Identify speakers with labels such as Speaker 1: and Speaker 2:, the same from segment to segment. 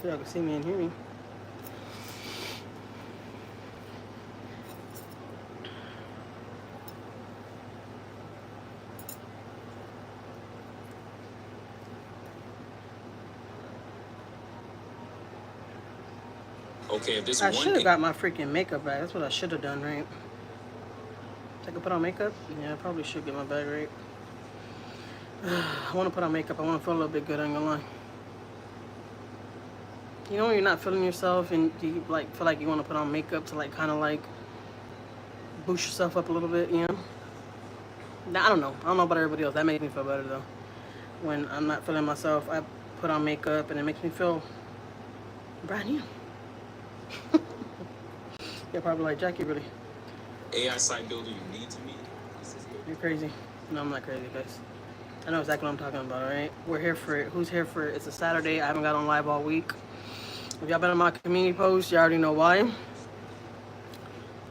Speaker 1: Hopefully y'all can see me and hear me.
Speaker 2: Okay, if this
Speaker 1: I
Speaker 2: one
Speaker 1: should have
Speaker 2: thing.
Speaker 1: got my freaking makeup bag. That's what I should have done, right? I could put on makeup? Yeah, I probably should get my bag right. I want to put on makeup. I want to feel a little bit good, I ain't gonna lie. You know when you're not feeling yourself and you like feel like you want to put on makeup to like kind of like boost yourself up a little bit, you know? Nah, I don't know. I don't know about everybody else. That makes me feel better though. When I'm not feeling myself, I put on makeup and it makes me feel brand new. You're probably like, Jackie, really?
Speaker 2: AI site builder you need to meet.
Speaker 1: You're crazy. No, I'm not crazy, guys. I know exactly what I'm talking about, alright? We're here for it. Who's here for it? It's a Saturday. I haven't got on live all week. If y'all been on my community post, you already know why.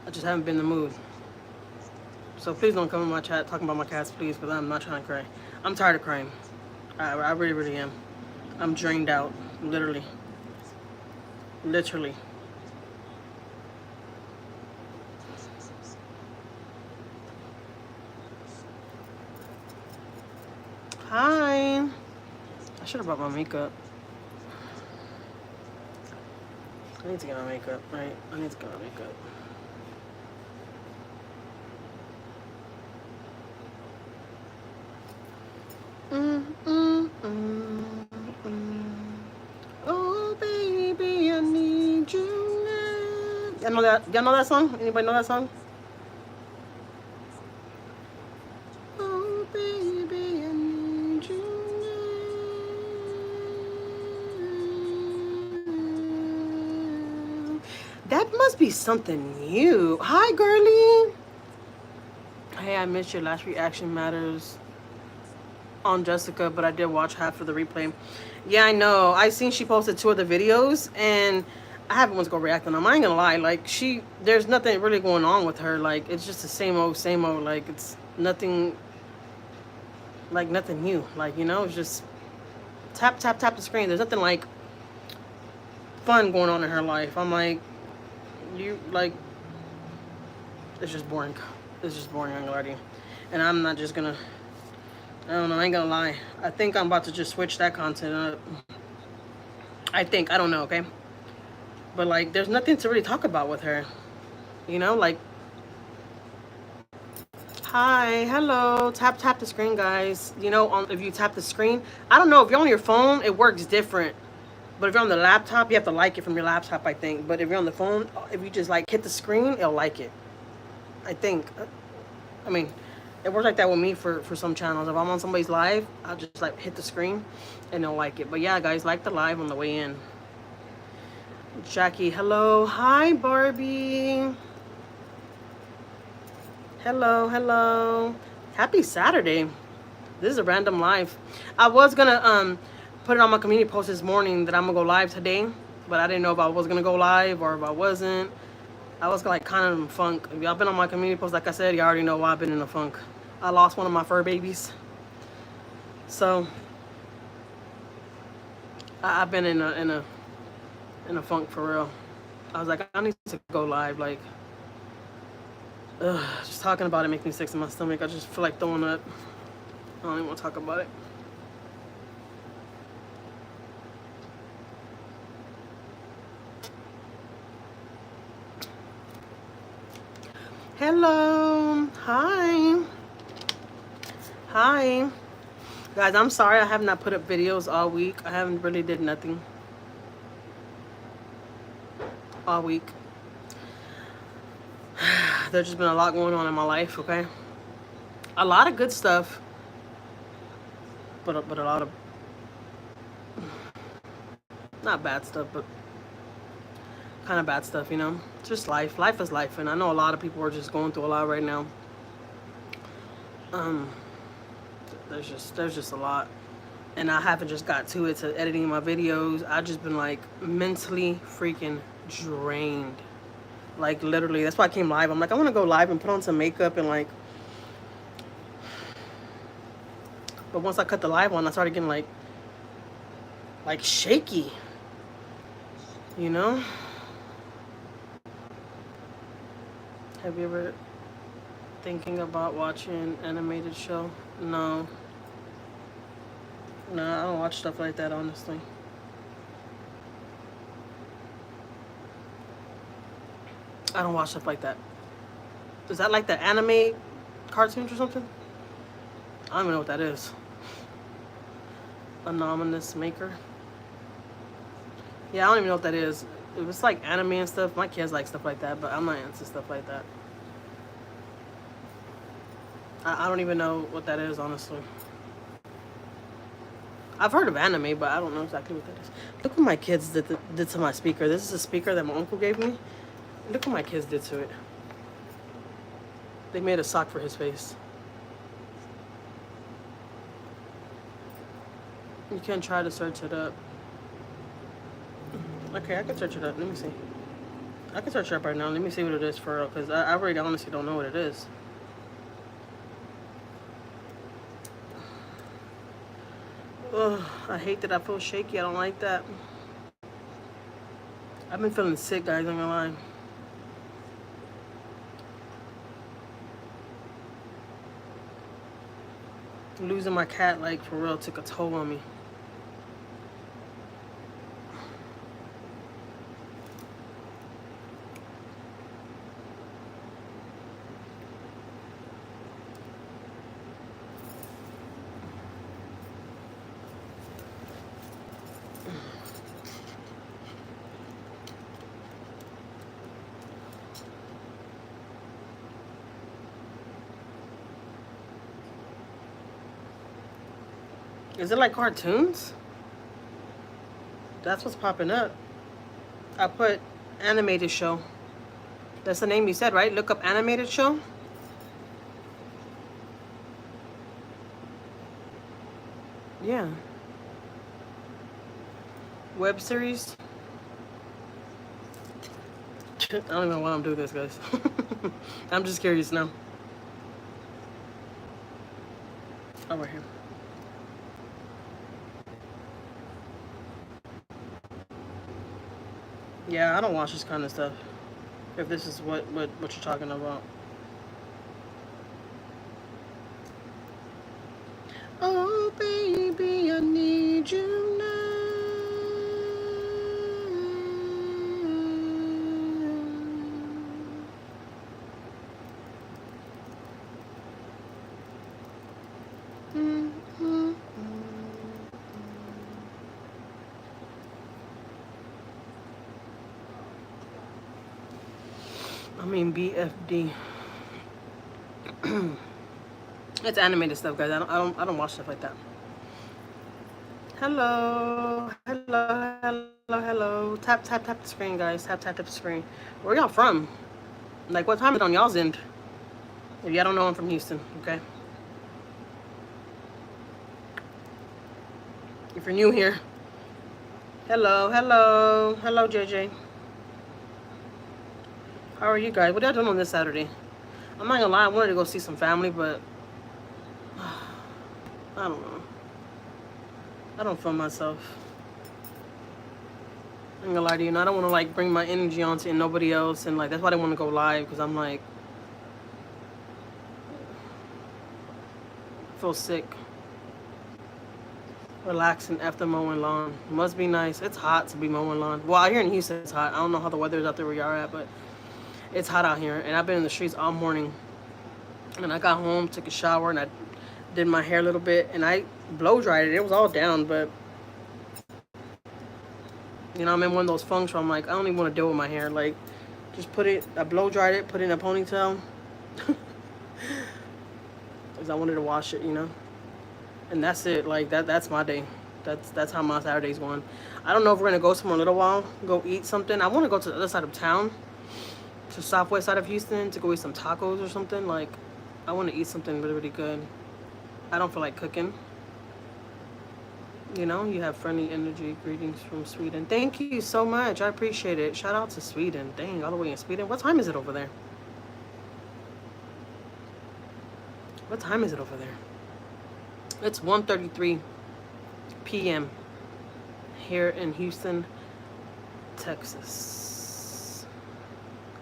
Speaker 1: I just haven't been in the mood. So please don't come in my chat talking about my cats, please, because I'm not trying to cry. I'm tired of crying. I really, really am. I'm drained out. Literally. Literally. Hi. I should have brought my makeup. I need to get my makeup, right? I need to get my makeup. Oh, baby, I need you now. Y'all know that? Y'all know that song? Anybody know that song? Oh, baby, I need you now. That must be something new. Hi, girlie. Hey, I missed your last reaction matters on Jessica, but I did watch half of the replay. Yeah, I know. I seen she posted 2 of the videos, and I haven't once go react on them. I ain't gonna lie. Like there's nothing really going on with her. Like it's just the same old, same old. Like it's nothing, like nothing new. Like it's just tap, tap, tap the screen. There's nothing like fun going on in her life. I'm like, you like, it's just boring. It's just boring. I'm gonna lie to you. And I'm not just gonna. I don't know. I ain't gonna lie. I think I'm about to just switch that content up. I think. I don't know. Okay. But like, there's nothing to really talk about with her. Like, hi, hello, tap tap the screen, guys. If you tap the screen, I don't know if you're on your phone, it works different. But if you're on the laptop, you have to like it from your laptop, I think. But if you're on the phone, if you just like hit the screen, it'll like it. I think. I mean, it works like that with me for some channels. If I'm on somebody's live, I'll just like hit the screen, and they'll like it. But yeah, guys, like the live on the way in. Jackie, hello. Hi, Barbie. Hello, hello. Happy Saturday. This is a random live. I was gonna put it on my community post this morning that I'm gonna go live today, but I didn't know if I was gonna go live or if I wasn't. I was like kind of in a funk. If y'all been on my community post, like I said, you already know why I've been in a funk. I lost one of my fur babies, so I've been in a funk for real. I was like, I need to go live. Like, just talking about it makes me sick in my stomach. I just feel like throwing up. I don't even want to talk about it. Hello. Hi. Hi. Guys, I'm sorry I have not put up videos all week. I haven't really did nothing all week. There's just been a lot going on in my life, okay? A lot of good stuff, but a lot of not bad stuff, but kind of bad stuff, It's just life. Life is life, and I know a lot of people are just going through a lot right now. Um, there's just a lot, and I haven't just got to it to editing my videos. I've just been like mentally freaking drained, like literally. That's why I came live. I'm like, I want to go live and put on some makeup and like. But once I cut the live on, I started getting like shaky. You know? Have you ever thinking about watching animated show? No. No, I don't watch stuff like that, honestly. I don't watch stuff like that. Is that like the anime cartoons or something? I don't even know what that is. Anonymous maker. Yeah, I don't even know what that is. If it's like anime and stuff, my kids like stuff like that, but I'm not into stuff like that. I don't even know what that is, honestly. I've heard of anime, but I don't know exactly what that is. Look what my kids did to my speaker. This is a speaker that my uncle gave me. Look what my kids did to it. They made a sock for his face. You can try to search it up. Okay, I can search it up. Let me see. I can search it up right now. Let me see what it is for real, because I really honestly don't know what it is. Ugh, I hate that I feel shaky. I don't like that. I've been feeling sick, guys. I'm gonna lie. Losing my cat, like, for real, took a toll on me. Is it like cartoons? That's what's popping up. I put animated show. That's the name you said, right? Look up animated show. Yeah. Web series. I don't even know why I'm doing this, guys. I'm just curious now. Oh, right here. Yeah, I don't watch this kind of stuff. If this is what you're talking about. Oh, baby, I need you now. I mean BFD. It's animated stuff, guys. I don't watch stuff like that. Hello, hello, hello, hello. Tap the screen, guys. Tap the screen. Where y'all from? Like, what time is it on y'all's end? If y'all don't know, I'm from Houston. Okay. If you're new here, hello, hello, hello, JJ. How are you guys? What are y'all doing on this Saturday? I'm not gonna lie, I wanted to go see some family, but I don't know. I don't feel myself. I'm gonna lie to you, and I don't want to like bring my energy onto nobody else, and like that's why I didn't want to go live, because I'm like, I feel sick. Relaxing after mowing lawn. Must be nice. It's hot to be mowing lawn. Well, out here in Houston, it's hot. I don't know how the weather is out there where y'all are at, but it's hot out here, and I've been in the streets all morning. And I got home, took a shower, and I did my hair a little bit, and I blow dried it. It was all down, but you know, I'm in one of those funks where I'm like, I don't even want to deal with my hair. Like, just put it, I blow dried it, put it in a ponytail. Because I wanted to wash it, you know. And that's it. Like, that's my day. That's how my Saturday's going. I don't know if we're going to go somewhere in a little while, go eat something. I want to go to the other side of town, to southwest side of Houston, to go eat some tacos or something. Like, I want to eat something really, really good. I don't feel like cooking. You know, you have friendly energy. Greetings from Sweden. Thank you so much. I appreciate it. Shout out to Sweden. Dang, all the way in Sweden. What time is it over there? What time is it over there? It's 1:33 p.m. here in Houston, Texas.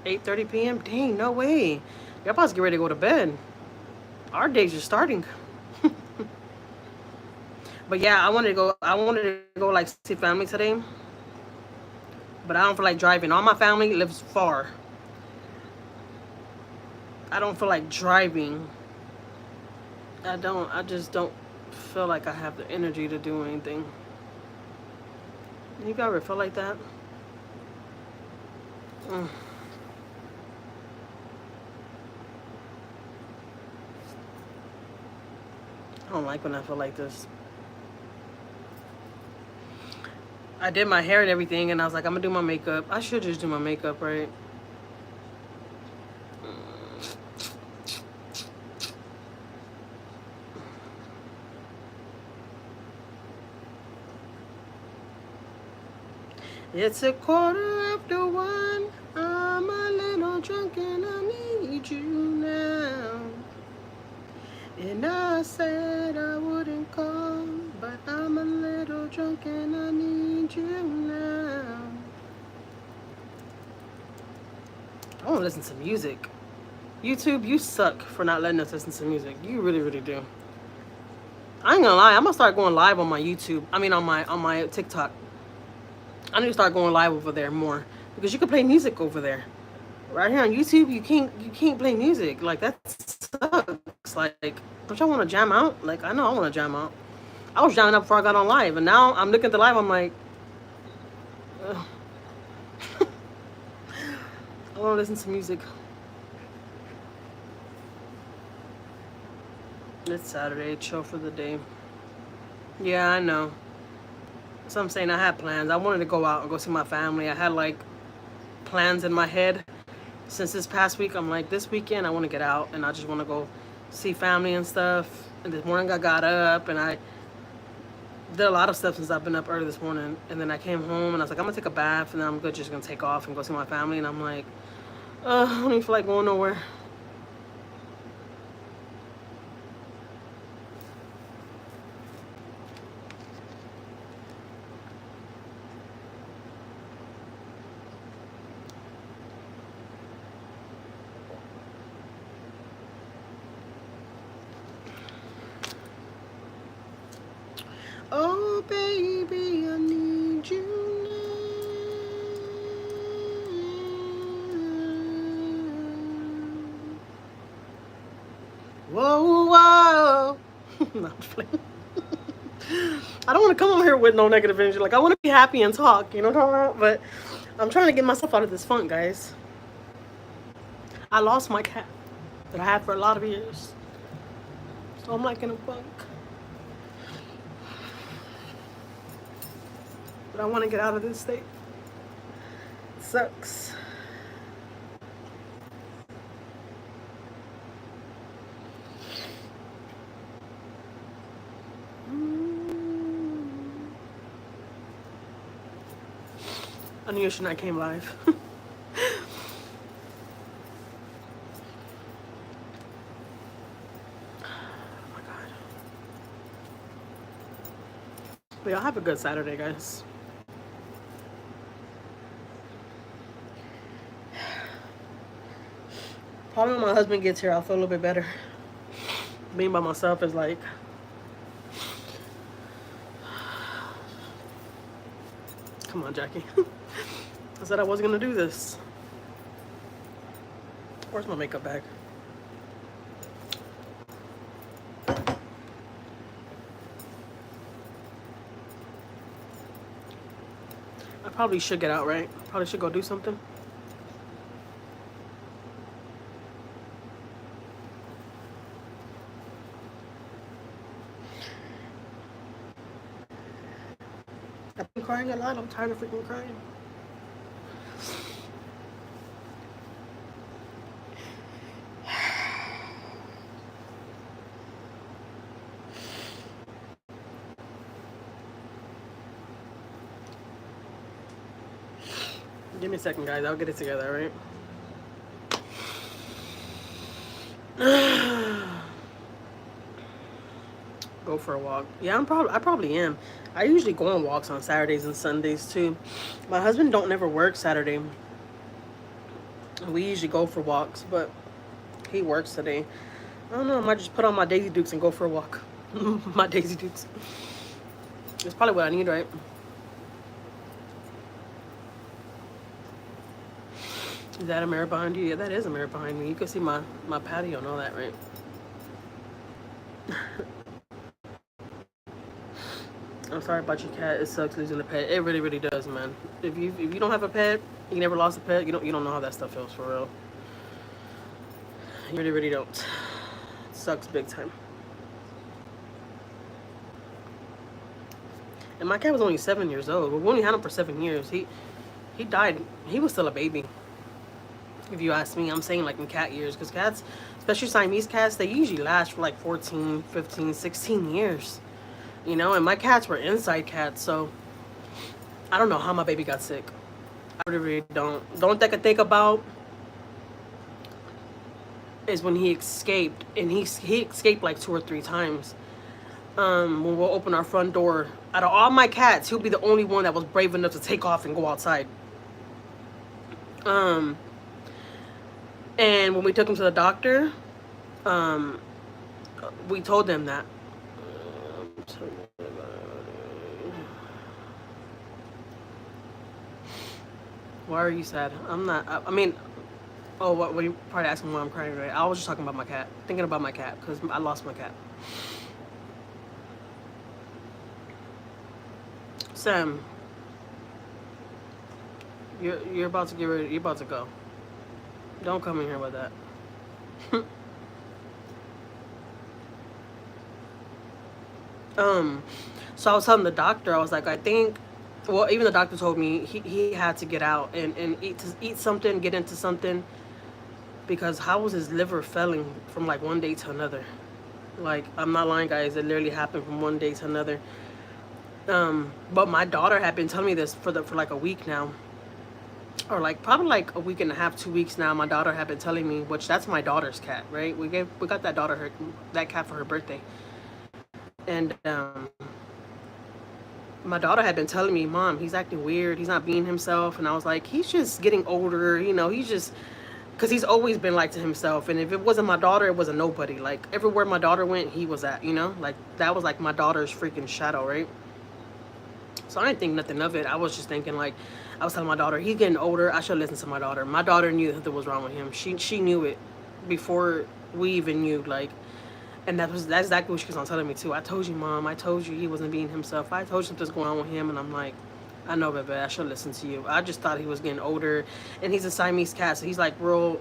Speaker 1: 8:30 p.m. Dang, no way. Y'all about to get ready to go to bed. Our days are starting. But yeah, I wanted to go. I wanted to go like see family today, but I don't feel like driving. All my family lives far. I don't feel like driving. I don't. I just don't feel like I have the energy to do anything. You ever feel like that? Mm. I don't like when I feel like this. I did my hair and everything, and I was like, I'm gonna do my makeup. I should just do my makeup, right? It's 1:15. I'm a little drunk and I need you now. And I said I wouldn't call, but I'm a little drunk and I need you now. I want to listen to music. YouTube, you suck for not letting us listen to music. You really, really do. I ain't gonna lie. I'm gonna start going live on my YouTube. I mean, on my TikTok. I need to start going live over there more because you can play music over there. Right here on YouTube, you can't play music. Like that sucks. Like, don't y'all want to jam out? Like, I know I want to jam out. I was jamming up before I got on live, and now I'm looking at the live. I'm like, ugh. I want to listen to music. It's Saturday. Chill for the day. Yeah, I know. So I'm saying I had plans. I wanted to go out and go see my family. I had like plans in my head since this past week. I'm like, this weekend I want to get out and I just want to go see family and stuff. And this morning I got up and I did a lot of stuff since I've been up early this morning. And then I came home and I was like, I'm gonna take a bath and then I'm just gonna take off and go see my family. And I'm like, I don't even feel like going nowhere. Oh, baby, I need you now. Whoa, whoa. No, I'm just playing. I don't want to come over here with no negative energy. Like, I want to be happy and talk, you know what I'm talking about? But I'm trying to get myself out of this funk, guys. I lost my cat that I had for a lot of years. So I'm like in a funk. But I want to get out of this state. It sucks. I knew I came live. Oh my God. But y'all have a good Saturday, guys. Probably when my husband gets here, I'll feel a little bit better. Being by myself is like, come on, Jackie. I said I wasn't gonna do this. Where's my makeup bag? I probably should get out, right? Probably should go do something. I've been crying a lot. I'm tired of freaking crying. Give me a second, guys. I'll get it together, right? Go for a walk. Yeah, I probably am. I usually go on walks on Saturdays and Sundays too. My husband don't never work Saturday. We usually go for walks, but he works today. I don't know. I might just put on my Daisy Dukes and go for a walk. My Daisy Dukes. It's probably what I need, right? Is that a mirror behind you? Yeah, that is a mirror behind me. You can see my patio and all that, right? I'm sorry about your cat. It sucks losing a pet. It really, really does, man. If you don't have a pet, you never lost a pet. You don't know how that stuff feels for real. You really, really don't. It sucks big time. And my cat was only 7 years old. We only had him for 7 years. He died. He was still a baby. If you ask me, I'm saying like in cat years, because cats, especially Siamese cats, they usually last for like 14, 15, 16 years. And my cats were inside cats, so I don't know how my baby got sick. I really, really don't. The only thing I can think about is when he escaped, and he escaped like 2 or 3 times. When we'll open our front door, out of all my cats, he'll be the only one that was brave enough to take off and go outside. Um, and when we took him to the doctor, we told them that. Why are you sad? I'm not. I mean, oh, what? Were you probably asking why I'm crying, right? I was just talking about my cat, thinking about my cat, because I lost my cat. Sam, you're about to get ready. You're about to go. Don't come in here with that. um, so I was telling the doctor, I was like, I think, well, even the doctor told me he had to get out and eat something, get into something, because how was his liver failing from like one day to another? Like, I'm not lying, guys. It literally happened from one day to another. But my daughter had been telling me this for like a week now, or like probably like a week and a half, 2 weeks now. My daughter had been telling me, which that's my daughter's cat, right? We got that cat for her birthday, and my daughter had been telling me, Mom, he's acting weird. He's not being himself, and I was like, he's just getting older, he's just. Because he's always been like to himself. And if it wasn't my daughter, it was a nobody. Like, everywhere my daughter went, he was at, Like, that was, like, my daughter's freaking shadow, right? So I didn't think nothing of it. I was just thinking, like, I was telling my daughter, he's getting older. I should listen to my daughter. My daughter knew that there was wrong with him. She knew it before we even knew, like. And that's exactly what she was on telling me, too. I told you, Mom. I told you he wasn't being himself. I told you something's going on with him. And I'm like, I know, baby, I should listen to you. I just thought he was getting older. And he's a Siamese cat, so he's like real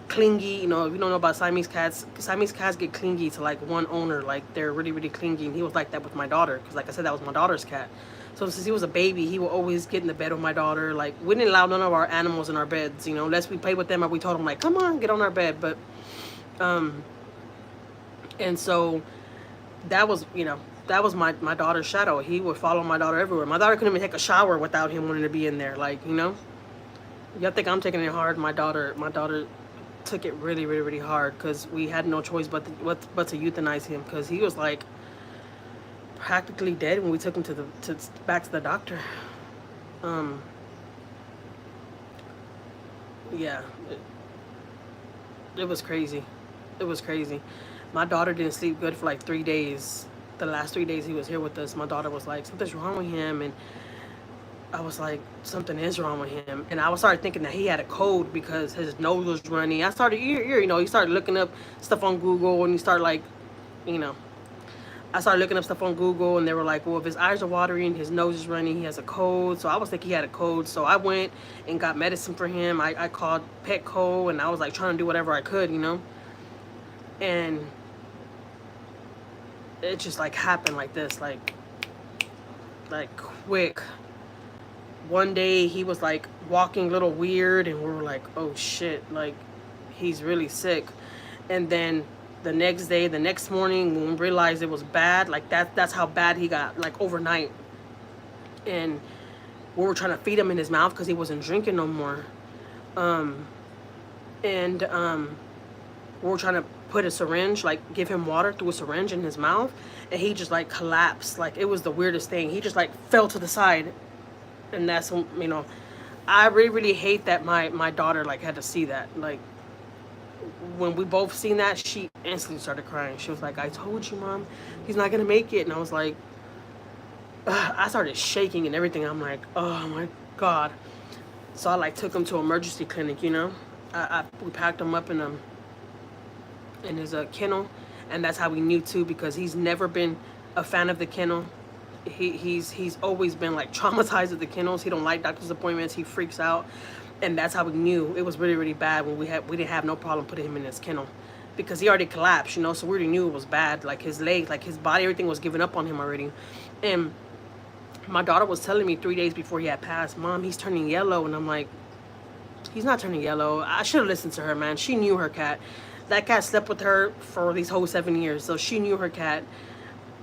Speaker 1: clingy. If you don't know about Siamese cats get clingy to like one owner. Like, they're really, really clingy. And he was like that with my daughter, because like I said, that was my daughter's cat. So since he was a baby, he would always get in the bed with my daughter. Like, we didn't allow none of our animals in our beds, unless we played with them or we told them, like, come on, get on our bed. But, and so that was, that was my daughter's shadow. He would follow my daughter everywhere. My daughter couldn't even take a shower without him wanting to be in there. Like, y'all think I'm taking it hard? My daughter took it really, really, really hard, because we had no choice but to euthanize him, because he was like practically dead when we took him back to the doctor. Yeah, it was crazy. It was crazy. My daughter didn't sleep good for like 3 days. The last 3 days he was here with us, my daughter was like, something's wrong with him. And I was like, something is wrong with him. And I started thinking that he had a cold because his nose was runny. I started, you started looking up stuff on Google, and you start like, I started looking up stuff on Google, and they were like, well, if his eyes are watering, his nose is running, he has a cold. So I was thinking he had a cold. So I went and got medicine for him. I called Petco, and I was like trying to do whatever I could, And it just like happened like this, like quick. One day he was like walking a little weird, and we were like, oh shit, like he's really sick. And then the next day, the next morning, when we realized it was bad, like that's how bad he got, like overnight. And we were trying to feed him in his mouth because he wasn't drinking no more. And We were trying to put a syringe, like give him water through a syringe in his mouth, and he just like collapsed. Like it was the weirdest thing. He just like fell to the side, and that's when, you know, I really really hate that my daughter like had to see that. Like when we both seen that, she instantly started crying. She was like, "I told you, mom, he's not gonna make it." And I was like, ugh, I started shaking and everything. I'm like, oh my god. So I like took him to emergency clinic. You know, we packed him up in his kennel, and that's how we knew too, because he's never been a fan of the kennel. He's always been like traumatized with the kennels. He don't like doctor's appointments. He freaks out, and that's how we knew it was really really bad when we didn't have no problem putting him in his kennel, because he already collapsed, you know. So we already knew it was bad. Like his legs, like his body, everything was giving up on him already. And my daughter was telling me 3 days before he had passed, "Mom, he's turning yellow," and I'm like, he's not turning yellow. I should have listened to her, man. She knew her cat. That cat slept with her for these whole 7 years, so she knew her cat.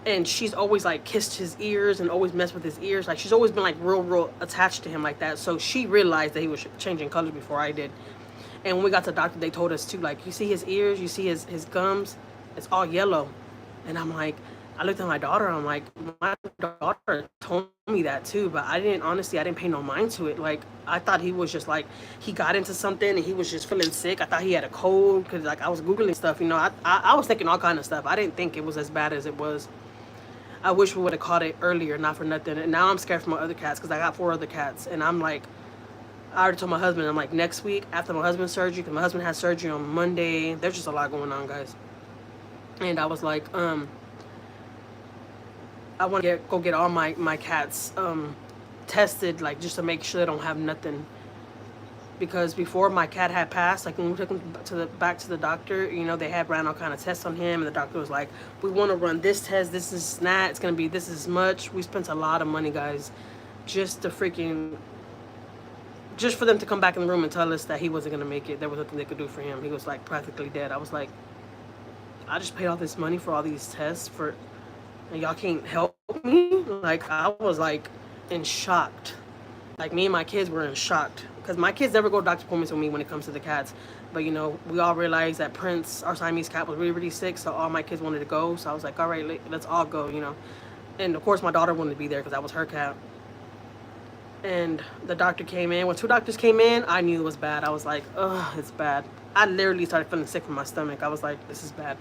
Speaker 1: And she's always like kissed his ears and always messed with his ears. Like she's always been like real attached to him like that. So she realized that he was changing colors before I did. And when we got to the doctor, they told us too, like, you see his ears, you see his gums, it's all yellow. And I'm like, I looked at my daughter, I'm like, my daughter told me that too, but I didn't pay no mind to it. Like, I thought he was just like, he got into something and he was just feeling sick. I thought he had a cold, because like I was Googling stuff, you know, I was thinking all kind of stuff. I didn't think it was as bad as it was. I wish we would have caught it earlier, not for nothing. And now I'm scared for my other cats, because I got 4 other cats. And I'm like, I already told my husband, I'm like, next week after my husband's surgery, because my husband has surgery on Monday. There's just a lot going on, guys. And I was like, I want to go get all my cats tested, like just to make sure they don't have nothing. Because before my cat had passed, like when we took him back to the doctor, you know, they had ran all kind of tests on him, and the doctor was like, "We want to run this test. This is that. It's gonna be this is much." We spent a lot of money, guys, just to freaking, just for them to come back in the room and tell us that he wasn't gonna make it. There was nothing they could do for him. He was like practically dead. I was like, I just paid all this money for all these tests for, and y'all can't help me. Like I was like in shocked. Like me and my kids were in shocked, because my kids never go to doctor appointments with me when it comes to the cats. But you know, we all realized that Prince, our Siamese cat, was really really sick, so all my kids wanted to go. So I was like, all right, let's all go, you know. And of course my daughter wanted to be there because that was her cat. And the doctor came in. When 2 doctors came in, I knew it was bad. I was like, ugh, it's bad. I literally started feeling sick from my stomach. I was like, this is bad.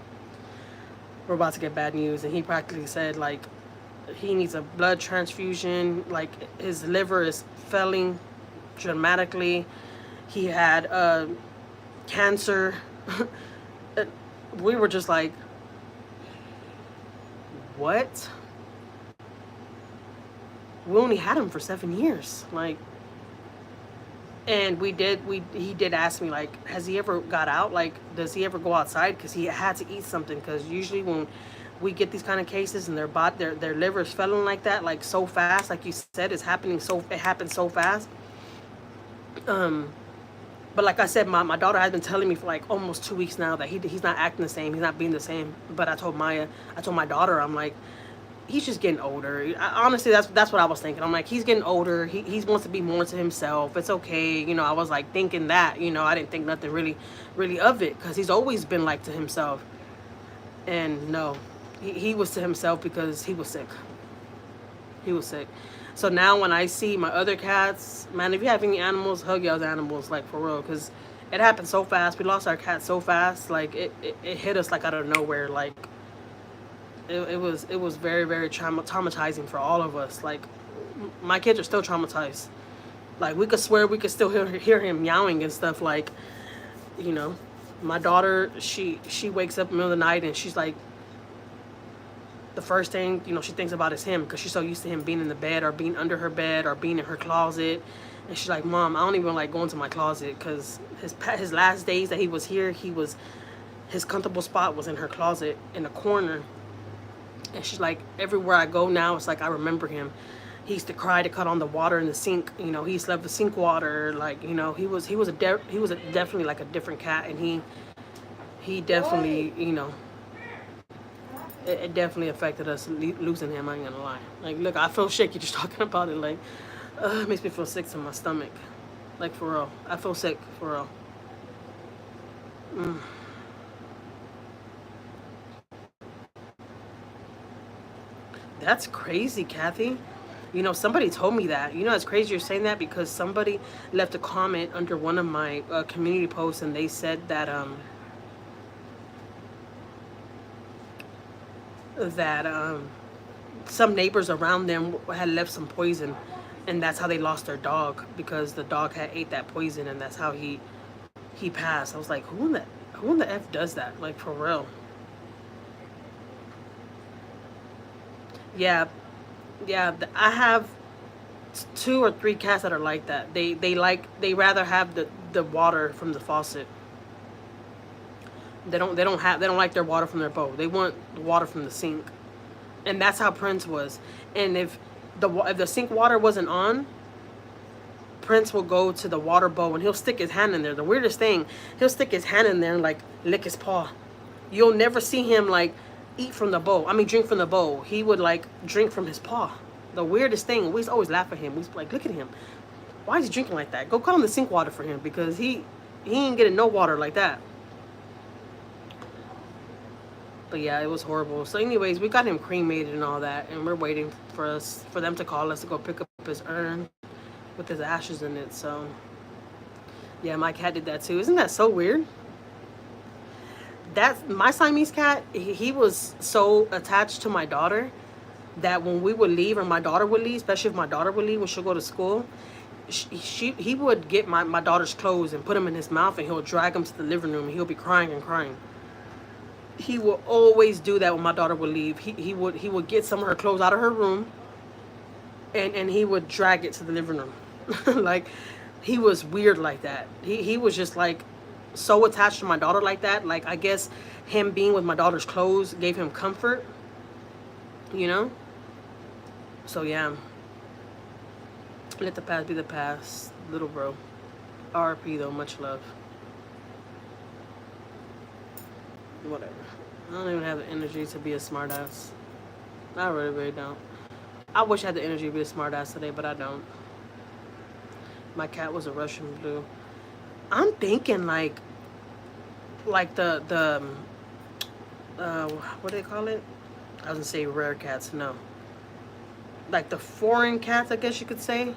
Speaker 1: We're about to get bad news. And he practically said, like, he needs a blood transfusion. Like, his liver is failing dramatically. He had cancer. We were just like, what? We only had him for 7 years. Like, and he did ask me, like, has he ever got out? Like, does he ever go outside? Because he had to eat something. Because usually when we get these kind of cases and their liver is failing like that, like so fast, like you said, it happens so fast. But like I said, my daughter has been telling me for like almost 2 weeks now that he's not acting the same. He's not being the same. But I told my daughter, I'm like, he's just getting older. Honestly, that's what I was thinking. I'm like, he's getting older. He wants to be more to himself. It's okay. You know, I was like thinking that, you know, I didn't think nothing really of it, because he's always been like to himself. And no, he was to himself because he was sick. He was sick. So now when I see my other cats, man, if you have any animals, hug y'all's animals, like for real, because it happened so fast. We lost our cat so fast. Like it hit us like out of nowhere. Like it was very very traumatizing for all of us. Like my kids are still traumatized. Like we could swear we could still hear him meowing and stuff. Like, you know, my daughter, she wakes up in the middle of the night and she's like, the first thing, you know, she thinks about is him, because she's so used to him being in the bed or being under her bed or being in her closet. And she's like, Mom, I don't even like going to my closet, because his last days that he was here, his comfortable spot was in her closet in the corner. And she's like, everywhere I go now, it's like I remember him. He used to cry to cut on the water in the sink. You know, he used to love the sink water. Like, you know, he was definitely like a different cat, and he definitely, you know, it definitely affected us losing him. I ain't gonna lie. Like, look, I feel shaky just talking about it. Like, it makes me feel sick to my stomach. Like, for real, I feel sick for real. That's crazy, Kathy. You know, somebody told me that. You know, it's crazy you're saying that because somebody left a comment under one of my community posts, and they said that that some neighbors around them had left some poison, and that's how they lost their dog because the dog had ate that poison, and that's how he passed. I was like, who in the f does that? Like for real? Yeah, yeah. I have two or three cats that are like that. They rather have the water from the faucet. They don't like their water from their bowl. They want the water from the sink, and that's how Prince was. And if the sink water wasn't on, Prince will go to the water bowl and he'll stick his hand in there. The weirdest thing, he'll stick his hand in there and like lick his paw. You'll never see him like eat from the bowl. I mean, drink from the bowl. He would like drink from his paw. The weirdest thing. We used to always laugh at him. We used to be like, look at him. Why is he drinking like that? Go cut on the sink water for him because he ain't getting no water like that. But yeah, it was horrible. So anyways, we got him cremated and all that, and we're waiting for them to call us to go pick up his urn with his ashes in it. So yeah, my cat did that too. Isn't that so weird? That's my Siamese cat. He was so attached to my daughter that when we would leave or my daughter would leave, especially if my daughter would leave when she'll go to school, he would get my daughter's clothes and put them in his mouth, and he'll drag them to the living room, and he'll be crying and crying. He will always do that when my daughter would leave. He would get some of her clothes out of her room, and he would drag it to the living room. Like he was weird like that. He was just like so attached to my daughter like that. Like I guess him being with my daughter's clothes gave him comfort, you know? So yeah. Let the past be the past, little bro. RP though, much love. Whatever. I don't even have the energy to be a smartass. I really, really don't. I wish I had the energy to be a smartass today, but I don't. My cat was a Russian blue. I'm thinking like the what do they call it? I was gonna say rare cats. No. Like the foreign cats, I guess you could say.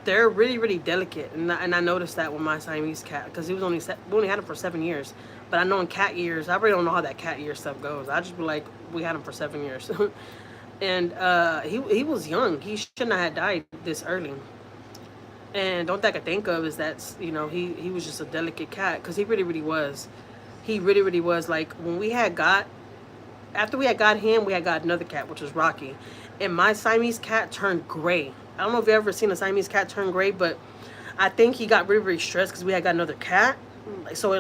Speaker 1: They're really, really delicate, and I noticed that with my Siamese cat because we only had him for 7 years. But I know in cat years, I really don't know how that cat year stuff goes. I just be like, we had him for 7 years, and he was young. He shouldn't have had died this early. And the only thing I could think of is that he was just a delicate cat because he really, really was. He really, really was. Like when after we had got him, we had got another cat, which was Rocky, and my Siamese cat turned gray. I don't know if you've ever seen a Siamese cat turn gray, but I think he got really, really stressed because we had got another cat. So he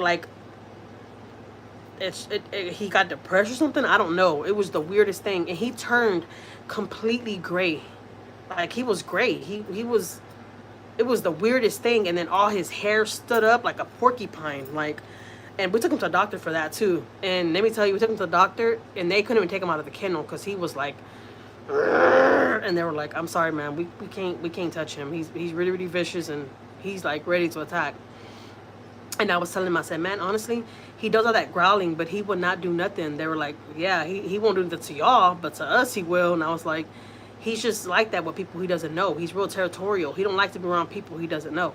Speaker 1: got depressed or something. I don't know. It was the weirdest thing, and he turned completely gray. Like he was gray. It was the weirdest thing, and then all his hair stood up like a porcupine. And we took him to a doctor for that too. And let me tell you, we took him to the doctor, and they couldn't even take him out of the kennel because he was like. And they were like, I'm sorry, man, we can't touch him. He's really, really vicious, and he's like ready to attack. And I was telling him, I said, man, honestly, he does all that growling, but he would not do nothing. They were like, yeah, he won't do that to y'all, but to us he will. And I was like, he's just like that with people he doesn't know. He's real territorial. He don't like to be around people he doesn't know,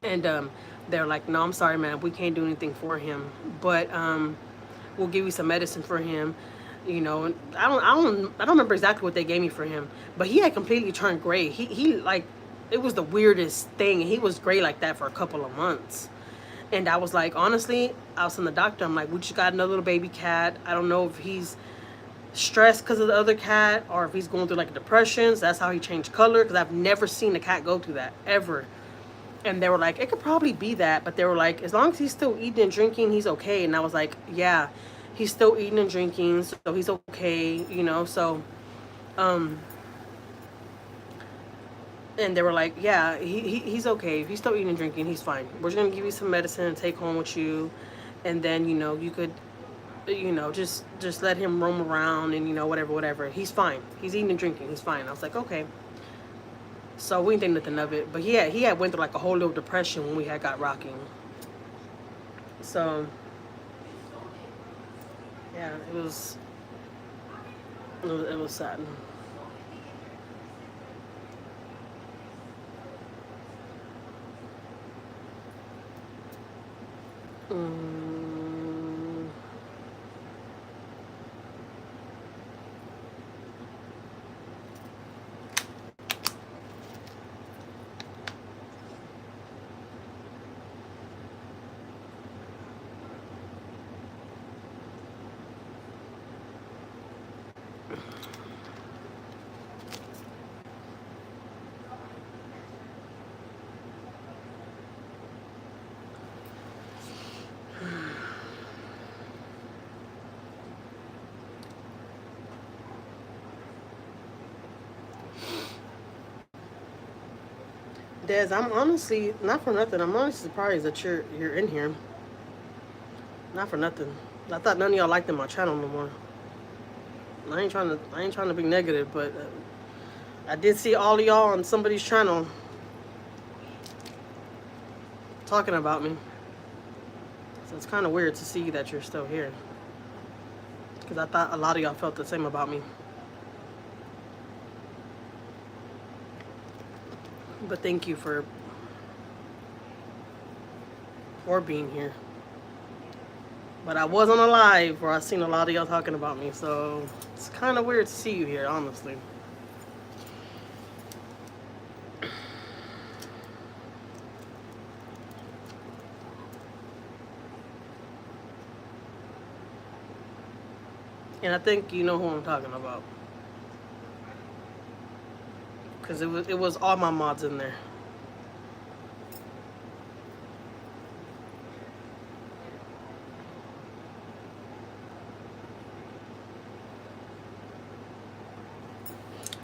Speaker 1: And they're like, no, I'm sorry, man, we can't do anything for him, but we'll give you some medicine for him. And I don't remember exactly what they gave me for him, but he had completely turned gray. He like, it was the weirdest thing. He was gray like that for a couple of months. And I was like, honestly, I was telling the doctor, I'm like, we just got another little baby cat. I don't know if he's stressed because of the other cat or if he's going through like depressions. That's how he changed color, because I've never seen a cat go through that ever. And they were like, it could probably be that, but they were like, as long as he's still eating and drinking, he's okay. And I was like, yeah, he's still eating and drinking, so he's okay, so and they were like, yeah, he's okay. If he's still eating and drinking, he's fine. We're just gonna give you some medicine and take home with you, and then you could just let him roam around and whatever. He's fine. He's eating and drinking, he's fine. I was like, okay. So we didn't think nothing of it, but he had went through like a whole little depression when we had got rocking. So Yeah, it was sad. Mm, Des, I'm honestly not for nothing. I'm honestly surprised that you're in here. Not for nothing. I thought none of y'all liked my channel no more. I ain't trying to be negative, but I did see all of y'all on somebody's channel talking about me. So it's kind of weird to see that you're still here. Because I thought a lot of y'all felt the same about me. But thank you for being here. But I was on a live where I seen a lot of y'all talking about me, so it's kind of weird to see you here, honestly. And I think you know who I'm talking about. Because it was all my mods in there.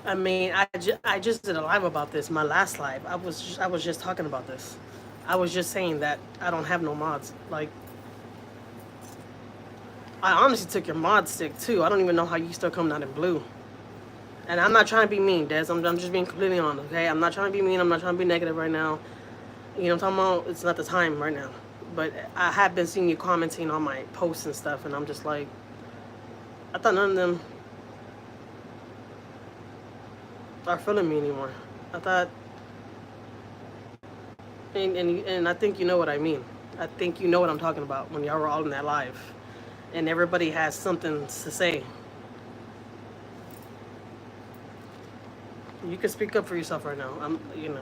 Speaker 1: I mean, I just did a live about this. My last live, I was just talking about this. I was just saying that I don't have no mods. Like, I honestly took your mod stick too. I don't even know how you still coming out in blue. And I'm not trying to be mean, Des. I'm just being completely honest, okay? I'm not trying to be mean. I'm not trying to be negative right now. You know what I'm talking about? It's not the time right now. But I have been seeing you commenting on my posts and stuff, and I'm just like, I thought none of them are feeling me anymore. I thought, and I think you know what I mean. I think you know what I'm talking about when y'all were all in that live, and everybody has something to say. You can speak up for yourself right now. You know.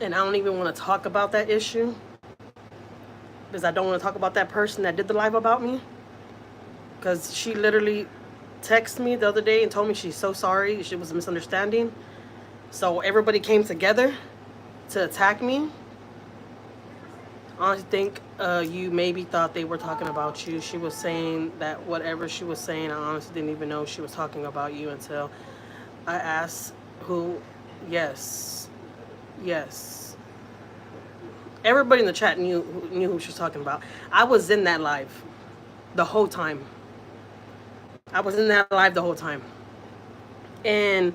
Speaker 1: And I don't even want to talk about that issue because I don't want to talk about that person that did the live about me, because she literally texted me the other day and told me she's so sorry. It was a misunderstanding. So everybody came together to attack me. I think you maybe thought they were talking about you. She was saying that whatever she was saying, I honestly didn't even know she was talking about you until I asked who. Yes. Yes. Everybody in the chat knew who she was talking about. I was in that live the whole time. I was in that live the whole time. And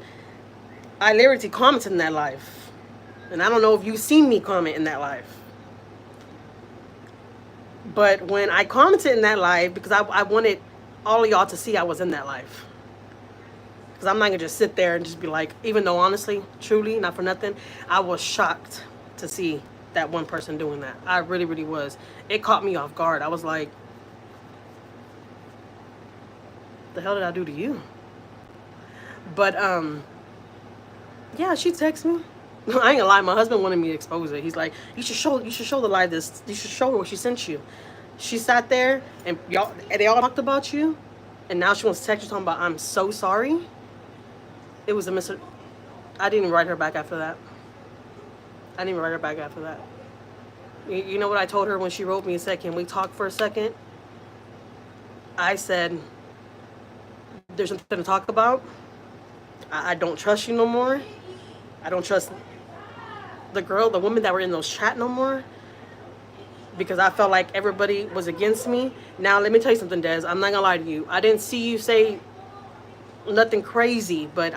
Speaker 1: I literally commented in that live. And I don't know if you've seen me comment in that live. But when I commented in that live, because I wanted all of y'all to see I was in that live. Because I'm not going to just sit there and just be like, even though honestly, truly, not for nothing, I was shocked to see that one person doing that. I really, really was. It caught me off guard. I was like, the hell did I do to you? But, yeah, she texted me. I ain't gonna lie, my husband wanted me to expose it. He's like, you should show the live this. You should show her what she sent you. She sat there and they all talked about you, and now she wants to text you talking about I'm so sorry. It was a I didn't even write her back after that. I didn't even write her back after that. You know what I told her when she wrote me and said, can we talk for a second? I said, there's something to talk about. I don't trust you no more. I don't trust the women that were in those chat no more. because I felt like everybody was against me. Now, let me tell you something, Des. I'm not gonna lie to you. I didn't see you say nothing crazy, but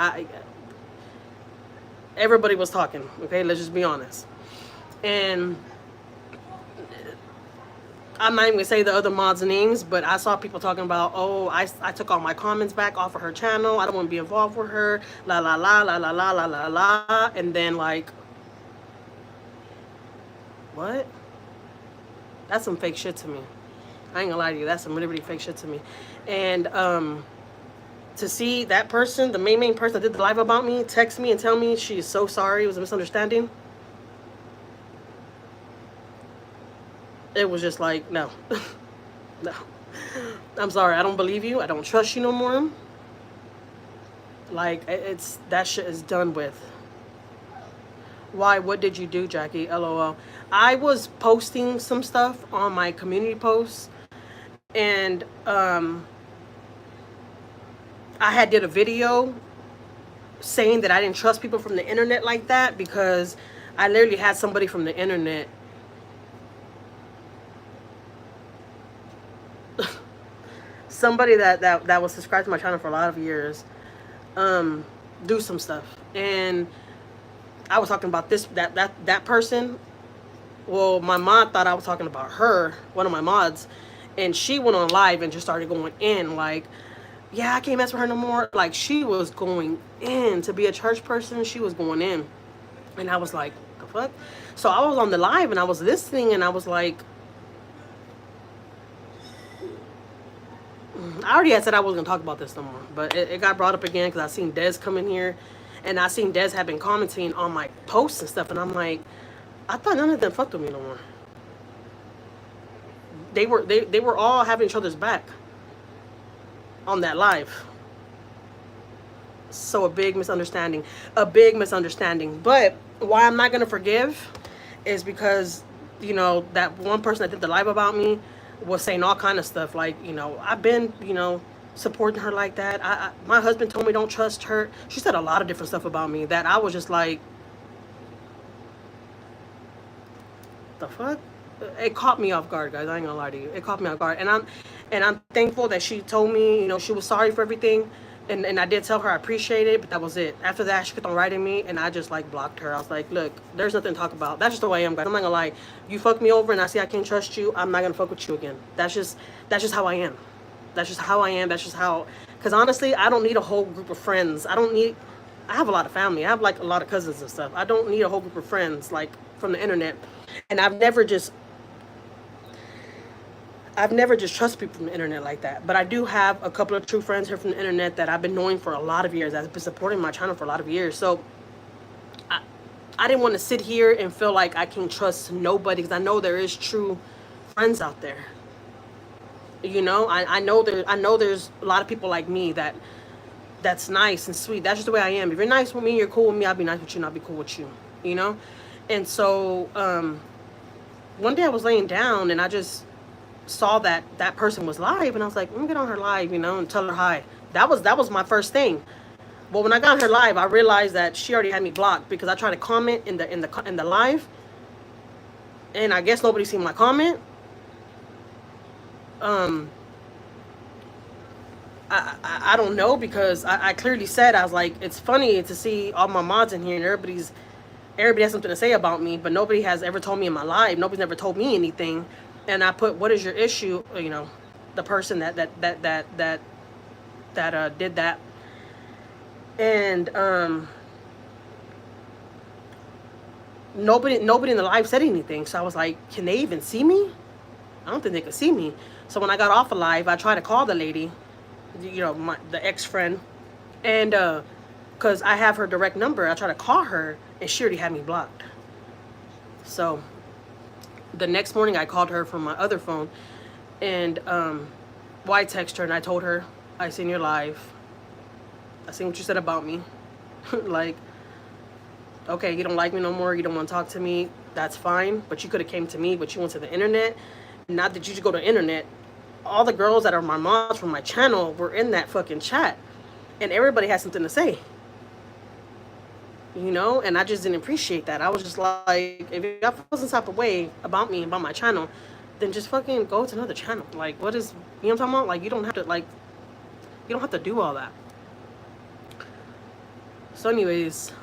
Speaker 1: everybody was talking. Okay, let's just be honest. And I'm not even gonna say the other mods' names, but I saw people talking about, oh, I took all my comments back off of her channel. I don't want to be involved with her. La la la la la la la la la. And then like, what? That's some fake shit to me. I ain't gonna lie to you. That's some really, really fake shit to me. And to see that person, the main person that did the live about me, text me and tell me she's so sorry, it was a misunderstanding. It was just like, no. No. I'm sorry, I don't believe you. I don't trust you no more. Like, it's that shit is done with. Why? What did you do, Jackie? LOL. I was posting some stuff on my community posts, and I had did a video saying that I didn't trust people from the internet like that, because I literally had somebody from the internet somebody that was subscribed to my channel for a lot of years do some stuff. And I was talking about that person. Well, my mod thought I was talking about her, one of my mods, and she went on live and just started going in like, yeah, I can't mess with her no more. Like, she was going in. To be a church person, she was going in. And I was like, the fuck? So I was on the live and I was listening and I was like, I already had said I wasn't gonna talk about this no more, but it got brought up again because I seen Des come in here, and I seen Des have been commenting on my posts and stuff, and I'm like, I thought none of them fucked with me no more. They were all having each other's back on that live. So a big misunderstanding, But why I'm not gonna forgive is because, you know, that one person that did the live about me was saying all kind of stuff like, you know, I've been, you know, supporting her like that. My husband told me don't trust her. She said a lot of different stuff about me that I was just like, the fuck? It caught me off guard, guys. I ain't gonna lie to you. It caught me off guard, and I'm thankful that she told me, you know, she was sorry for everything, and I did tell her I appreciate it, but that was it. After that, she kept on writing me, and I just like blocked her. I was like, look, there's nothing to talk about. That's just the way I am, guys. I'm not gonna lie. You fucked me over, and I see I can't trust you. I'm not gonna fuck with you again. That's just how I am. That's just how I am. That's just how. Because honestly, I don't need a whole group of friends. I have a lot of family. I have like a lot of cousins and stuff. I don't need a whole group of friends like from the internet. And I've never just trusted people from the internet like that. But I do have a couple of true friends here from the internet that I've been knowing for a lot of years. That's been supporting my channel for a lot of years. So I didn't want to sit here and feel like I can't trust nobody, because I know there is true friends out there. You know, I know there's a lot of people like me that's nice and sweet. That's just the way I am. If you're nice with me, you're cool with me, I'll be nice with you and I'll be cool with you. You know? And so one day I was laying down and I just saw that person was live, and I was like, let me get on her live, you know, and tell her hi. That was my first thing. But when I got on her live, I realized that she already had me blocked, because I tried to comment in the live, and I guess nobody seen my comment. I don't know, because I clearly said, I was like, it's funny to see all my mods in here and everybody has something to say about me, but nobody has ever told me in my life. Nobody's ever told me anything. And I put, what is your issue? You know, the person that did that. And nobody in the live said anything. So I was like, can they even see me? I don't think they could see me. So when I got off of live, I tried to call the lady, you know, the ex-friend, and because I have her direct number, I tried to call her, and she already had me blocked. So the next morning, I called her from my other phone, and I texted her, and I told her, I seen your live. I seen what you said about me. Like, okay, you don't like me no more, you don't want to talk to me, that's fine, but you could have came to me, but you went to the internet. Not that you should go to the internet. All the girls that are my moms from my channel were in that fucking chat, and everybody had something to say. You know, and I just didn't appreciate that. I was just like, if y'all feel some type of way about me, about my channel, then just fucking go to another channel. Like, what is, you know what I'm talking about? Like, you don't have to, like, you don't have to do all that. So anyways,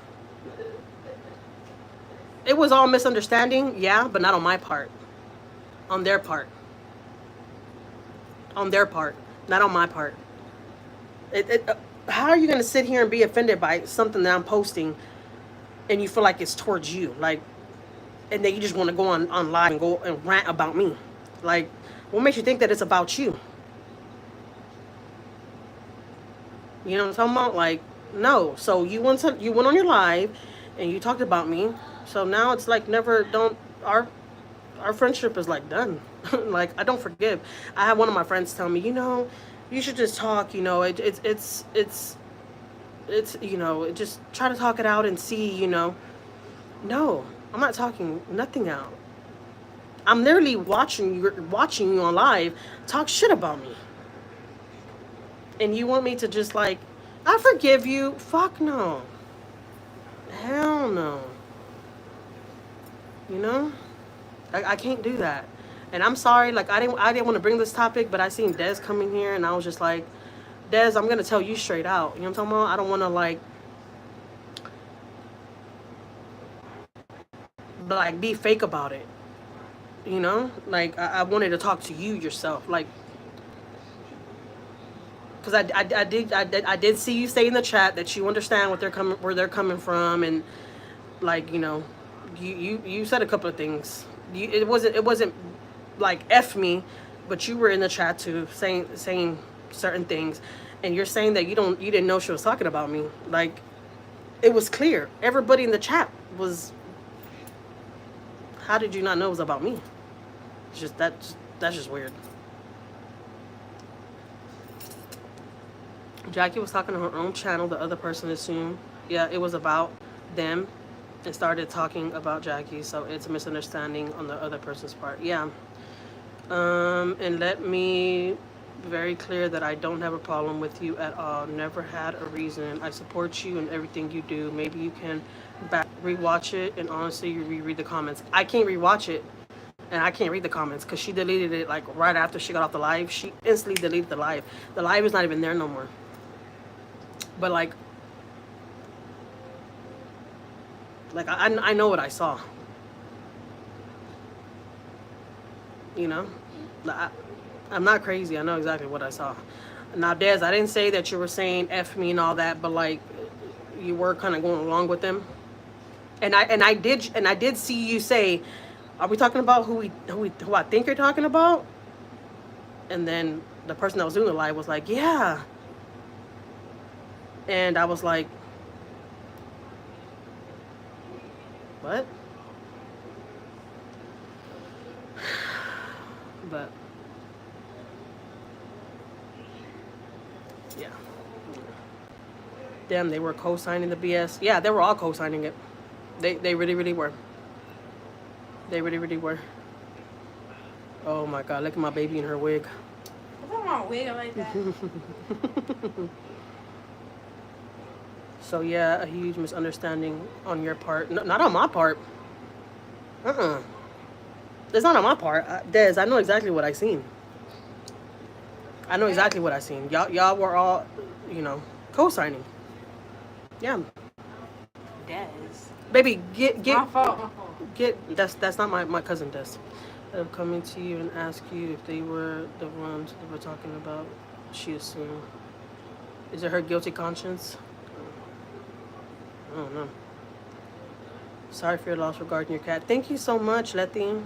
Speaker 1: it was all misunderstanding, yeah, but not on my part. On their part. On their part, not on my part. How are you gonna sit here and be offended by something that I'm posting, and you feel like it's towards you, like, and then you just want to go on live and go and rant about me? Like, what makes you think that it's about you? You know what I'm talking about? Like, no. So you went on your live, and you talked about me. So now it's like never don't our friendship is like done. Like, I don't forgive. I had one of my friends tell me, you should just talk. It's just try to talk it out and see. No, I'm not talking nothing out. I'm literally watching you on live talk shit about me, and you want me to just like, I forgive you? Fuck no. Hell no. I can't do that. And I'm sorry, like, I didn't want to bring this topic, but I seen Des coming here, and I was just like, Des, I'm gonna tell you straight out. You know what I'm talking about? I don't want to like be fake about it. Like, I wanted to talk to you yourself, like, because I did see you say in the chat that you understand where they're coming from, and like, you said a couple of things. It wasn't like F me, but you were in the chat too, saying certain things, and you're saying that you didn't know she was talking about me. Like, it was clear. Everybody in the chat was. How did you not know it was about me? It's just that's just weird. Jackie was talking on her own channel. The other person assumed, yeah, it was about them, and started talking about Jackie. So it's a misunderstanding on the other person's part. Yeah. And let me be very clear that I don't have a problem with you at all. Never had a reason. I support you in everything you do. Maybe you can rewatch it and honestly reread the comments. I can't rewatch it, and I can't read the comments because she deleted it like right after she got off the live. She instantly deleted the live. The live is not even there no more. But like I know what I saw. I'm not crazy. I know exactly what I saw. Now, Des, I didn't say that you were saying F me and all that, but like, you were kind of going along with them. And I did see you say, are we talking about who I think you're talking about? And then the person that was doing the live was like, yeah. And I was like, what? But yeah. Damn, they were co-signing the BS. Yeah, they were all co-signing it. They really, really were. They really, really were. Oh my God, look at my baby in her wig.
Speaker 3: What's wrong with a wig like that?
Speaker 1: So yeah, a huge misunderstanding on your part. No, not on my part. It's not on my part. Des, I know exactly what I seen. I know exactly what I seen. Y'all were all, co-signing. Yeah.
Speaker 3: Des.
Speaker 1: Baby, get
Speaker 3: My fault.
Speaker 1: that's not my cousin Des. I'm coming to you and ask you if they were the ones that we're talking about. She assumed. Is it her guilty conscience? I don't know. Sorry for your loss regarding your cat. Thank you so much, Letty.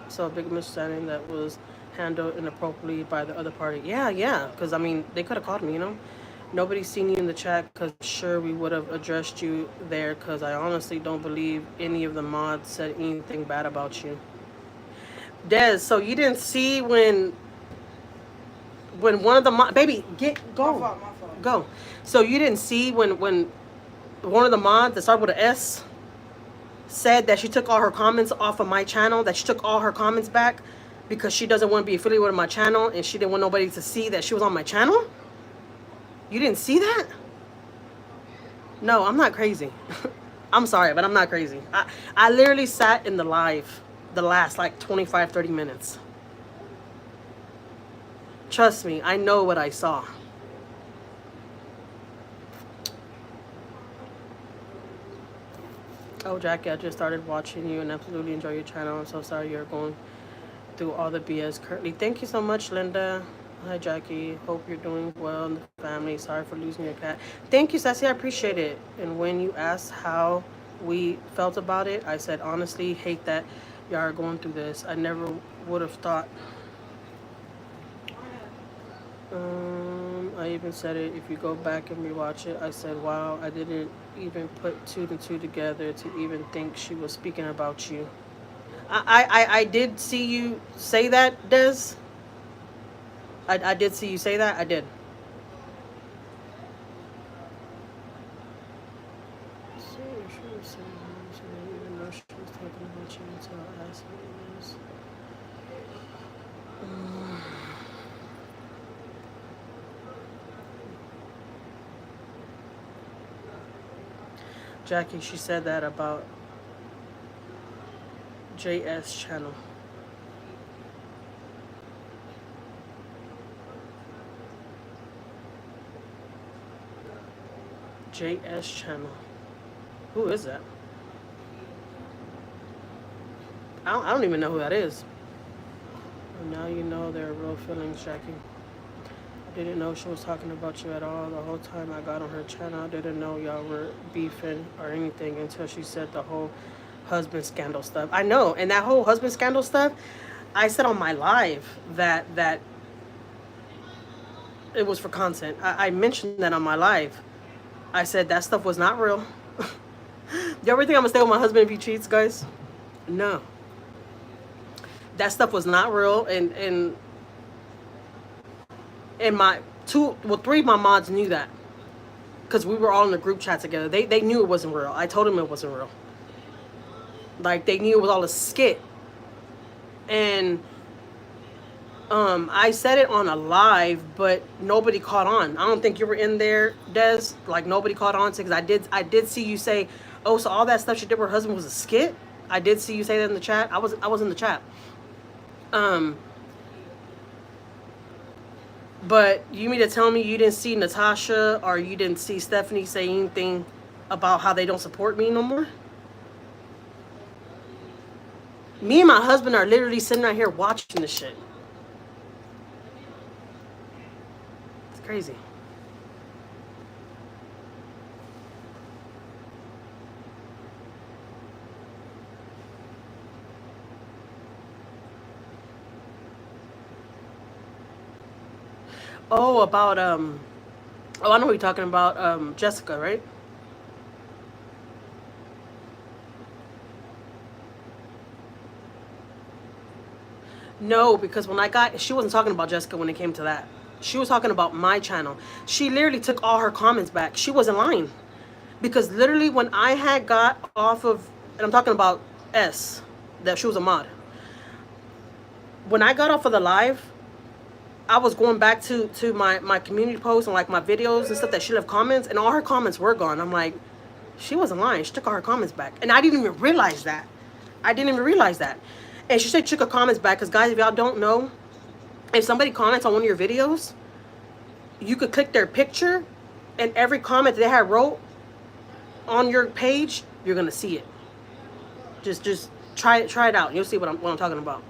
Speaker 1: So a big misunderstanding that was handled inappropriately by the other party. Yeah. Because, I mean, they could have called me, Nobody's seen you in the chat because sure we would have addressed you there because I honestly don't believe any of the mods said anything bad about you. Des, so you didn't see when one of the mods... Baby, go.
Speaker 3: My fault.
Speaker 1: Go. So you didn't see when one of the mods that started with an S said that she took all her comments off of my channel, that she took all her comments back because she doesn't want to be affiliated with my channel and she didn't want nobody to see that she was on my channel? You didn't see that? No, I'm not crazy. I'm sorry, but I'm not crazy. I literally sat in the live the last like 25, 30 minutes. Trust me, I know what I saw. Oh, Jackie, I just started watching you and absolutely enjoy your channel. I'm so sorry you're going through all the BS currently. Thank you so much, Linda. Hi, Jackie. Hope you're doing well in the family. Sorry for losing your cat. Thank you, Sassy. I appreciate it. And when you asked how we felt about it, I said, honestly, hate that y'all are going through this. I never would have thought. I even said it. If you go back and rewatch it, I said, wow, I didn't even put two and two together to even think she was speaking about you. I did see you say that, Des. I did see you say that. I did. So she was saying, she didn't even know she was talking about you until I asked her this. Jackie, she said that about JS channel. JS channel. Who is that? I don't even know who that is. And now you know there are real feelings, Jackie. I didn't know she was talking about you at all. The whole time I got on her channel, I didn't know y'all were beefing or anything until she said the whole husband scandal stuff. I know, and that whole husband scandal stuff, I said on my live that it was for content. I mentioned that on my live. I said that stuff was not real. You ever think I'm gonna stay with my husband if he cheats, guys? No. That stuff was not real, and my three of my mods knew that, because we were all in the group chat together. They knew it wasn't real. I told them it wasn't real. Like, they knew it was all a skit, and I said it on a live, but nobody caught on. I don't think you were in there, Des. Like, nobody caught on to, because I did see you say, oh, so all that stuff she did with her husband was a skit. I did see you say that in the chat. I was in the chat. But you mean to tell me you didn't see Natasha or you didn't see Stephanie say anything about how they don't support me no more? Me and my husband are literally sitting right here watching this shit. It's crazy. Oh, about I know what you're talking about, Jessica, right? No, because when she wasn't talking about Jessica when it came to that. She was talking about my channel. She literally took all her comments back. She wasn't lying. Because literally when I had got off of, and I'm talking about S, that she was a mod. When I got off of the live, I was going back to my community posts and like my videos and stuff that she left comments, and all her comments were gone. I'm like, she wasn't lying. She took all her comments back. And I didn't even realize that. And she said she took her comments back because, guys, if y'all don't know, if somebody comments on one of your videos, you could click their picture, and every comment they had wrote on your page, you're gonna see it. Just try it out. You'll see what I'm talking about.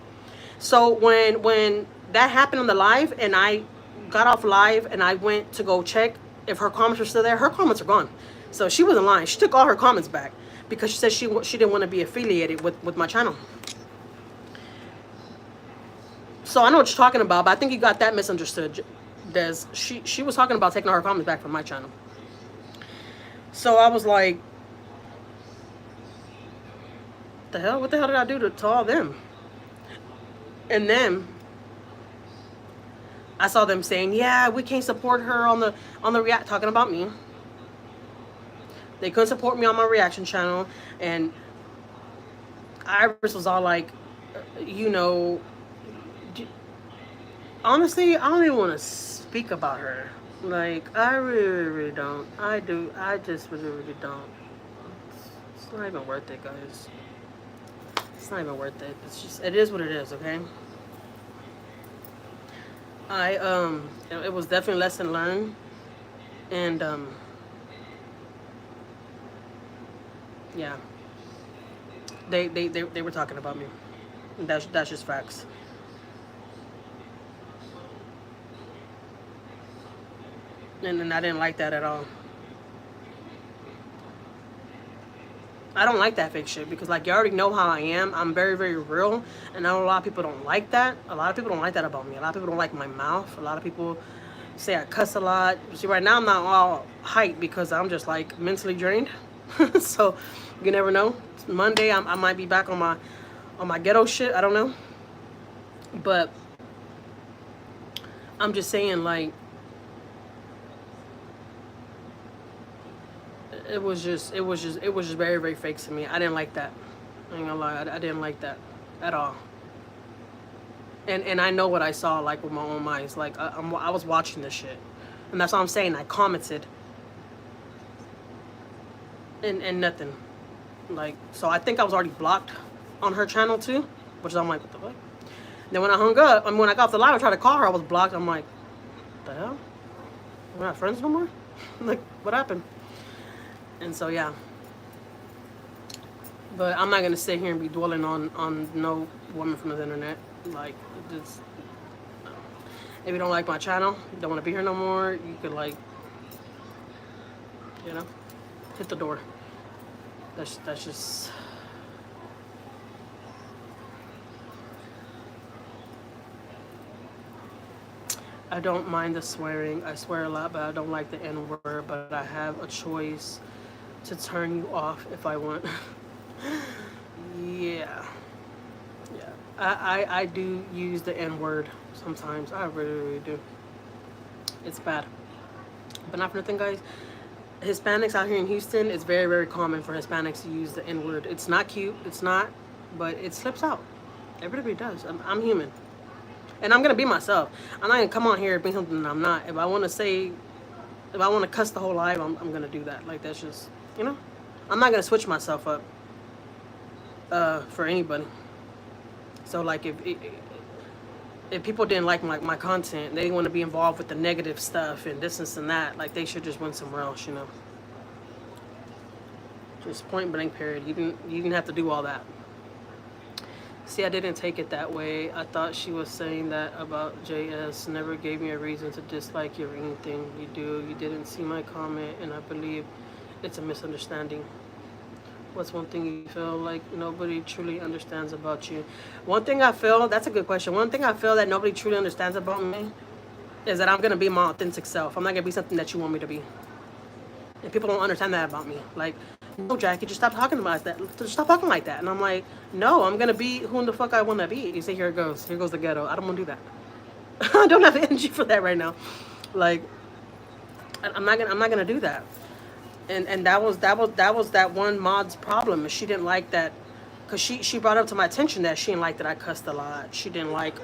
Speaker 1: So when that happened on the live, and I got off live and I went to go check if her comments were still there, her comments are gone. So she wasn't lying. She took all her comments back because she said she didn't want to be affiliated with my channel. So I know what you're talking about, but I think you got that misunderstood, Des. She was talking about taking all her comments back from my channel. So I was like, the hell? What the hell did I do to all them? And then I saw them saying, yeah, we can't support her on the react, talking about me. They couldn't support me on my reaction channel. And Iris was all like, you know, honestly, I don't even want to speak about her. Like, I really don't. I just really don't. It's not even worth it, guys. It's not even worth it. It's just, it is what it is, okay? It was definitely lesson learned, and yeah, they were talking about me. That's just facts. And I didn't like that at all. I don't like that fake shit because like you already know how I am. I'm very very real, and I know a lot of people don't like that. A lot of people don't like that about me. A lot of people don't like my mouth. A lot of people say I cuss a lot. See, right now I'm not all hype because I'm just like mentally drained. So you never know. Monday I might be back on my ghetto shit. I don't know, but I'm just saying like it was just very very fake to me. I didn't like that. I ain't gonna lie, I didn't like that at all. And I know what I saw like with my own eyes. Like I was watching this shit, and that's what I'm saying. I commented and nothing. Like so, I think I was already blocked on her channel too, which is I'm like what the fuck. Then when I hung up, I mean when I got off the live, I tried to call her. I was blocked. I'm like, what the hell? We're not friends no more. Like what happened? And so yeah. But I'm not gonna sit here and be dwelling on no woman from the internet. Like just if you don't like my channel, you don't want to be here no more, you could like, you know, hit the door. That's just. I don't mind the swearing. I swear a lot, but I don't like the N word. But I have a choice to turn you off if I want. Yeah, yeah. I do use the N word sometimes. I really really do. It's bad, but not for nothing, guys. Hispanics out here in Houston, it's very, very common for Hispanics to use the N word. It's not cute, it's not, but it slips out. Everybody does. I'm human. And I'm going to be myself. I'm not going to come on here and be something that I'm not. If I want to say, if I want to cuss the whole live, I'm going to do that. Like, that's just, you know? I'm not going to switch myself up for anybody. So, like, if people didn't like my content, they want to be involved with the negative stuff and this and that, like they should just went somewhere else, you know. Just point blank period. You didn't have to do all that. See, I didn't take it that way. I thought she was saying that about JS. Never gave me a reason to dislike you or anything you do. You didn't see my comment, and I believe it's a misunderstanding. What's one thing you feel like nobody truly understands about you? One thing I feel, that's a good question. One thing I feel that nobody truly understands about me is that I'm going to be my authentic self. I'm not going to be something that you want me to be. And people don't understand that about me. Like, no, Jackie, just stop talking about that. Just stop talking like that. And I'm like, no, I'm going to be who the fuck I want to be. You say, here it goes. Here goes the ghetto. I don't want to do that. I don't have the energy for that right now. Like, I'm not gonna do that. And that was that one mod's problem. She didn't like that, cause she brought up to my attention that she didn't like that I cussed a lot. She didn't like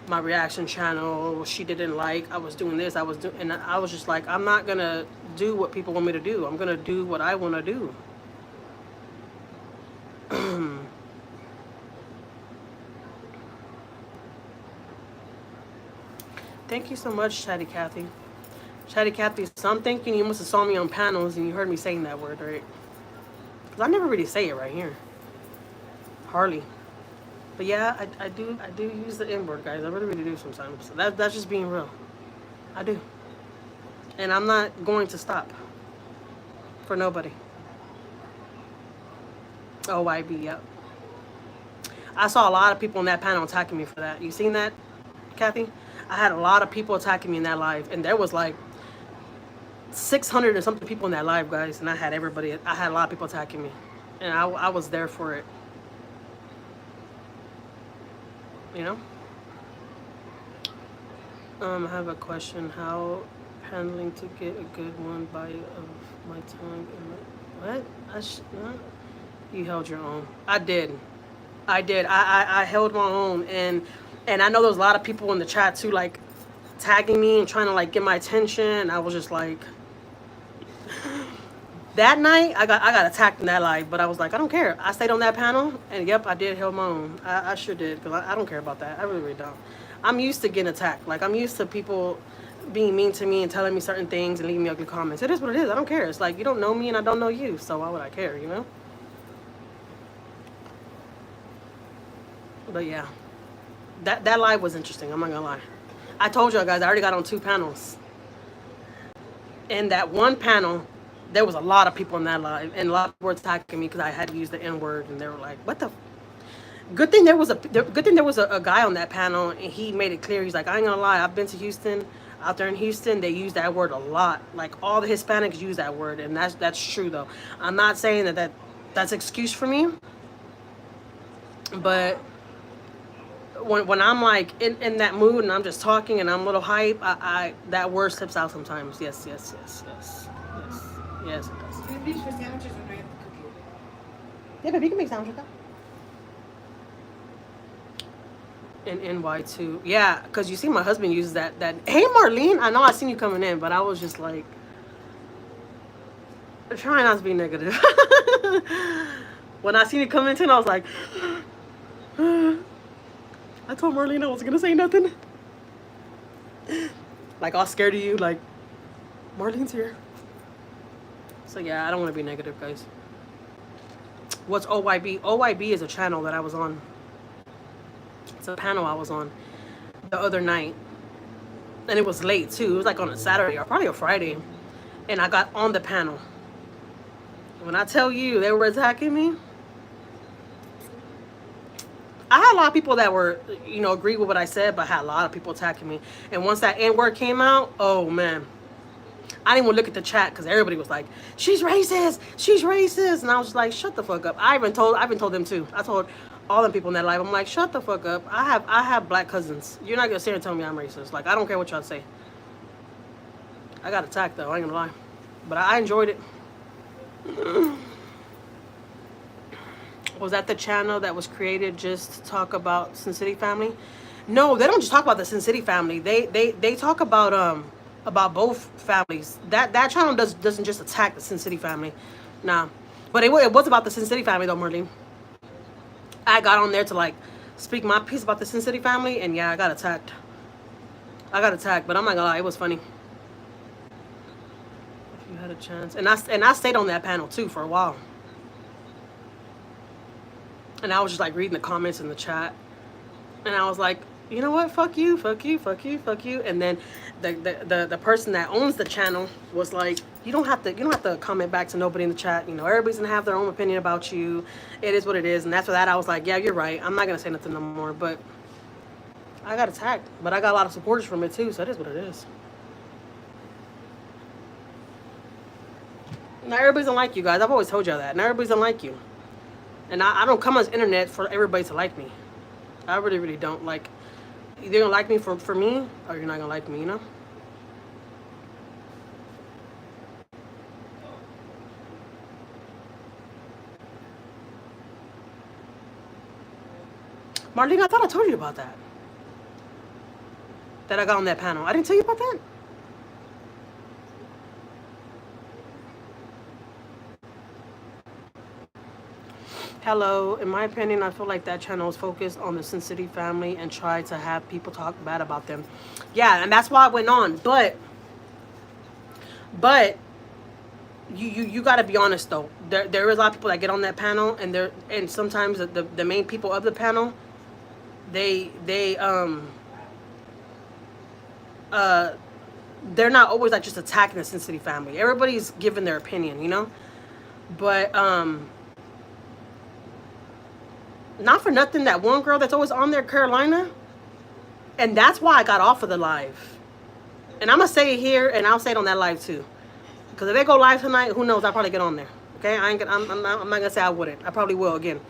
Speaker 1: my reaction channel. She didn't like I was doing this. And I was just like, I'm not gonna do what people want me to do. I'm gonna do what I want to do. Thank you so much, Chatty Cathy. Chatty Cathy, so I'm thinking you must have saw me on panels and you heard me saying that word, right? Because I never really say it right here. Hardly. But yeah, I do use the N word, guys. I really, really do sometimes. So that's just being real. I do. And I'm not going to stop. For nobody. OYB, yep. I saw a lot of people in that panel attacking me for that. You seen that, Kathy? I had a lot of people attacking me in that live. And there was like 600 and something people in that live, guys. And I had a lot of people attacking me. And I was there for it. You know? I have a question. How handling to get a good one bite of my tongue? What? You held your own. I did. I held my own. And I know there's a lot of people in the chat too, like tagging me and trying to like get my attention. I was just like, that night I got attacked in that live, but I was like, I don't care. I stayed on that panel, and yep, I did hold my own. I sure did, because I don't care about that. I really, really don't. I'm used to getting attacked. Like, I'm used to people being mean to me and telling me certain things and leaving me ugly comments. It is what it is. I don't care. It's like, you don't know me and I don't know you, so why would I care, you know? But yeah, that live was interesting. I'm not gonna lie. I told y'all guys I already got on 2 panels. In that one panel, there was a lot of people in that live, and a lot of people were attacking me because I had to use the N word, and they were like, "What the?" Good thing there was a guy on that panel, and he made it clear. He's like, "I ain't gonna lie. I've been to Houston. Out there in Houston, they use that word a lot. Like, all the Hispanics use that word, and that's true though. I'm not saying that's excuse for me, but when I'm like in that mood and I'm just talking and I'm a little hype, I that word slips out sometimes. Yes, yes, yes, yes, yes, yes, it does.
Speaker 3: Do you use for sandwiches or do you have to cook it?
Speaker 1: Yeah, baby, you can make sandwiches. In NY too, yeah, because you see, my husband uses that. Hey, Marlene, I know I seen you coming in, but I was just like trying not to be negative. When I seen you come in, I was like. I told Marlene I wasn't gonna say nothing. Like, all scared of you, like, Marlene's here. So yeah, I don't want to be negative, guys. What's OYB? OYB is a channel that I was on. It's a panel I was on the other night. And it was late too. It was like on a Saturday or probably a Friday. And I got on the panel. When I tell you they were attacking me, I had a lot of people that were, agree with what I said, but I had a lot of people attacking me. And once that N word came out, oh man, I didn't even look at the chat because everybody was like, "She's racist, she's racist," and I was just like, "Shut the fuck up." I've been told them too. I told all them people in that live, I'm like, "Shut the fuck up." I have black cousins. You're not gonna sit here and tell me I'm racist. Like, I don't care what y'all say. I got attacked though. I ain't gonna lie, but I enjoyed it. Was that the channel that was created just to talk about Sin City family? No, they don't just talk about the Sin City family. They talk about both families. That channel doesn't just attack the Sin City family. Nah. But it was about the Sin City family though, Marlene. I got on there to like speak my piece about the Sin City family, and yeah, I got attacked. But I'm not gonna lie, it was funny. If you had a chance. And I stayed on that panel too for a while. And I was just like reading the comments in the chat. And I was like, you know what? Fuck you, fuck you, fuck you, fuck you. And then the person that owns the channel was like, you don't have to comment back to nobody in the chat. Everybody's gonna have their own opinion about you. It is what it is. And after that I was like, yeah, you're right. I'm not gonna say nothing no more. But I got attacked. But I got a lot of supporters from it too, so it is what it is. Not everybody's gonna like you guys. I've always told y'all that. Not everybody's gonna like you. And I don't come on the internet for everybody to like me. I really, really don't. Like, you're gonna like me for me, or you're not gonna like me, Marlene, I thought I told you about that. That I got on that panel. I didn't tell you about that? Hello. In my opinion, I feel like that channel is focused on the Sin City family and try to have people talk bad about them. Yeah, and that's why I went on. But you got to be honest though. There is a lot of people that get on that panel, and sometimes the main people of the panel, they're not always like just attacking the Sin City family. Everybody's giving their opinion, But not for nothing, that one girl that's always on there, Carolina, and that's why I got off of the live. And I'm gonna say it here, and I'll say it on that live too, because if they go live tonight, who knows? I'll probably get on there. Okay, I'm not gonna say I wouldn't. I probably will again.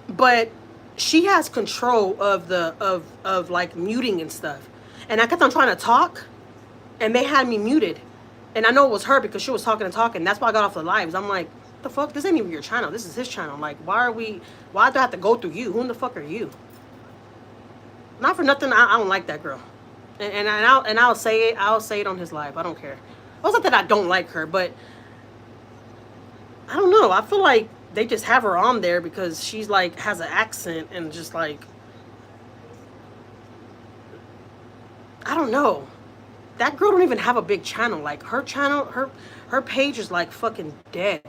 Speaker 1: But she has control of of like muting and stuff, and I kept on trying to talk, and they had me muted, and I know it was her because she was talking and talking. That's why I got off the lives. I'm like, the fuck, this ain't even your channel, this is his channel. Like, why do I have to go through you? Who in the fuck are you? Not for nothing, I don't like that girl, and I'll say it on his live. I don't care. It wasn't that I don't like her, but I don't know, I feel like they just have her on there because she's like has an accent, and just like, I don't know. That girl don't even have a big channel. Like her channel, her page is like fucking dead.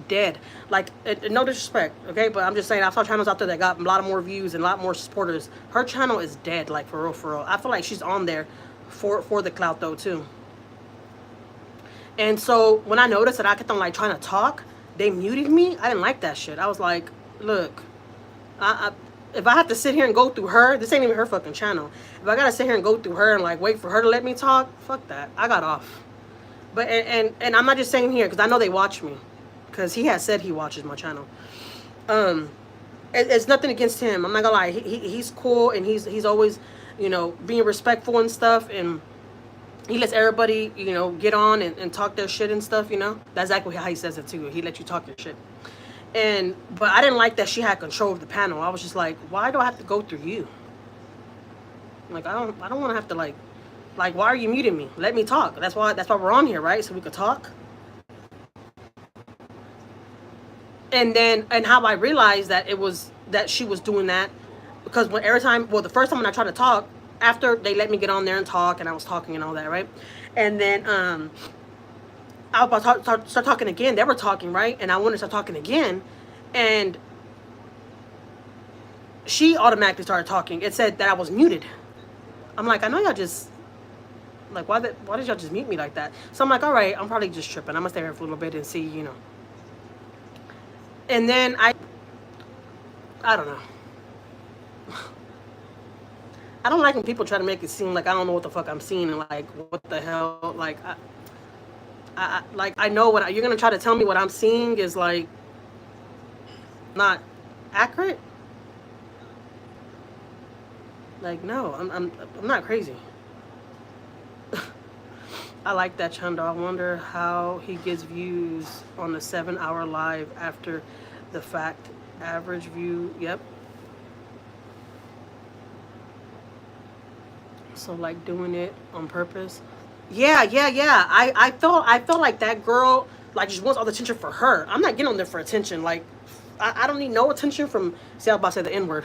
Speaker 1: Dead. Like, no disrespect, okay? But I'm just saying, I saw channels out there that got a lot of more views and a lot more supporters. Her channel is dead, like, for real, for real. I feel like she's on there for the clout, though, too. And so, when I noticed that I kept on, like, trying to talk, they muted me. I didn't like that shit. I was like, look, if I have to sit here and go through her, this ain't even her fucking channel. If I gotta sit here and go through her and, like, wait for her to let me talk, fuck that. I got off. But, and I'm not just saying here, because I know they watch me. Because he has said he watches my channel. It's nothing against him. I'm not gonna lie. He's cool, and he's always, you know, being respectful and stuff, and he lets everybody, you know, get on and talk their shit and stuff, you know. That's exactly how he says it too. He lets you talk your shit. But I didn't like that she had control of the panel. I was just like, why do I have to go through you? Like, I don't want to have to like, why are you muting me? Let me talk. That's why we're on here, right? So we could talk. And how I realized that she was doing that, because the first time when I tried to talk, after they let me get on there and talk, and I was talking and all that, right? And then I was about to start talking again. They were talking, right? And I wanted to start talking again, and she automatically started talking. It said that I was muted. I'm like, I know y'all just, like, why did y'all just mute me like that? So I'm like, all right, I'm probably just tripping. I'm gonna stay here for a little bit and see, you know. And then I don't know. I don't like when people try to make it seem like I don't know what the fuck I'm seeing, and like, what the hell, like, I know what you're gonna try to tell me what I'm seeing is like not accurate. Like, no, I'm not crazy. I like that, Chanda. I wonder how he gets views on the 7-hour live after the fact. Average view, yep. So, like, doing it on purpose. Yeah. I felt like that girl, like, just wants all the attention for her. I'm not getting on there for attention. Like, I don't need no attention from, see, I was about to say the N-word.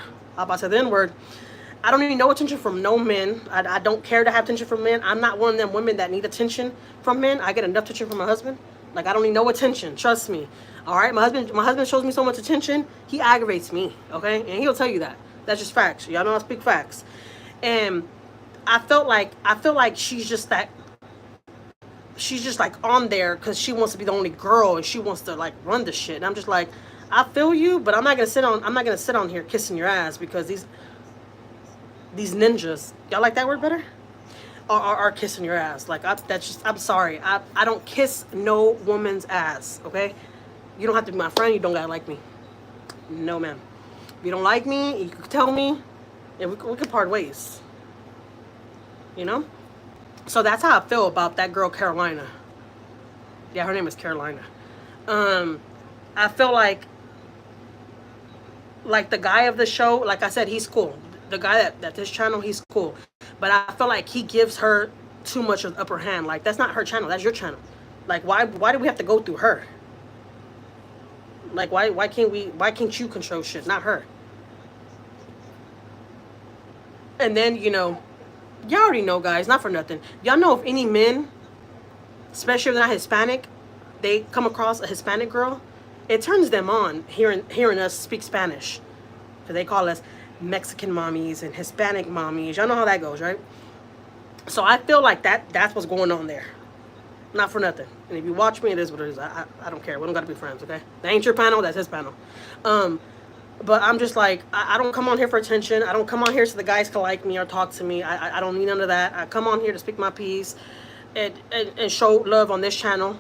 Speaker 1: I don't need no attention from no men. I don't care to have attention from men. I'm not one of them women that need attention from men. I get enough attention from my husband. Like, I don't need no attention. Trust me. All right? My husband shows me so much attention. He aggravates me, okay? And he'll tell you that. That's just facts. Y'all know I speak facts. And I feel like she's just like on there because she wants to be the only girl and she wants to like run the shit. And I'm just like, I feel you, but I'm not gonna sit on here kissing your ass because these ninjas, y'all like that word better? Are kissing your ass. Like, I'm sorry. I don't kiss no woman's ass, okay? You don't have to be my friend. You don't gotta like me. No, ma'am. If you don't like me, you can tell me, and we can part ways. You know? So that's how I feel about that girl, Carolina. Yeah, her name is Carolina. I feel like the guy of the show, like I said, he's cool. The guy that this channel, he's cool. But I feel like he gives her too much of the upper hand. Like, that's not her channel. That's your channel. Like, why do we have to go through her? Like, why can't you control shit, not her? And then, you know, y'all already know, guys, not for nothing. Y'all know if any men, especially if they're not Hispanic, they come across a Hispanic girl, it turns them on hearing us speak Spanish. Because they call us Mexican mommies and Hispanic mommies. Y'all know how that goes, right? So I feel like that's what's going on there. Not for nothing. And if you watch me, it is what it is. I don't care. We don't got to be friends, okay? That ain't your panel. That's his panel. But I'm just like, I don't come on here for attention. I don't come on here so the guys can like me or talk to me. I don't need none of that. I come on here to speak my piece and show love on this channel.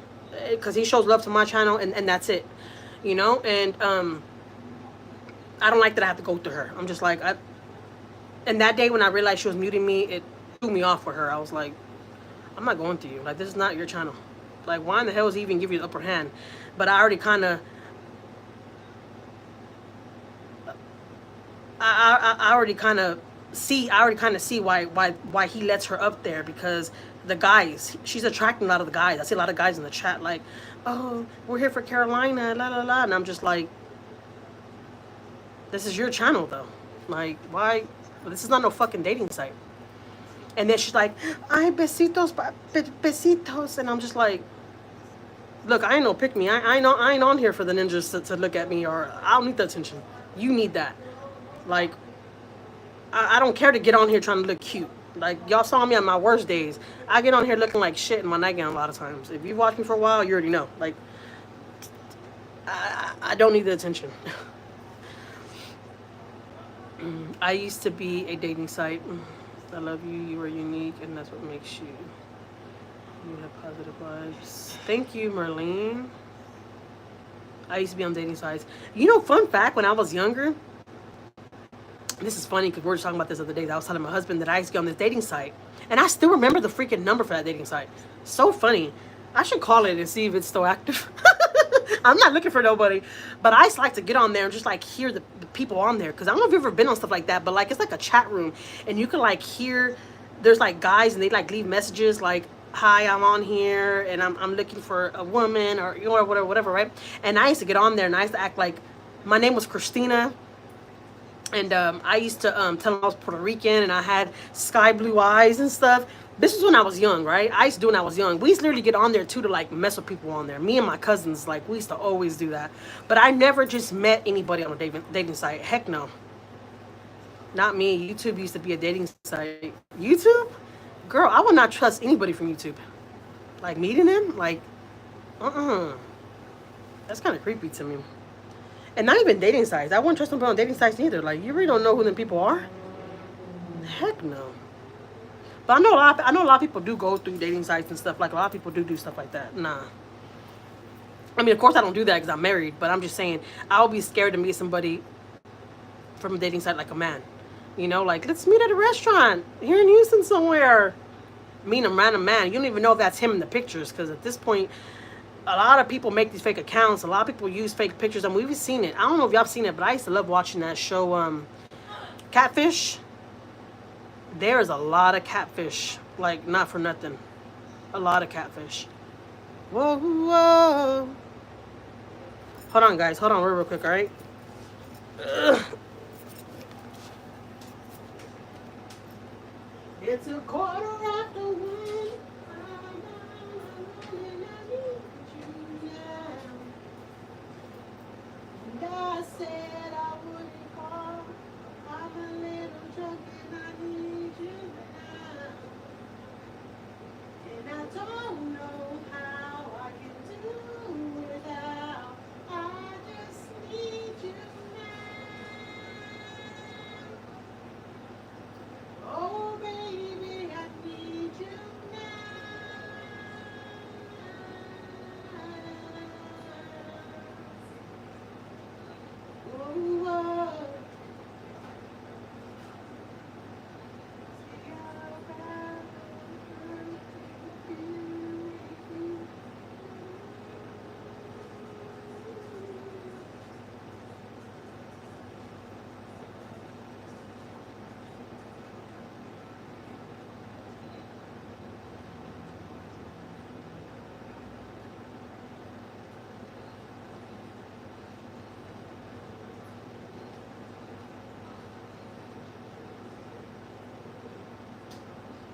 Speaker 1: Because he shows love to my channel, and that's it. You know? And I don't like that I have to go through her. I'm just like, and that day when I realized she was muting me, it threw me off with her. I was like, I'm not going through you. Like, this is not your channel. Like, why in the hell is he even give you the upper hand? But I already kind of, I already kind of see why he lets her up there, because the guys, she's attracting a lot of the guys. I see a lot of guys in the chat like, oh, we're here for Carolina, la la la, and I'm just like, this is your channel though. Like, why? This is not no fucking dating site. And then she's like, "Ay, besitos, besitos," and I'm just like, "Look, I ain't no pick me. I ain't on here for the ninjas to look at me, or I don't need the attention. You need that. Like, I don't care to get on here trying to look cute. Like, y'all saw me on my worst days. I get on here looking like shit in my nightgown a lot of times. If you've watched me for a while, you already know. Like, I don't need the attention." I used to be a dating site. I love you. You are unique, and that's what makes you. You have positive vibes. Thank you, Marlene. I used to be on dating sites. You know, fun fact, when I was younger, this is funny because we were just talking about this the other day. I was telling my husband that I used to be on this dating site. And I still remember the freaking number for that dating site. So funny. I should call it and see if it's still active. I'm not looking for nobody. But I just like to get on there and just like hear the people on there. Because I don't know if you've ever been on stuff like that. But like it's like a chat room. And you can like hear, there's like guys and they like leave messages like, "Hi, I'm on here and I'm looking for a woman," or you know, whatever, right? And I used to get on there and I used to act like my name was Christina. And I used to tell them I was Puerto Rican and I had sky blue eyes and stuff. This was when I was young, right? I used to do when I was young. We used to literally get on there too to like mess with people on there. Me and my cousins, like we used to always do that. But I never just met anybody on a dating site. Heck no. Not me. YouTube used to be a dating site. YouTube? Girl, I would not trust anybody from YouTube. Like meeting them? Like, That's kind of creepy to me. And not even dating sites. I wouldn't trust nobody on dating sites either. Like, you really don't know who them people are? Heck no. But I know a lot of people do go through dating sites and stuff. Like, a lot of people do stuff like that. Nah. I mean, of course I don't do that because I'm married. But I'm just saying, I would be scared to meet somebody from a dating site like a man. You know, like, let's meet at a restaurant here in Houston somewhere. Meet a random man. You don't even know if that's him in the pictures. Because at this point, a lot of people make these fake accounts. A lot of people use fake pictures. And we've seen it. I don't know if y'all seen it, but I used to love watching that show, Catfish. There's a lot of catfish. Like, not for nothing. A lot of catfish. Whoa, whoa. Hold on, guys. Hold on real quick, all right? Ugh. It's a quarter after one. And I said I wouldn't call. I'm a little drunk and I need you now. And I don't know how I can do without. I just need you now. Oh, baby, I need you now. Oh, oh.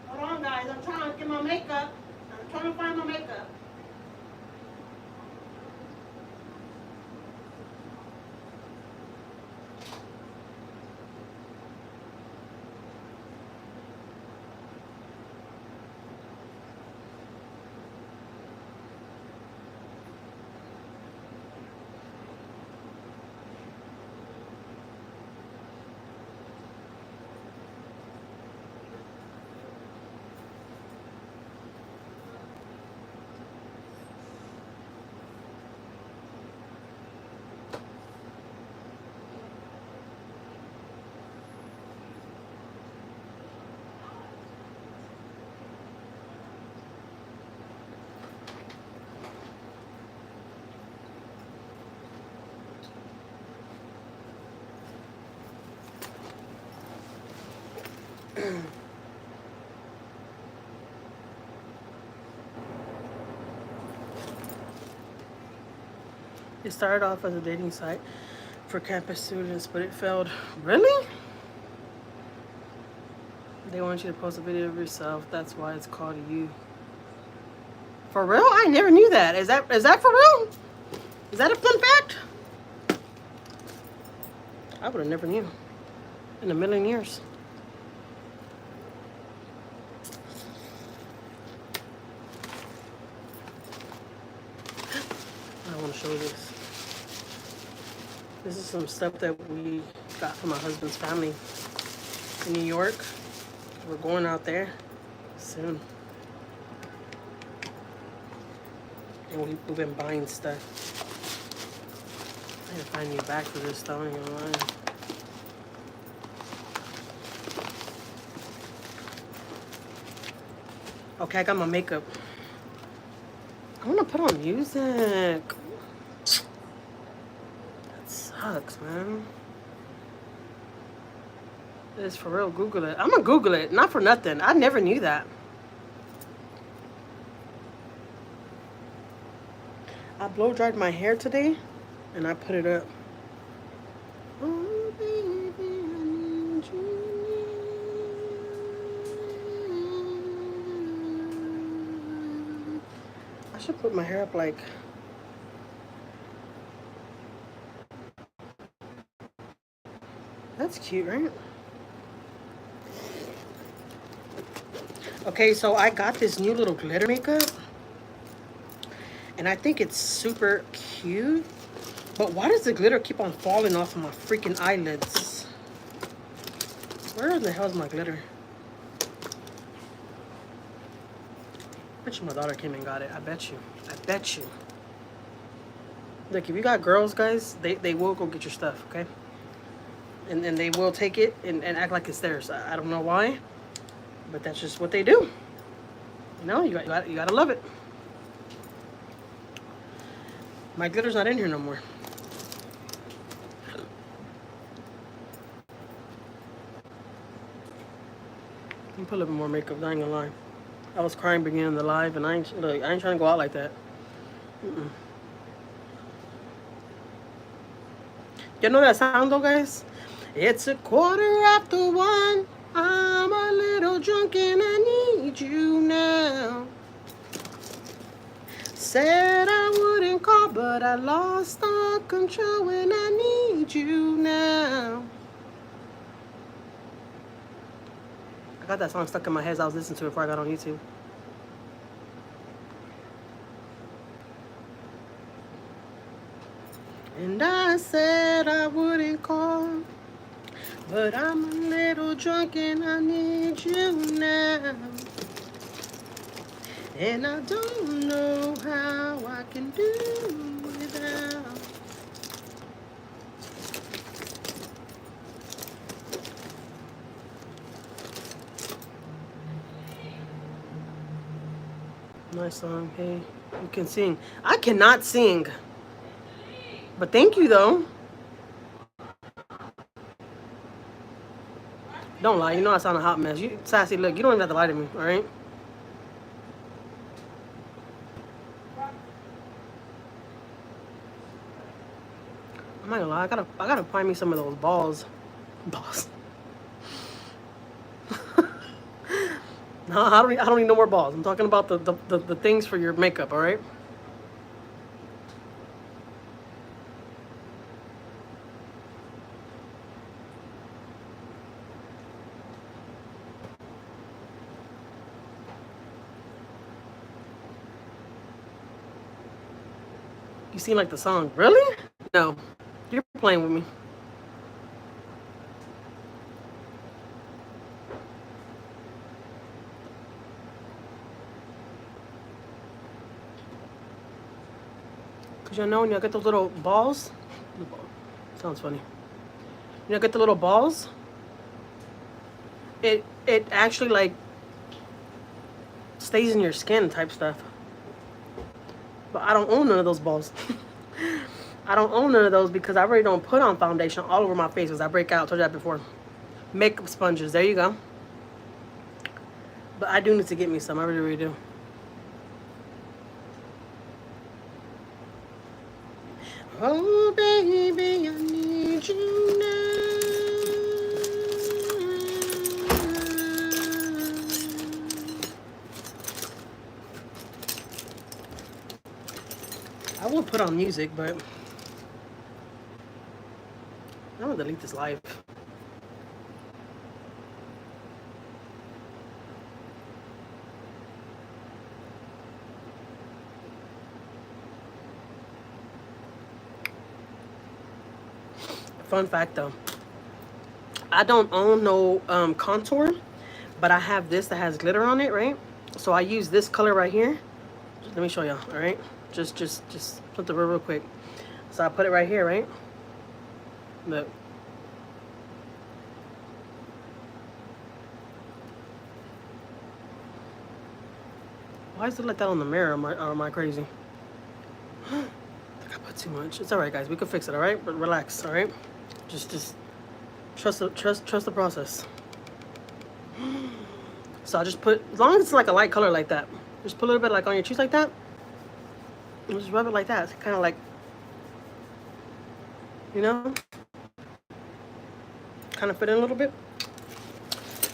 Speaker 1: Hold on, guys. I'm trying to get my makeup. I'm trying to find my makeup. It started off as a dating site for campus students, but it failed. Really? They want you to post a video of yourself. That's why it's called you. For real? I never knew that. Is that for real? Is that a fun fact? I would have never knew. In a million years. I want to show you this. This is some stuff that we got from my husband's family in New York. We're going out there soon. And we've been buying stuff. I need to find you back for this though, I ain't gonna lie. Okay, I got my makeup. I wanna put on music. That sucks, man. It's for real, Google it. I'm gonna Google it, not for nothing. I never knew that. I blow dried my hair today and I put it up. Oh, baby, I need you. I should put my hair up like. That's cute, right? Okay, so I got this new little glitter makeup. And I think it's super cute. But why does the glitter keep on falling off of my freaking eyelids? Where the hell is my glitter? I bet you my daughter came and got it. I bet you. I bet you. Look, if you got girls, guys, they will go get your stuff, okay? And they will take it and act like it's theirs. I don't know why, but that's just what they do. You know, you gotta love it. My glitter's not in here no more. Let me put a little bit more makeup, I ain't gonna lie. I was crying beginning of the live, and I ain't trying to go out like that. You know that sound though, guys? It's 1:15. I'm a little drunk and I need you now. Said I wouldn't call, but I lost all control and I need you now. I got that song stuck in my head as I was listening to it before I got on YouTube. And I said I wouldn't call, but I'm a little drunk and I need you now. And I don't know how I can do without. Nice song, hey. You can sing. I cannot sing. But thank you, though. Don't lie. You know I sound a hot mess. You sassy, look. You don't even have to lie to me, all right? I'm not gonna lie. I gotta find me some of those balls. Balls. No, I don't need no more balls. I'm talking about the things for your makeup, all right? You seem like the song. Really? No. You're playing with me. Cause you know when you get those little balls, sounds funny. You get the little balls. It actually like stays in your skin type stuff. But I don't own none of those balls. I don't own none of those because I really don't put on foundation all over my face because I break out. I told you that before. Makeup sponges. There you go. But I do need to get me some. I really, really do. Oh, baby, I need you now. I would put on music, but I'm gonna delete this live. Fun fact though, I don't own no contour, but I have this that has glitter on it, right? So I use this color right here. Let me show y'all, all right? Just something real quick. So I put it right here, right? Look. Why is it like that on the mirror? Or am I crazy? I think I put too much. It's all right, guys. We can fix it, all right? But relax, all right? Just trust the process. So I just put, as long as it's like a light color like that, just put a little bit like on your cheeks like that. And just rub it like that. It's kind of like, you know, kind of fit in a little bit.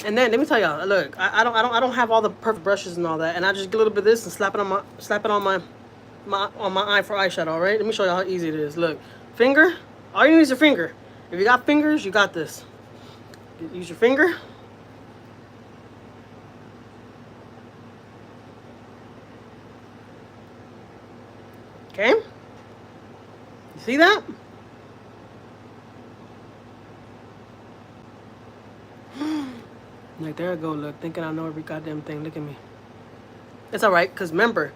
Speaker 1: And then let me tell y'all, look, I don't have all the perfect brushes and all that, and I just get a little bit of this and slap it on my eye for eyeshadow. All right, let me show y'all how easy it is. Look, finger. All you need is your finger. If you got fingers, you got this. Use your finger. Okay. You see that? Like, there I go, look, thinking I know every goddamn thing. Look at me. It's all right, because remember,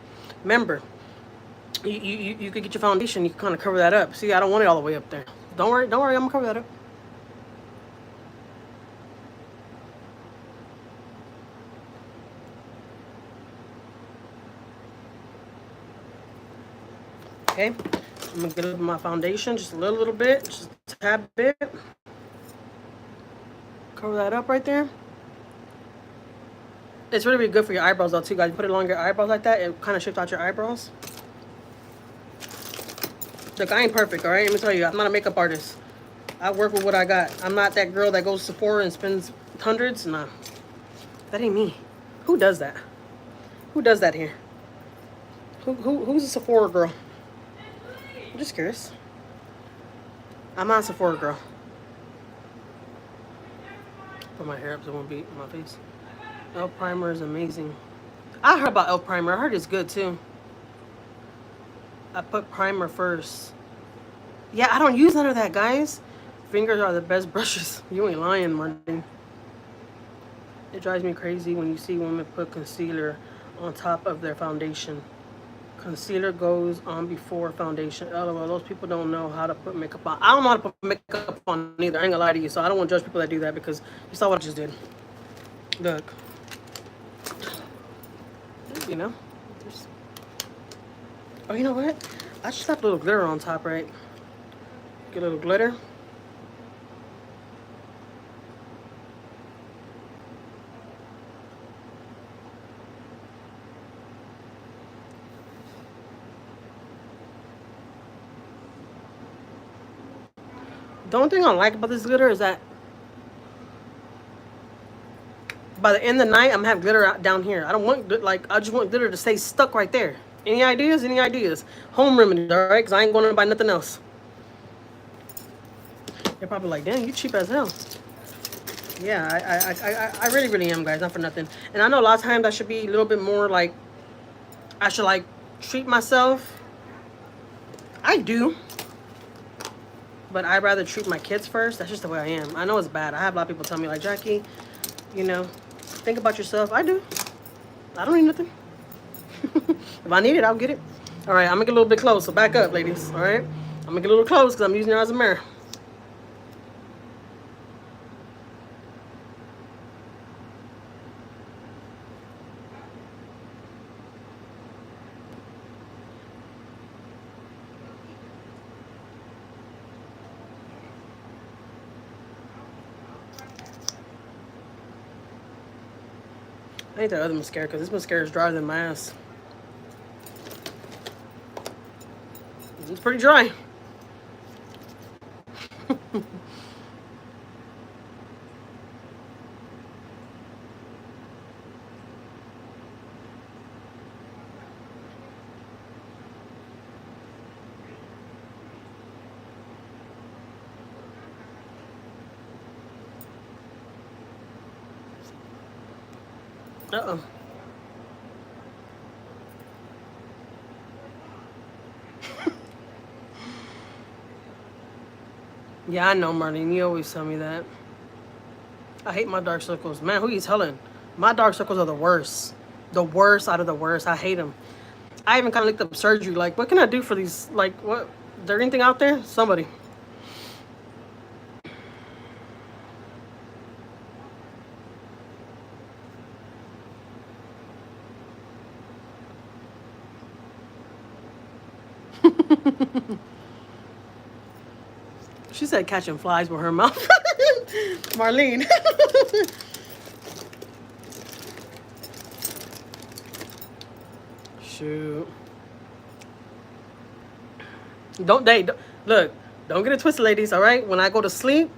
Speaker 1: you could get your foundation, you can kind of cover that up. See, I don't want it all the way up there. Don't worry, I'm going to cover that up. Okay, I'm going to get up my foundation just a little bit, just a tad bit. Cover that up right there. It's really, really good for your eyebrows though too, guys. You put it along your eyebrows like that, it kind of shifts out your eyebrows. Look, I ain't perfect, all right? Let me tell you, I'm not a makeup artist. I work with what I got. I'm not that girl that goes to Sephora and spends hundreds. Nah, that ain't me. Who does that? Who does that here? Who's a Sephora girl? I'm just curious. I'm not a Sephora girl. Put my hair up so it won't be in my face. Elf primer is amazing. I heard about elf primer. I heard it's good too. I put primer first. Yeah, I don't use none of that, guys. Fingers are the best brushes. You ain't lying, Martin. It drives me crazy when you see women put concealer on top of their foundation. Concealer goes on before foundation. LOL, those people don't know how to put makeup on. I don't know how to put makeup on either. I ain't gonna lie to you. So I don't want to judge people that do that because you saw what I just did. Look. You know? Oh, you know what? I just slapped a little glitter on top, right? Get a little glitter. The only thing I don't like about this glitter is that by the end of the night, I'm gonna have glitter out down here. I don't want, like, I just want glitter to stay stuck right there. Any ideas? Any ideas? Home remedies, all right? Because I ain't going to buy nothing else. They're probably like, dang, you cheap as hell. Yeah, I really, really am, guys. Not for nothing. And I know a lot of times I should be a little bit more like, I should like treat myself. I do. But I'd rather treat my kids first. That's just the way I am. I know it's bad. I have a lot of people tell me like, Jackie, you know, think about yourself. I do. I don't need nothing. If I need it, I'll get it. All right, I'm going to get a little bit close. So back up, ladies. All right. I'm going to get a little close because I'm using her as a mirror. I need that other mascara because this mascara is drier than my ass. It's pretty dry. Uh-oh. Yeah, I know, Marlene. You always tell me that. I hate my dark circles. Man, who you telling? My dark circles are the worst. The worst out of the worst. I hate them. I even kind of looked up surgery. Like, what can I do for these? Like, what? Is there anything out there? Somebody. She said catching flies with her mouth. Marlene. Shoot. Look, don't get it twisted, ladies, all right? When I go to sleep,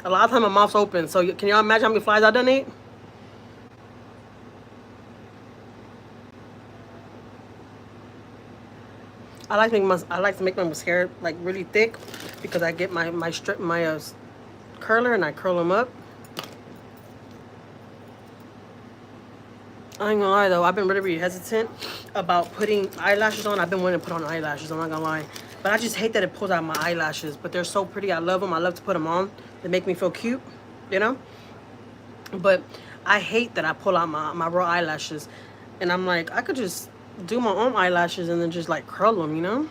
Speaker 1: a lot of time my mouth's open. So can y'all imagine how many flies I done ate? I like to make my mascara like really thick because I get my curler and I curl them up. I ain't gonna lie though, I've been really hesitant about putting eyelashes on. I've been wanting to put on eyelashes, I'm not gonna lie. But I just hate that it pulls out my eyelashes. But they're so pretty, I love them. I love to put them on. They make me feel cute, you know? But I hate that I pull out my raw eyelashes. And I'm like, I could just do my own eyelashes and then just like curl them, you know?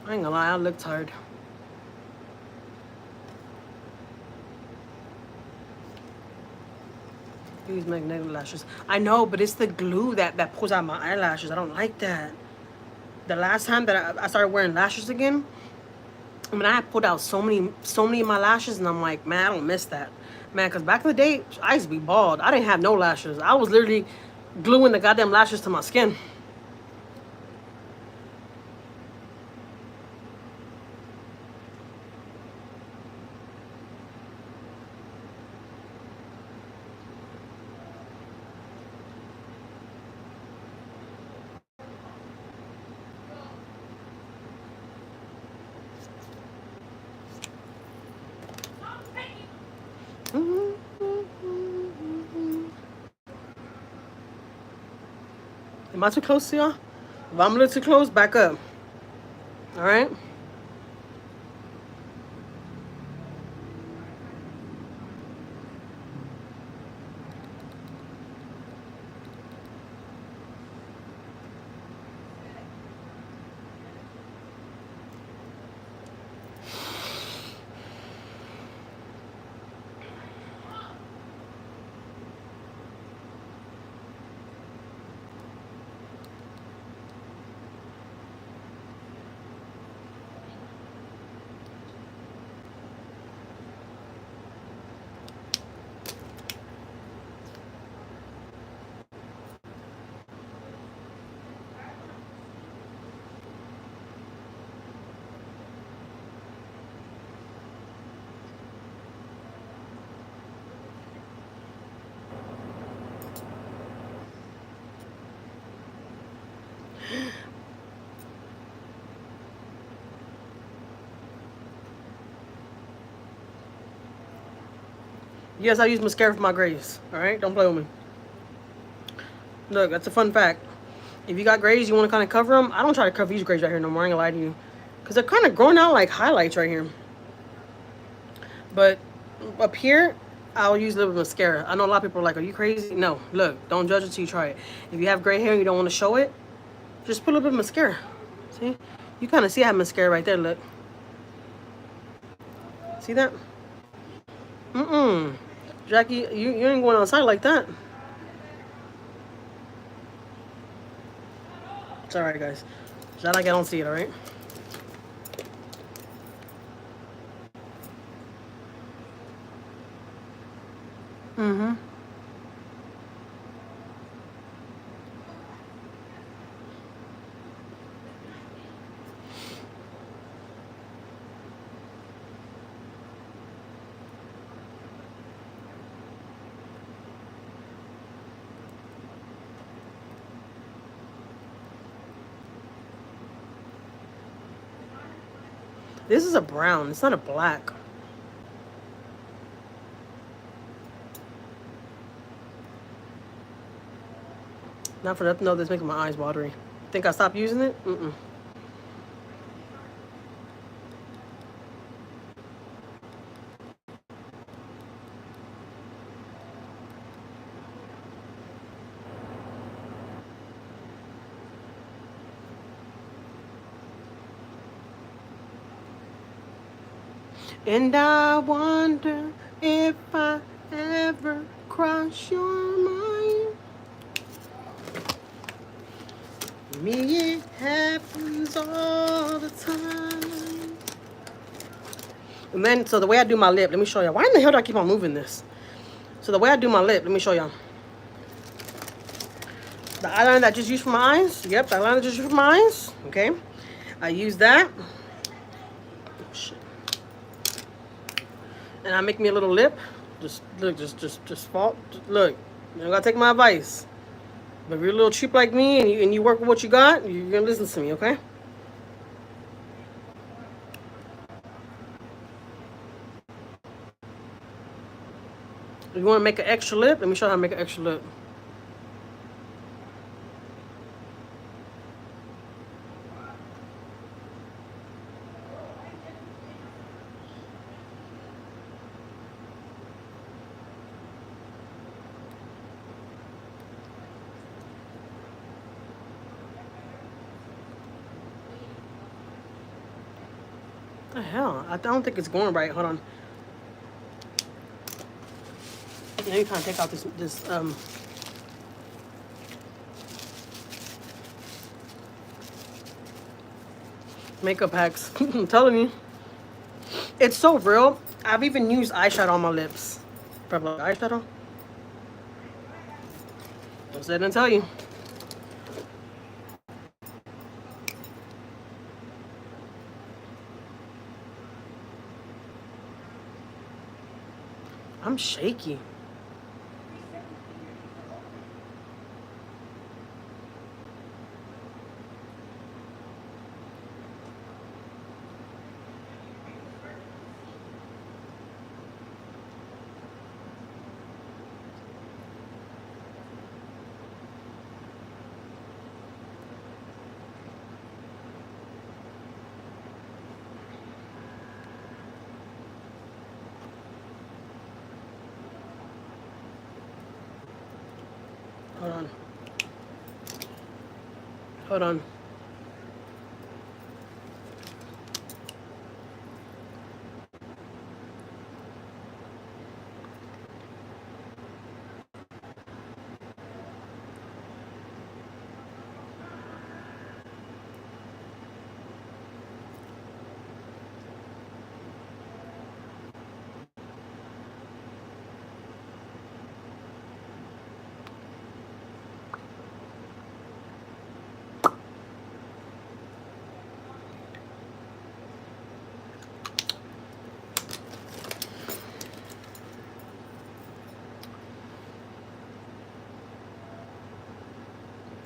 Speaker 1: I ain't gonna lie, I look tired. These magnetic lashes. I know, but it's the glue that pulls out my eyelashes. I don't like that. The last time that I started wearing lashes again, I mean, I pulled out so many of my lashes, and I'm like, man, I don't miss that. Man, because back in the day, I used to be bald. I didn't have no lashes. I was literally gluing the goddamn lashes to my skin. Am I too close to y'all? If I'm a little too close, back up. All right? Yes, I use mascara for my grays. All right? Don't play with me. Look, that's a fun fact. If you got grays, you want to kind of cover them. I don't try to cover these grays right here no more. I ain't gonna lie to you. Because they're kind of growing out like highlights right here. But up here, I'll use a little bit of mascara. I know a lot of people are like, are you crazy? No, look, don't judge it till you try it. If you have gray hair and you don't want to show it, just put a little bit of mascara. See? You kind of see I have mascara right there, look. See that? Jackie, you ain't going outside like that. It's alright, guys. It's not like I don't see it, alright? This is a brown. It's not a black. Not for nothing, though. This making my eyes watery. Think I stopped using it? Mm-mm. And I wonder if I ever cross your mind. Me, it happens all the time. And then, so the way I do my lip, let me show y'all. Why in the hell do I keep on moving this? So the way I do my lip, let me show y'all. The eyeliner that I just used for my eyes. Yep, the eyeliner I just used for my eyes. Okay. I use that. Oh, shit. And I make me a little lip. Just look, just fall. Look, you don't gotta take my advice. But if you're a little cheap like me and you work with what you got, you're gonna listen to me, okay? If you want to make an extra lip, let me show you how to make an extra lip. What the hell? I don't think it's going right. Hold on. Let me kind of take out this makeup hacks. I'm telling you. It's so real. I've even used eyeshadow on my lips. Probably eyeshadow. Just didn't tell you. I'm shaky. Hold on. Hold on.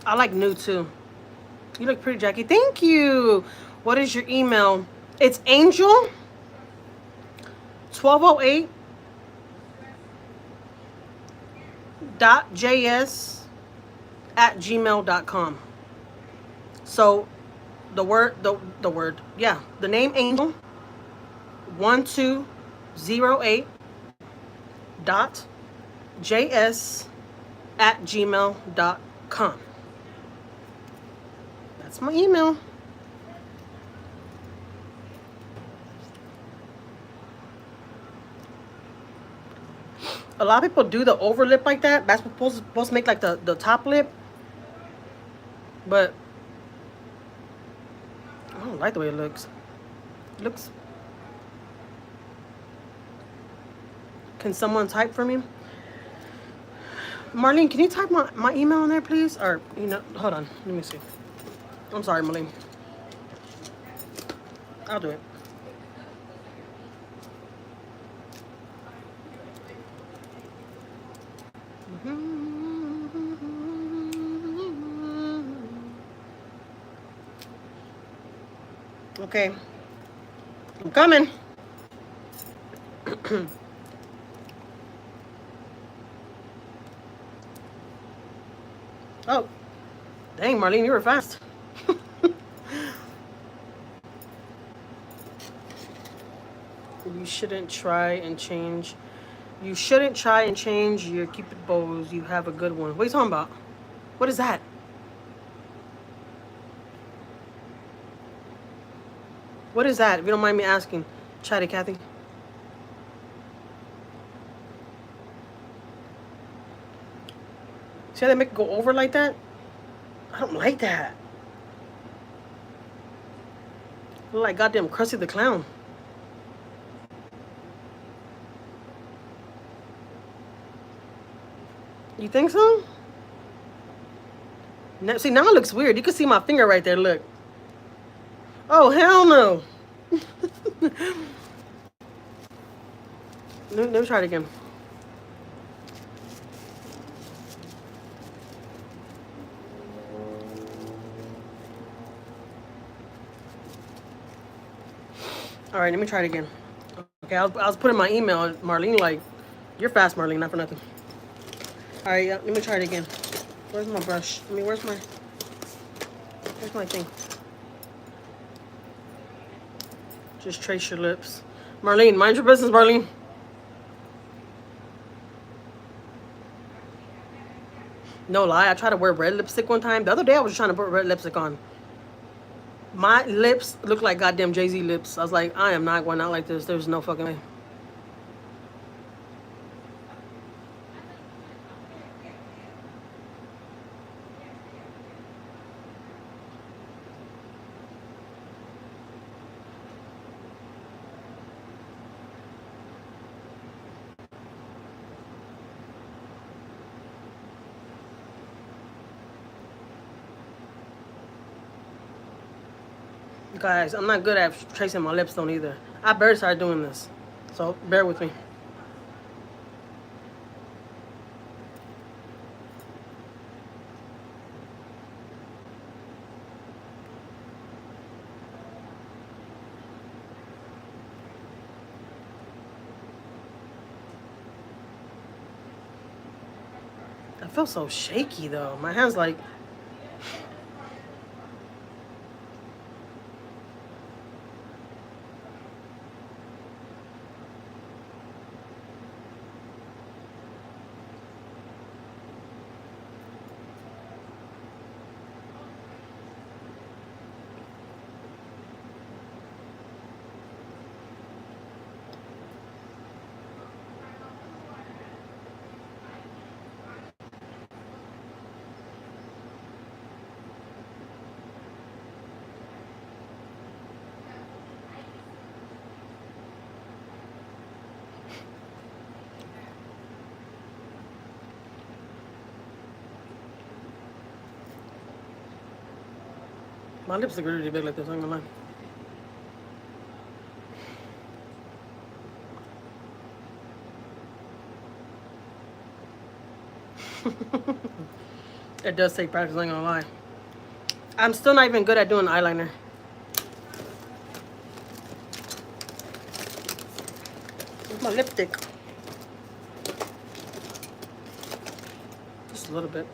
Speaker 1: I like nude too. You look pretty, Jackie. Thank you. What is your email? It's Angel 1208 .js@gmail.com. So the name Angel 1208 .js@gmail.com. That's my email. A lot of people do the over lip like that. That's supposed to make like the top lip. But I don't like the way it looks. It looks. Can someone type for me? Marlene, can you type my email in there, please? Or, hold on. Let me see. I'm sorry, Marlene. I'll do it. Okay. I'm coming. Oh, dang, Marlene, you were fast. You shouldn't try and change. You shouldn't try and change your Cupid bows. You have a good one. What are you talking about? What is that? What is that? If you don't mind me asking. Chatty Cathy. See how they make it go over like that? I don't like that. Look like goddamn Krusty the Clown. You think so? Now, see, now it looks weird. You can see my finger right there. Look. Oh, hell no. Let me try it again. All right, let me try it again. Okay, I was putting my email. Marlene, like, you're fast, Marlene, not for nothing. All right, yeah, let me try it again. Where's my brush? I mean, where's my thing? Just trace your lips. Marlene, mind your business, Marlene. No lie, I tried to wear red lipstick one time. The other day I was trying to put red lipstick on. My lips look like goddamn Jay-Z lips. I was like, I am not going out like this. There's no fucking way. Guys, I'm not good at tracing my lips don't either. I barely started doing this. So bear with me. I feel so shaky though. My hands like my lips look really big like this, I'm not gonna lie. It does take practice, I ain't gonna lie. I'm still not even good at doing eyeliner. Where's my lipstick? Just a little bit.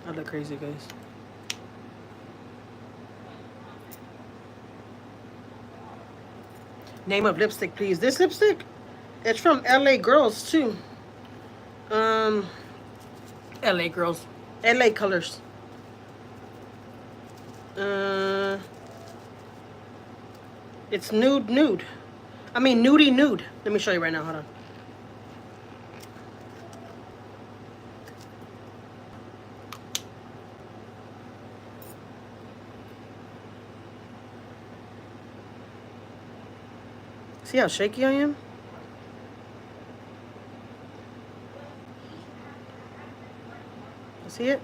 Speaker 1: I look crazy, guys. Name of lipstick, please. This lipstick, it's from LA Girls too. Um, LA Girls, LA Colors. Uh, it's nude, nude. I mean nudie, nude. Let me show you right now. Hold on. See how shaky I am? See it?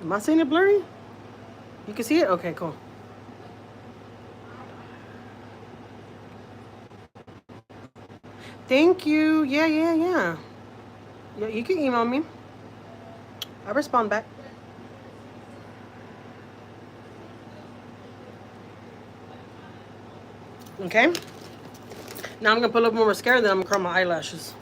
Speaker 1: Am I seeing it blurry? You can see it? Okay, cool. Thank you. Yeah. Yeah, you can email me. I respond back. Okay? Now I'm gonna put a little more mascara, then I'm gonna curl my eyelashes.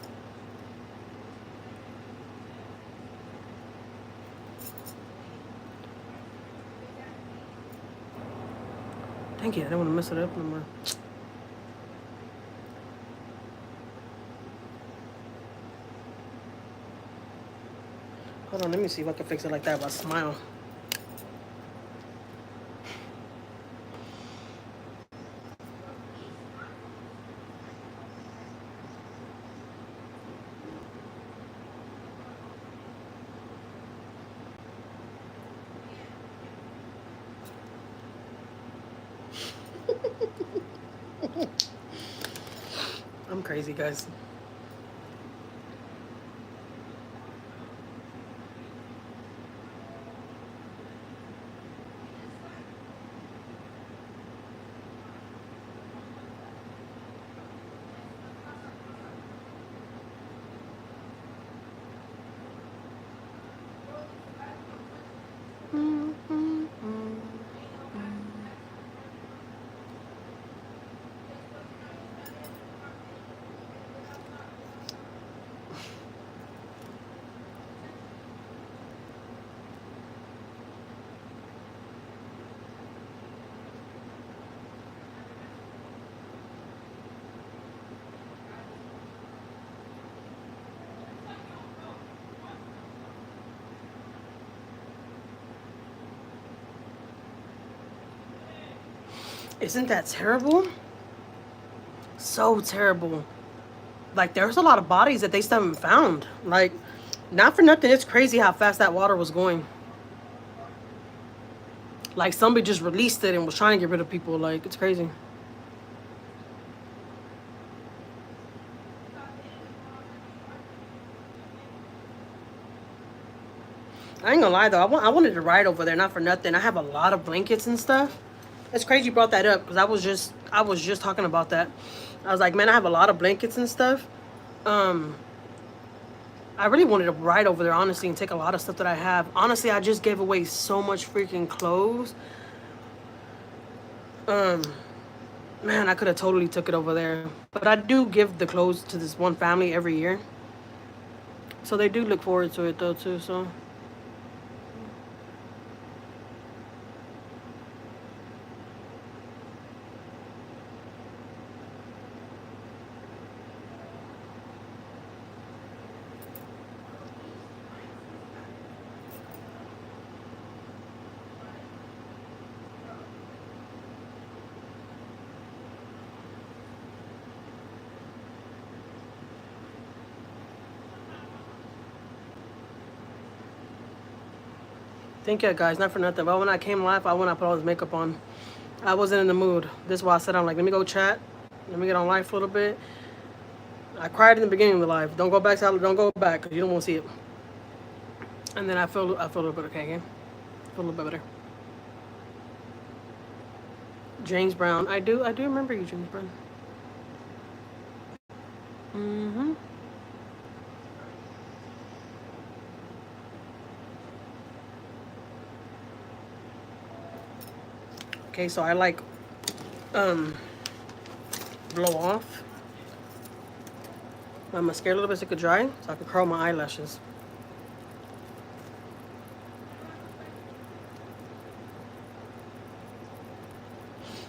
Speaker 1: Thank you. I don't want to mess it up no more. Hold on, let me see if I can fix it like that by smile. I'm crazy, guys. Isn't that terrible? So terrible. Like, there's a lot of bodies that they still haven't found. Like, not for nothing, it's crazy how fast that water was going. Like, somebody just released it and was trying to get rid of people. Like, it's crazy. I ain't gonna lie, though. I wanted to ride over there, not for nothing. I have a lot of blankets and stuff. It's crazy you brought that up, because I was just talking about that. I was like, man, I have a lot of blankets and stuff. I really wanted to ride over there, honestly, and take a lot of stuff that I have. Honestly, I just gave away so much freaking clothes. Man, I could have totally took it over there. But I do give the clothes to this one family every year. So they do look forward to it, though, too, so... Thank you, guys. Not for nothing. But when I came live, I went, I put all this makeup on. I wasn't in the mood. This is why I said, I'm like, let me go chat. Let me get on live for a little bit. I cried in the beginning of the live. Don't go back, Sally. Don't go back, because you don't want to see it. And then I feel a little bit okay again. I feel a little bit better. James Brown. I do remember you, James Brown. Mm-hmm. Okay, so I like blow off my mascara a little bit so it could dry, so I can curl my eyelashes.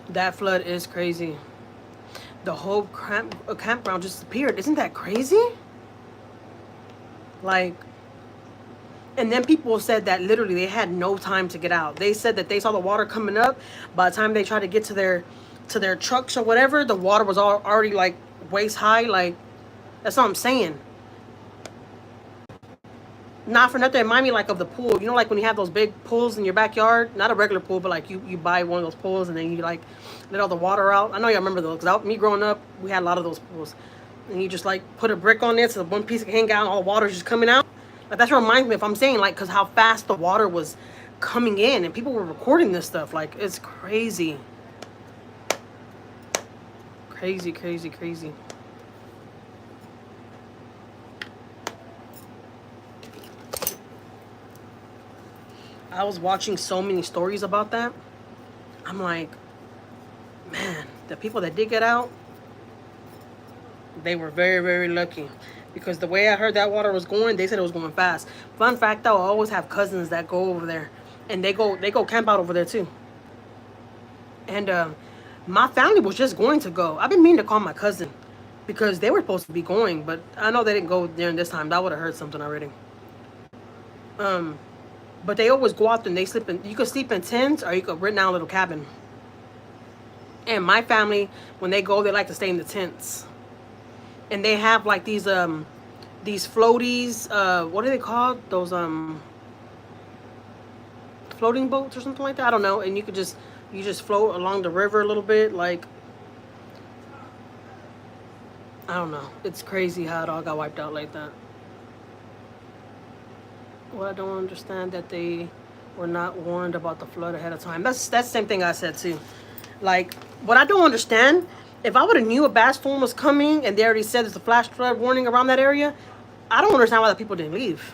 Speaker 1: That flood is crazy. The whole campground just disappeared. Isn't that crazy? Like, and then people said that literally they had no time to get out. They said that they saw the water coming up. By the time they tried to get to their trucks or whatever, the water was already like waist high. Like, that's what I'm saying. Not for nothing, it remind me like of the pool. You know, like when you have those big pools in your backyard, not a regular pool, but like you buy one of those pools and then you like let all the water out. I know y'all remember those, because me growing up, we had a lot of those pools. And you just like put a brick on it so one piece can hang out and all the water's just coming out. Like, that's what reminds me, if I'm saying, like, because how fast the water was coming in, and people were recording this stuff. Like, it's crazy. Crazy, crazy, crazy. I was watching so many stories about that. I'm like, man, the people that did get out, they were very, very lucky. Because the way I heard that water was going, they said it was going fast. Fun fact though, I always have cousins that go over there. And they go camp out over there too. And my family was just going to go. I've been meaning to call my cousin because they were supposed to be going, but I know they didn't go during this time. That would have heard something already. But they always go out there and they sleep in. You could sleep in tents or you could rent out a little cabin. And my family, when they go, they like to stay in the tents. And they have like these floaties. What are they called? Those floating boats or something like that. I don't know. And you just float along the river a little bit. Like, I don't know. It's crazy how it all got wiped out like that. Well, I don't understand that they were not warned about the flood ahead of time. That's the same thing I said too. Like, what I don't understand, if I would have knew a bad storm was coming and they already said there's a flash flood warning around that area, I don't understand why the people didn't leave.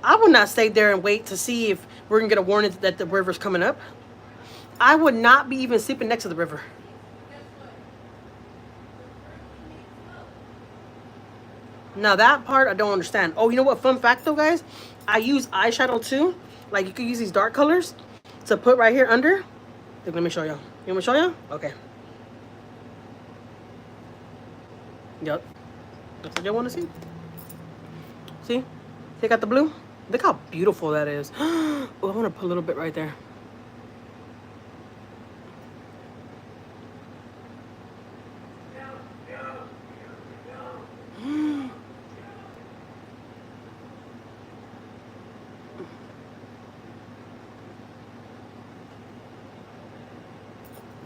Speaker 1: I would not stay there and wait to see if we're gonna get a warning that the river's coming up. I would not be even sleeping next to the river. Now that part I don't understand. Oh, you know what? Fun fact though, guys, I use eyeshadow too. Like, you can use these dark colors to put right here under. Look, let me show y'all. You want me to show y'all? Okay. Yep. That's what y'all want to see. See? Take out the blue. Look how beautiful that is. Oh, I want to put a little bit right there.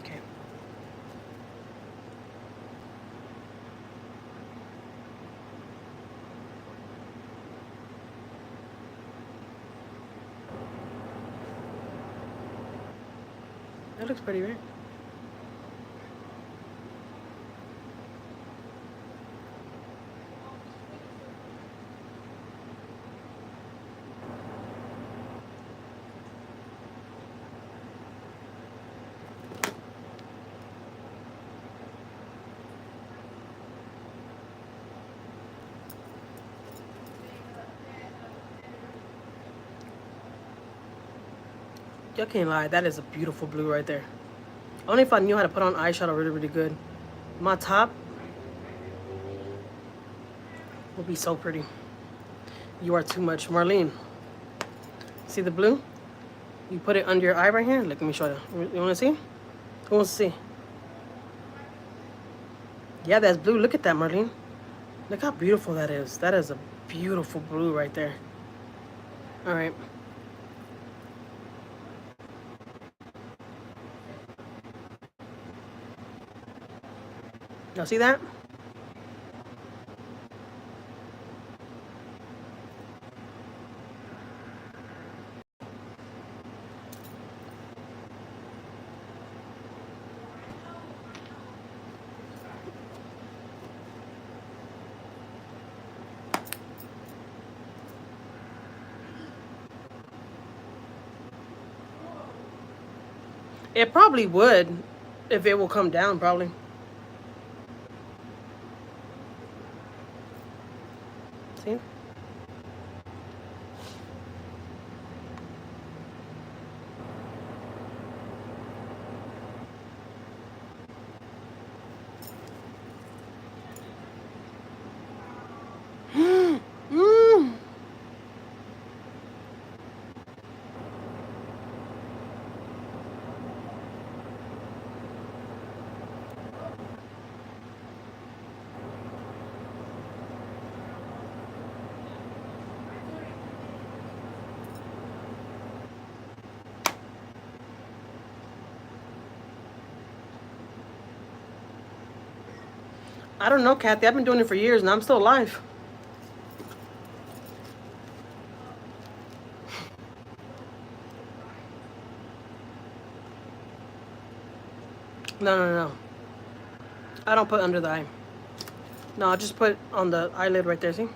Speaker 1: Okay. That looks pretty, right? Y'all can't lie, that is a beautiful blue right there. Only if I knew how to put on eyeshadow really, really good. My top will be so pretty. You are too much. Marlene, see the blue? You put it under your eye right here. Look, let me show you. You want to see? Who wants to see? Yeah, that's blue. Look at that, Marlene. Look how beautiful that is. That is a beautiful blue right there. All right. Y'all see that? It probably would if it will come down, probably. See? I don't know, Kathy. I've been doing it for years and I'm still alive. No, no, no. I don't put under the eye. No, I just put on the eyelid right there, see?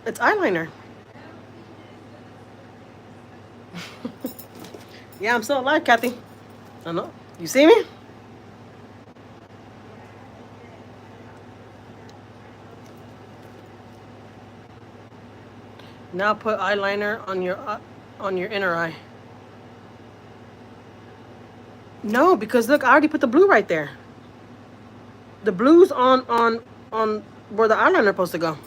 Speaker 1: It's eyeliner. Yeah, I'm still alive, Kathy. I know. You see me? Now put eyeliner on your inner eye. No, because look, I already put the blue right there. The blue's on where the eyeliner supposed to go.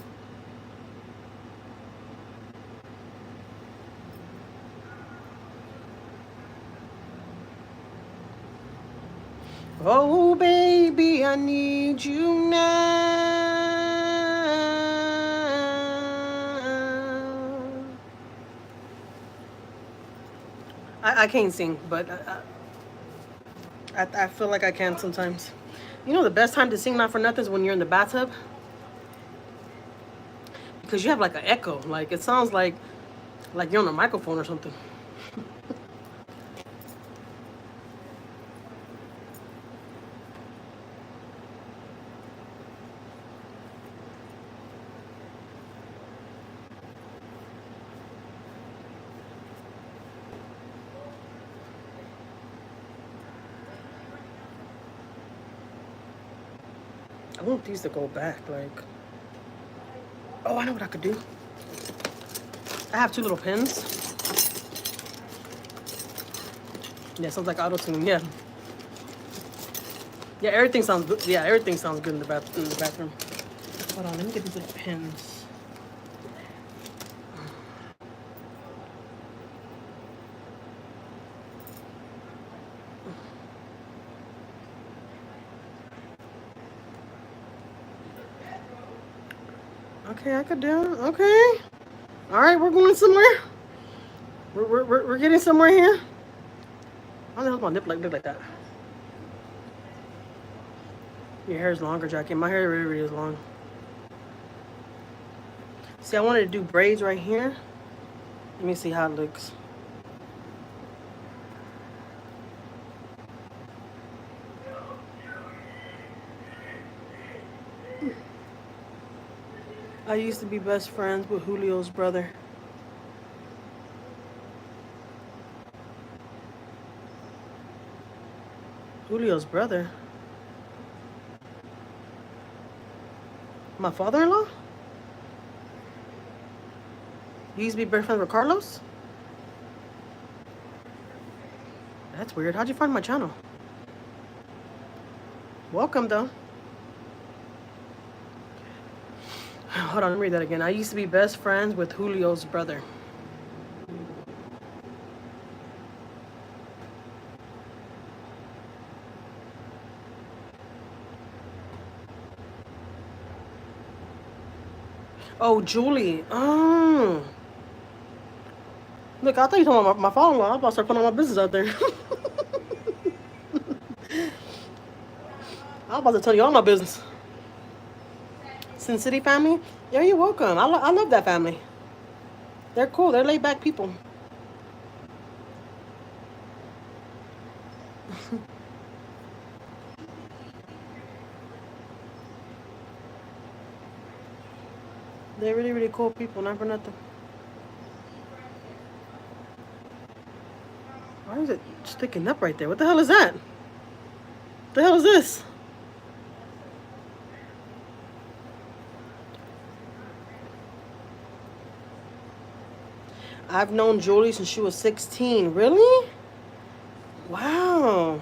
Speaker 1: Oh baby, I need you now. I can't sing, but I feel like I can sometimes. You know the best time to sing not for nothing is when you're in the bathtub. Because you have like an echo. Like it sounds like you're on a microphone or something. I want these to go back, like. Oh, I know what I could do. I have two little pins. Yeah, sounds like auto tune. Yeah. Yeah, everything sounds good. Yeah, everything sounds good in the bathroom. Hold on, let me get these little pins. Okay, I could do it. Okay. All right, we're going somewhere. We're getting somewhere here. Why the hell my lip look like that? Your hair is longer, Jackie. My hair really, really is long. See, I wanted to do braids right here. Let me see how it looks. I used to be best friends with Julio's brother. Julio's brother? My father-in-law? You used to be best friends with Carlos? That's weird. How'd you find my channel? Welcome, though. Hold on, let me read that again. I used to be best friends with Julio's brother. Oh, Julie. Oh. Look, I thought you were talking about my father-in-law. I was about to start putting all my business out there. I was about to tell you all my business. Sin City family? Yeah, you're welcome. I love that family. They're cool. They're laid back people. They're really, really cool people. Not for nothing. Why is it sticking up right there? What the hell is that? What the hell is this? I've known Julie since she was 16. Really? Wow.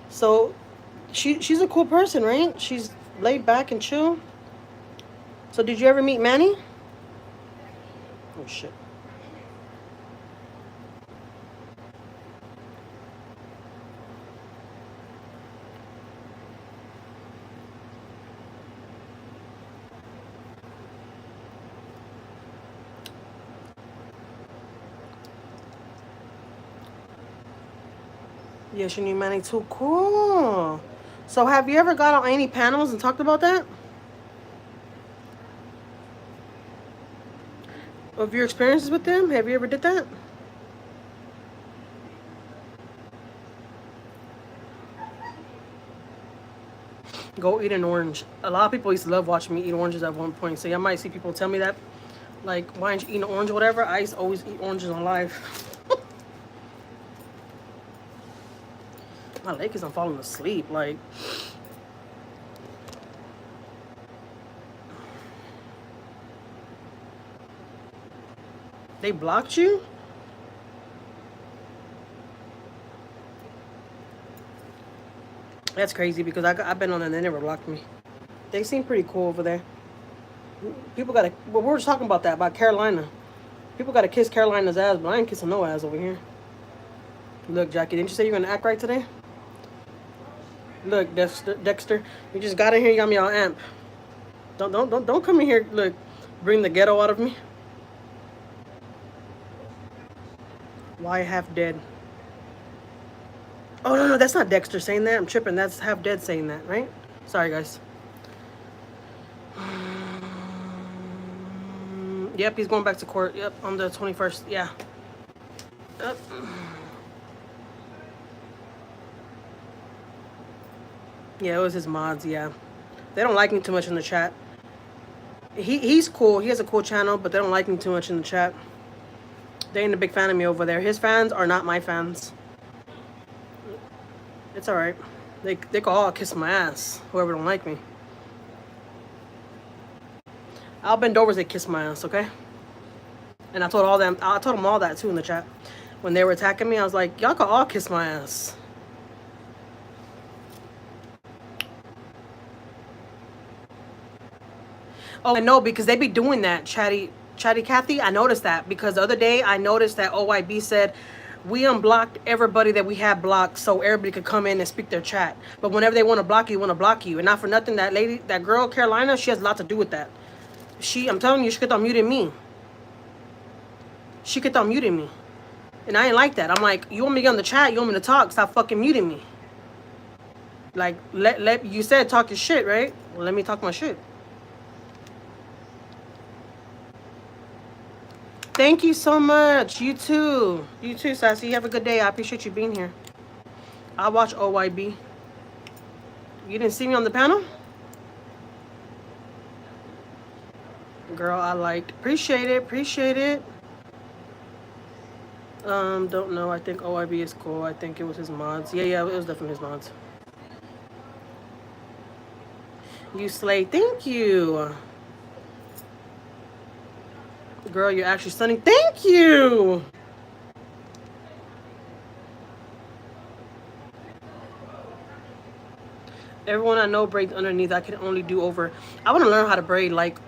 Speaker 1: So, she's a cool person, right? She's laid back and chill. So, did you ever meet Manny? Oh, shit. Yes, you knew Manny too. Cool. So, have you ever got on any panels and talked about that? Of your experiences with them, have you ever did that? Go eat an orange. A lot of people used to love watching me eat oranges at one point. So y'all might see people tell me that, like, why aren't you eating an orange or whatever? I used to always eat oranges on live. My leg is I'm falling asleep. Like, they blocked you? That's crazy because I've been on and they never blocked me. They seem pretty cool over there. People gotta. Well, we were just talking about that, about Carolina. People gotta kiss Carolina's ass, but I ain't kissing no ass over here. Look, Jackie, didn't you say you're gonna act right today? Look, Dexter, you just got in here, you got me all amp. Don't come in here, look, bring the ghetto out of me. Why half dead? Oh, no, that's not Dexter saying that. I'm tripping. That's half dead saying that, right? Sorry, guys. Yep, he's going back to court. Yep, on the 21st. Yeah. Yep. Yeah, it was his mods, yeah. They don't like me too much in the chat. He's cool. He has a cool channel, but they don't like me too much in the chat. They ain't a big fan of me over there. His fans are not my fans. It's alright. They can all kiss my ass, whoever don't like me. I'll bend over to kiss my ass, okay? And I told them all that too in the chat. When they were attacking me, I was like, y'all can all kiss my ass. Oh, I know, because they be doing that, Chatty Cathy. I noticed that because the other day I noticed that OYB said we unblocked everybody that we had blocked so everybody could come in and speak their chat. But whenever they want to block you, and not for nothing, that lady, that girl Carolina, she has a lot to do with that. I'm telling you, she kept on muting me. She kept on muting me, and I ain't like that. I'm like, you want me to get on the chat? You want me to talk? Stop fucking muting me. Like, let you said talk your shit, right? Well, let me talk my shit. Thank you so much. You too. You too, Sassy. Have a good day. I appreciate you being here. I'll watch OYB. You didn't see me on the panel? Girl, I liked. Appreciate it. Appreciate it. Don't know. I think OYB is cool. I think it was his mods. Yeah, it was definitely his mods. You slay. Thank you. Girl, you're actually stunning. Thank you. Everyone I know braids underneath. I can only do over. I want to learn how to braid like,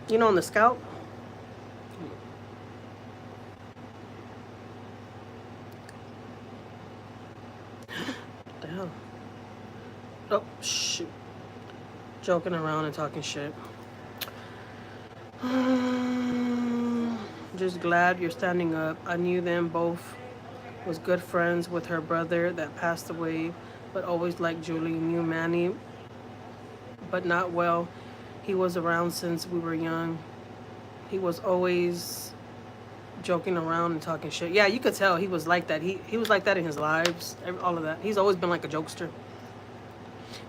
Speaker 1: you know, on the scalp. What the hell? Oh, shoot. Joking around and talking shit. Just glad you're standing up. I knew them both. Was good friends with her brother that passed away, but always liked Julie. Knew Manny, but not well. He was around since we were young. He was always joking around and talking shit. Yeah, you could tell he was like that. He was like that in his lives. All of that. He's always been like a jokester.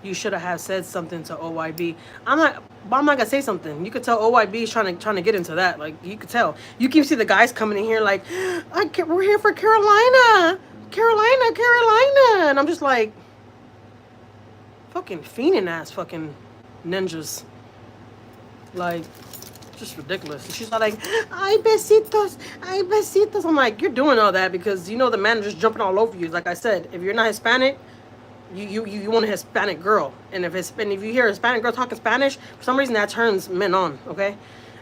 Speaker 1: You should have said something to OYB. I'm not gonna say something. You could tell OYB is trying to get into that. Like, you could tell. You can see the guys coming in here like, we're here for Carolina, and I'm just like, fucking fiending ass fucking ninjas. Like, just ridiculous. And she's not like, ay besitos. I'm like, you're doing all that because you know the man just jumping all over you. Like I said, if you're not Hispanic, you want a Hispanic girl, and if you hear a Hispanic girl talking Spanish, for some reason that turns men on, okay?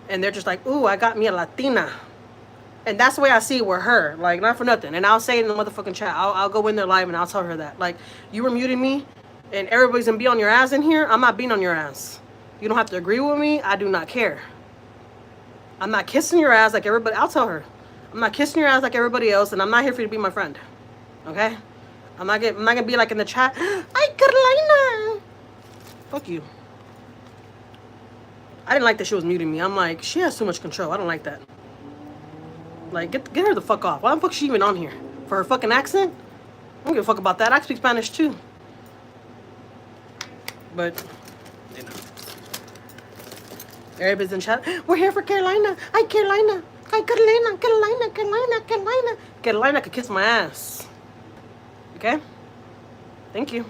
Speaker 1: And they're just like, ooh, I got me a Latina, and that's the way I see it with her. Like, not for nothing. And I'll say it in the motherfucking chat. I'll go in there live and I'll tell her that. Like, you were muting me, and everybody's gonna be on your ass in here. I'm not being on your ass. You don't have to agree with me. I do not care. I'm not kissing your ass like everybody. I'll tell her. I'm not kissing your ass like everybody else, and I'm not here for you to be my friend, okay? I'm not gonna be like in the chat, ay, Carolina. Fuck you. I didn't like that she was muting me. I'm like, she has too much control. I don't like that. Like, get her the fuck off. Why the fuck is she even on here? For her fucking accent? I don't give a fuck about that. I speak Spanish too. But, you know. Everybody's in chat. We're here for Carolina. Hi, Carolina. Hi, Carolina. Carolina. Carolina. Carolina. Carolina could kiss my ass. Okay? Thank you.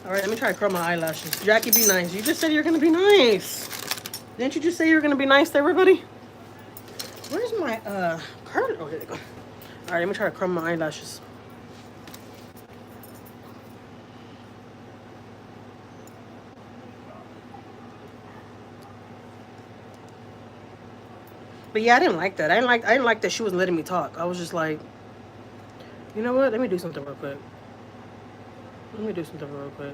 Speaker 1: Alright, let me try to curl my eyelashes. Jackie, be nice. You just said you're gonna be nice. Didn't you just say you're gonna be nice to everybody? Where's my curl? Oh, here they go. Alright, let me try to curl my eyelashes. But yeah, I didn't like that. I didn't like that she was letting me talk. I was just like, you know what? Let me do something real quick. Let me do something real quick.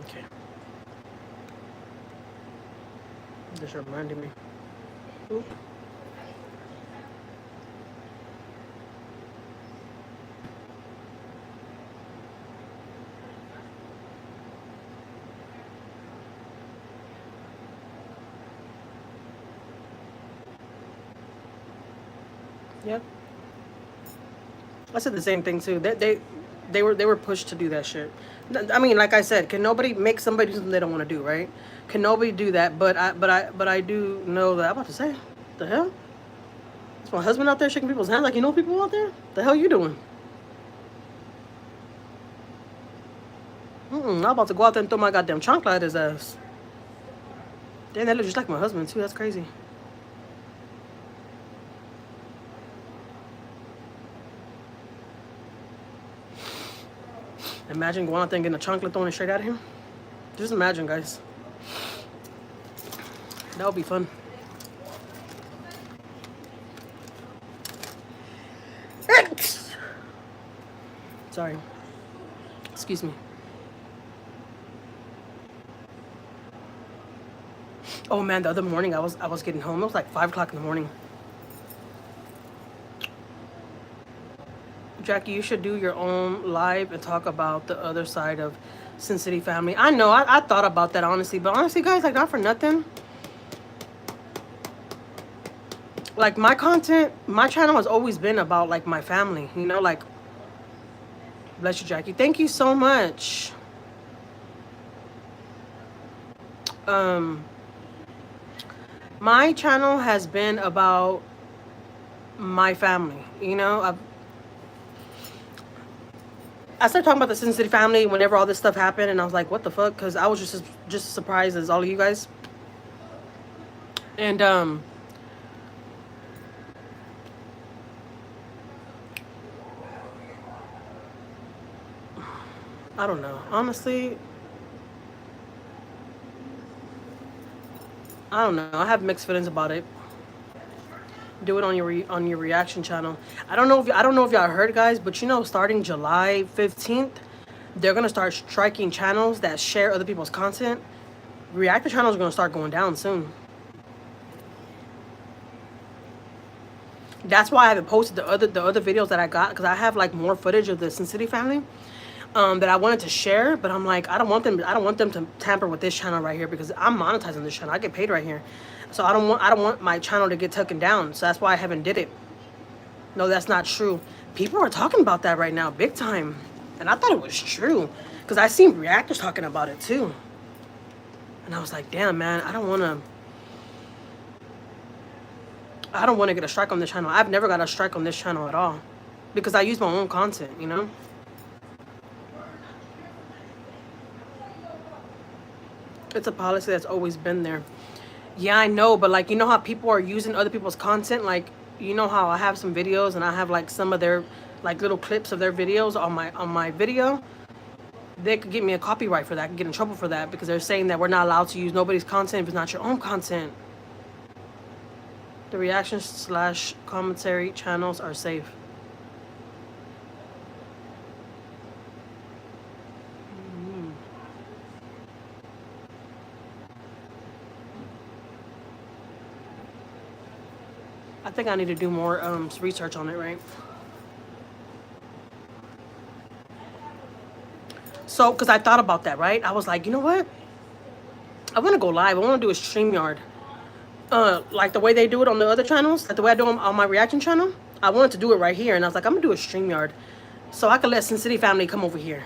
Speaker 1: Okay. This reminded me. Oop. Yep. I said the same thing too. They were pushed to do that shit. I mean, like I said, can nobody make somebody do something they don't want to do, right? Can nobody do that? But I do know that. I'm about to say, the hell? It's my husband out there shaking people's hands like you know people out there. The hell you doing? I'm about to go out there and throw my goddamn chancla at his ass. Damn, that looks just like my husband too. That's crazy. Imagine going out there and getting a chancla thrown straight at him. Just imagine, guys. That would be fun. Sorry. Excuse me. Oh man, the other morning I was getting home. It was like 5 o'clock in the morning. Jackie, you should do your own live and talk about the other side of Sin City family. I know, I thought about that honestly, but honestly, guys, like not for nothing. Like my content, my channel has always been about like my family, you know, like bless you, Jackie. Thank you so much. My channel has been about my family, you know. I started talking about the Sin City family whenever all this stuff happened, and I was like, what the fuck? Because I was just as surprised as all of you guys. And I don't know. Honestly, I don't know. I have mixed feelings about it. Do it on your reaction channel. I don't know if y'all heard, guys, but you know, starting July 15th, they're gonna start striking channels that share other people's content. Reactor channels are gonna start going down soon. That's why I haven't posted the other videos that I got, because I have like more footage of the Sin City family that I wanted to share, but I'm like, I don't want them to tamper with this channel right here, because I'm monetizing this channel. I get paid right here. So I don't want my channel to get taken down. So that's why I haven't did it. No, that's not true. People are talking about that right now, big time. And I thought it was true, because I seen reactors talking about it too. And I was like, damn, man, I don't want to get a strike on this channel. I've never got a strike on this channel at all, because I use my own content, you know? It's a policy that's always been there. Yeah, I know, but like, you know how people are using other people's content? Like, you know how I have some videos and I have like some of their like little clips of their videos on my video? They could get me a copyright for that. I could get in trouble for that, because they're saying that we're not allowed to use nobody's content if it's not your own content. The reaction/commentary channels are safe. I think I need to do more research on it, right? So, because I thought about that, right? I was like, you know what? I want to go live. I want to do a StreamYard. Like the way they do it on the other channels, like the way I do on my reaction channel. I wanted to do it right here, and I was like, I'm gonna do a StreamYard, so I could let Sin City family come over here.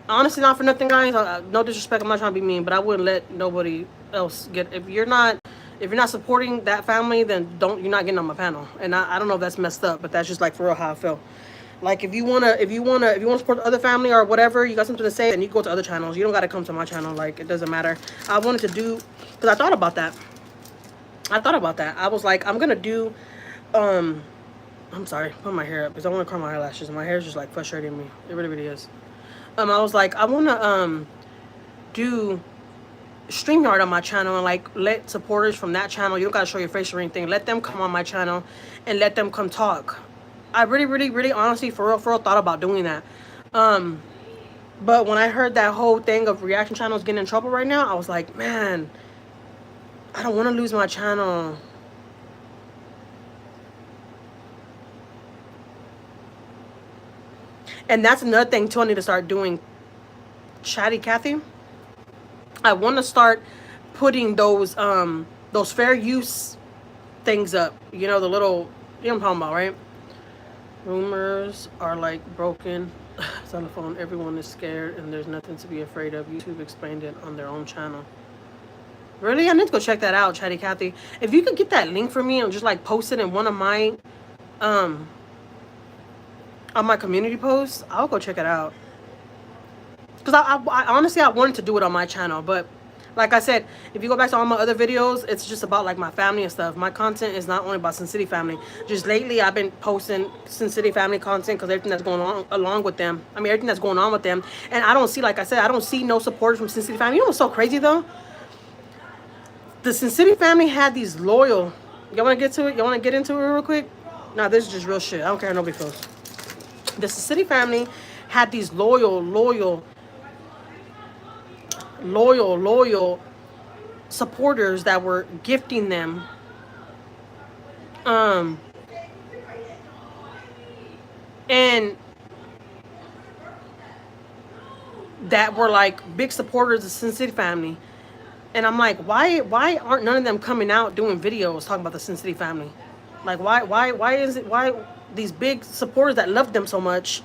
Speaker 1: Honestly, not for nothing, guys. No disrespect. I'm not trying to be mean, but I wouldn't let nobody else get. If you're not supporting that family, then you're not getting on my panel. And I don't know if that's messed up, but that's just like for real how I feel. Like if you wanna support the other family or whatever, you got something to say, then you go to other channels. You don't gotta come to my channel. Like it doesn't matter. I wanted to do because I thought about that. I was like, I'm gonna do. I'm sorry, put my hair up because I want to curl my eyelashes. My hair is just like frustrating me. It really, really is. I was like, I want to do StreamYard on my channel and like let supporters from that channel. You don't gotta show your face or anything. Let them come on my channel and let them come talk. I really, really, really, honestly, for real, thought about doing that. But when I heard that whole thing of reaction channels getting in trouble right now, I was like, man, I don't want to lose my channel. And that's another thing too I need to start doing. Chatty Cathy, I want to start putting those fair use things up. You know, the little, you know what I'm talking about, right? Rumors are like broken telephone. Everyone is scared and there's nothing to be afraid of. YouTube explained it on their own channel. Really? I need to go check that out, Chatty Cathy. If you could get that link for me and just like post it in one of my on my community posts, I'll go check it out. Because I honestly, I wanted to do it on my channel, but like I said, if you go back to all my other videos, it's just about like my family and stuff. My content is not only about Sin City family. Just lately, I've been posting Sin City family content because everything that's going on along with them. I mean, everything that's going on with them. And I don't see, like I said, I don't see no support from Sin City family. You know what's so crazy though? The Sin City family had these loyal. Y'all want to get to it? Y'all want to get into it real quick? No, this is just real shit. I don't care how nobody feels. The Sin City family had these loyal supporters that were gifting them and that were like big supporters of Sin City family. And I'm like, why aren't none of them coming out doing videos talking about the Sin City family? Like why these big supporters that loved them so much?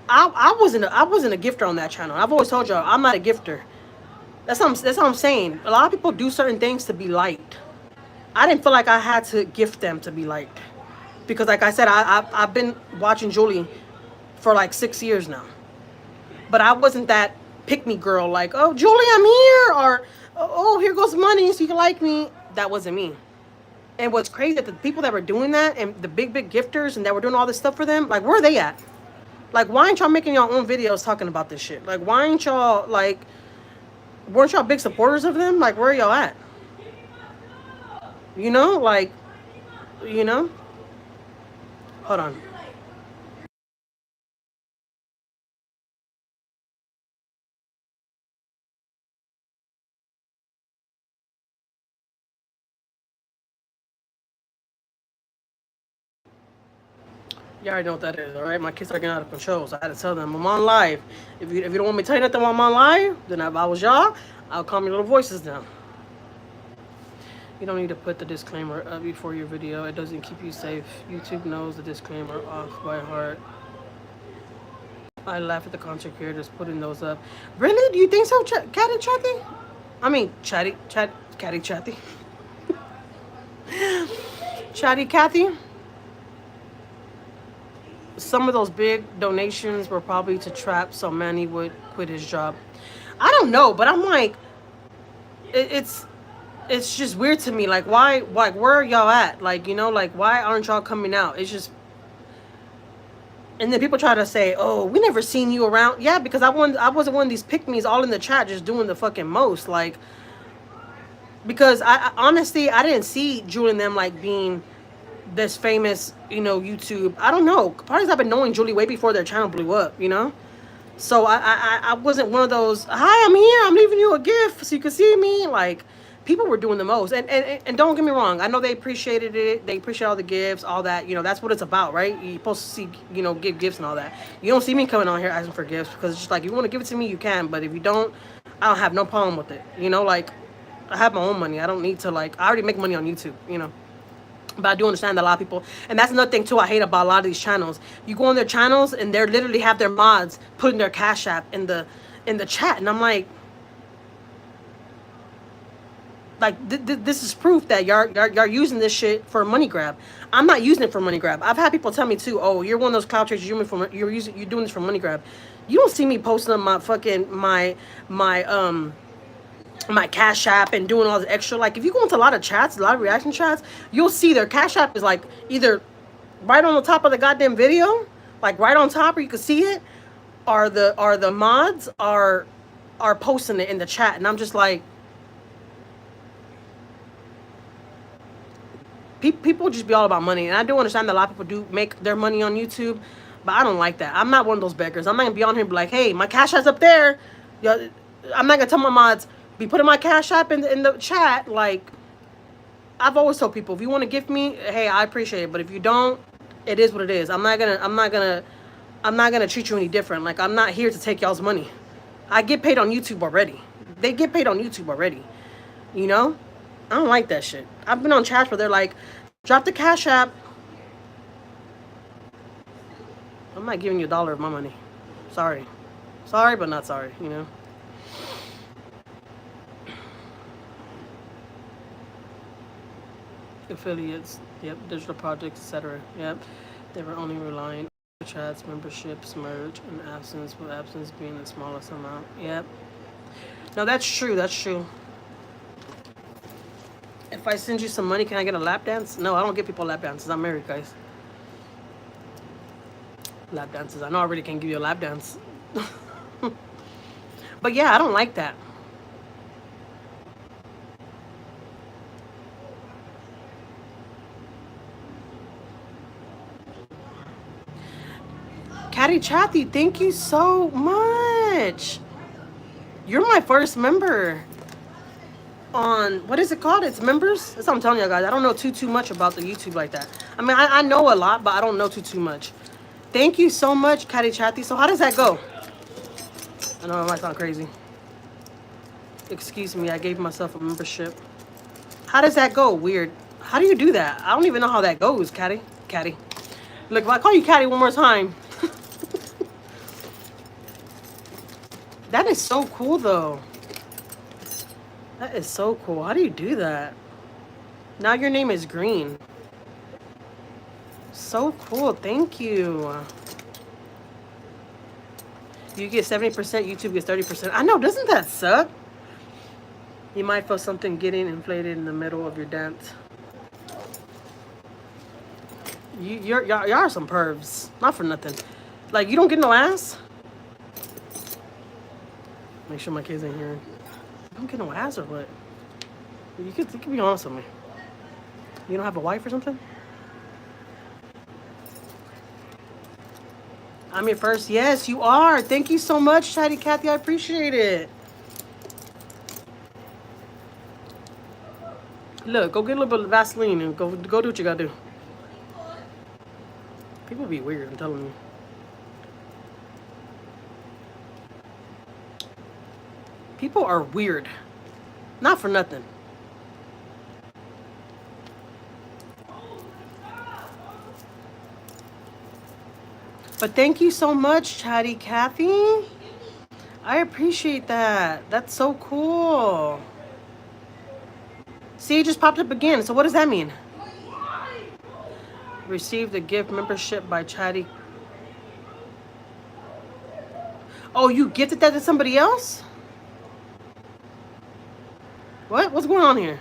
Speaker 1: I wasn't a gifter on that channel. I've always told y'all I'm not a gifter. That's what I'm saying. A lot of people do certain things to be liked. I didn't feel like I had to gift them to be liked. Because like I said, I've been watching Julie for like 6 years now. But I wasn't that pick-me girl like, oh, Julie, I'm here. Or, oh, here goes money so you can like me. That wasn't me. And what's crazy that the people that were doing that and the big gifters and that were doing all this stuff for them, like, where are they at? Like, why ain't y'all making your own videos talking about this shit? Like, why ain't y'all, like, weren't y'all big supporters of them? Like, where are y'all at? You know, like, you know? Hold on. You already know what that is, all right? My kids are getting out of control, so I had to tell them I'm on live. If you don't want me to tell you nothing while I'm on live, then if I was y'all, I'll calm your little voices down. You don't need to put the disclaimer up before your video. It doesn't keep you safe. YouTube knows the disclaimer off by heart. I laugh at the content creators putting those up. Really? Do you think so, Catty Chatty? I mean, Catty Chatty. Chatty Cathy? Some of those big donations were probably to trap so Manny would quit his job. I don't know, but I'm like, it's just weird to me. Like, why, like, where are y'all at? Like, you know, like, why aren't y'all coming out? It's just, and then people try to say, oh, we never seen you around. Yeah, because I wasn't one of these pick-me's all in the chat just doing the fucking most. Like, because I honestly, I didn't see Julie and them, like, being this famous, you know, YouTube. I don't know. Probably I've been knowing Julie way before their channel blew up, you know? So I wasn't one of those, hi, I'm here, I'm leaving you a gift so you can see me. Like, people were doing the most. And don't get me wrong, I know they appreciated it. They appreciate all the gifts, all that. You know, that's what it's about, right? You're supposed to see, you know, give gifts and all that. You don't see me coming on here asking for gifts because it's just like, if you want to give it to me, you can. But if you don't, I don't have no problem with it. You know, like, I have my own money. I don't need to, like, I already make money on YouTube, you know. But I do understand that a lot of people, and that's another thing too I hate about a lot of these channels. You go on their channels and they're literally have their mods putting their Cash App in the chat, and I'm like this is proof that y'all using this shit for a money grab. I'm not using it for money grab. I've had people tell me too, oh, you're one of those clout chasers. You're doing this for money grab. You don't see me posting on my fucking my Cash App and doing all the extra. Like, if you go into a lot of chats, a lot of reaction chats, you'll see their Cash App is like either right on the top of the goddamn video, like right on top where you can see it, or the mods are posting it in the chat, and I'm just like, people just be all about money. And I do understand that a lot of people do make their money on YouTube, but I don't like that. I'm not one of those beggars. I'm not gonna be on here and be like, hey, my Cash App's up there. I'm not gonna tell my mods, be putting my Cash App in the chat. Like, I've always told people, if you want to gift me, hey, I appreciate it. But if you don't, it is what it is. I'm not gonna treat you any different. Like, I'm not here to take y'all's money. I get paid on YouTube already. They get paid on YouTube already. You know? I don't like that shit. I've been on chats where they're like, drop the Cash App. I'm not giving you $1 of my money. Sorry. Sorry, but not sorry, you know? Affiliates, yep, digital projects, etc. Yep, they were only relying on chats, memberships, merge, and absence, with absence being the smallest amount. Yep. No, that's true. That's true. If I send you some money, can I get a lap dance? No, I don't give people lap dances. I'm married, guys. Lap dances. I know I already can't give you a lap dance. But yeah, I don't like that. Catty Chatty, thank you so much. You're my first member on, what is it called? It's members? That's what I'm telling you guys. I don't know too much about the YouTube like that. I mean, I know a lot, but I don't know too much. Thank you so much, Catty Chatty. So how does that go? I know it might sound crazy. Excuse me, I gave myself a membership. How does that go? Weird. How do you do that? I don't even know how that goes, Catty. Catty. Look, if I call you Catty one more time. That is so cool, though. That is so cool. How do you do that? Now your name is Green. So cool. Thank you. You get 70%, YouTube gets 30%. I know, doesn't that suck? You might feel something getting inflated in the middle of your dance. Y'all are some pervs. Not for nothing. Like, you don't get no ass? Make sure my kids ain't hearing. You don't get no ass or what? You could be honest with me. You don't have a wife or something? I'm your first. Yes, you are. Thank you so much, Chatty Cathy. I appreciate it. Look, go get a little bit of Vaseline and go do what you gotta do. People be weird, I'm telling you. People are weird. Not for nothing. But thank you so much, Chatty Cathy. I appreciate that. That's so cool. See, it just popped up again. So what does that mean? Received a gift membership by Chatty. Oh, you gifted that to somebody else? What? What's going on here?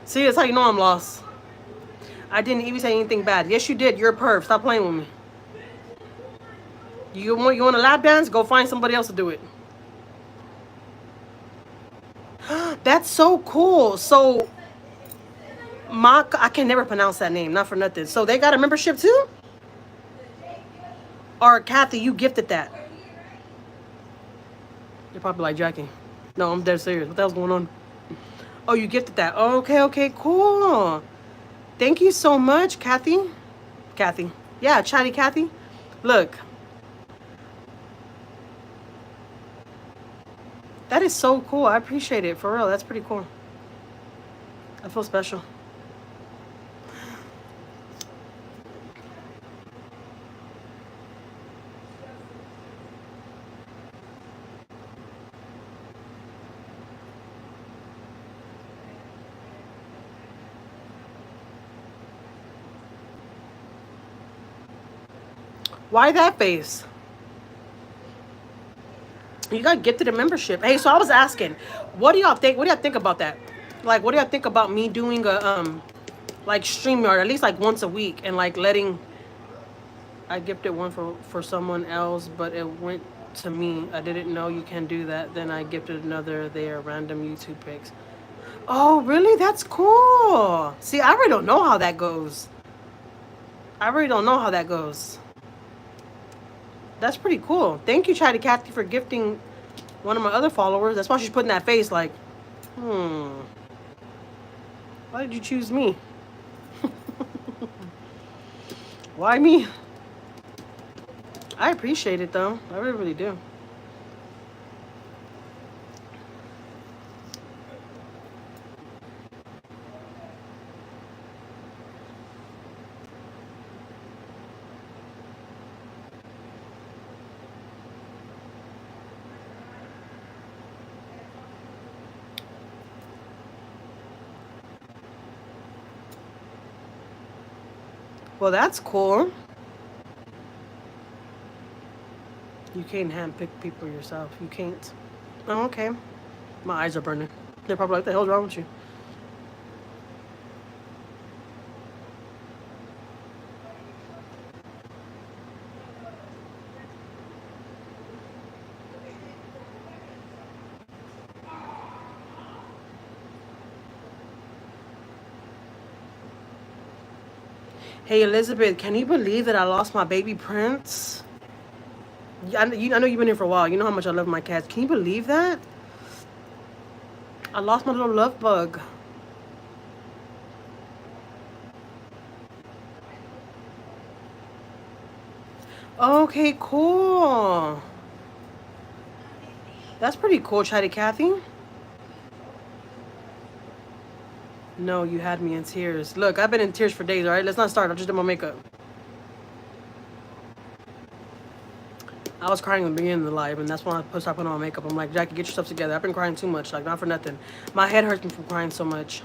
Speaker 1: See, that's how you know I'm lost. I didn't even say anything bad. Yes, you did. You're a perv. Stop playing with me. You want a lap dance? Go find somebody else to do it. That's so cool. So, I can never pronounce that name. Not for nothing. So, they got a membership too? Or, Kathy, you gifted that? You're probably like, Jackie. No, I'm dead serious. What the hell's going on? Oh, you gifted that. Oh, okay, okay, cool. Thank you so much, Kathy. Kathy. Yeah, Chatty Kathy. Look, that is so cool. I appreciate it. For real. That's pretty cool. I feel special. Why that face? You got gifted a membership. Hey, so I was asking, what do y'all think? What do y'all think about that? Like, what do y'all think about me doing a like StreamYard at least like once a week and like letting I gifted one for someone else, but it went to me. I didn't know you can do that. Then I gifted another there random YouTube pics. Oh, really? That's cool. See, I really don't know how that goes. I really don't know how that goes. That's pretty cool. Thank you, Chatty Cathy, for gifting one of my other followers. That's why she's putting that face like, why did you choose me? Why me? I appreciate it though. I really, really do. Well, that's cool. You can't handpick people yourself. You can't. Oh, okay. My eyes are burning. They're probably like, the hell's wrong with you? Hey, Elizabeth, can you believe that I lost my baby Prince? I know you've been here for a while. You know how much I love my cats. Can you believe that? I lost my little love bug. Okay, cool. That's pretty cool, Chatty Cathy. No, you had me in tears. Look, I've been in tears for days, all right? Let's not start. I just did my makeup. I was crying in the beginning of the live, and that's when I started putting on my makeup. I'm like, Jackie, get yourself together. I've been crying too much, like, not for nothing. My head hurts me from crying so much.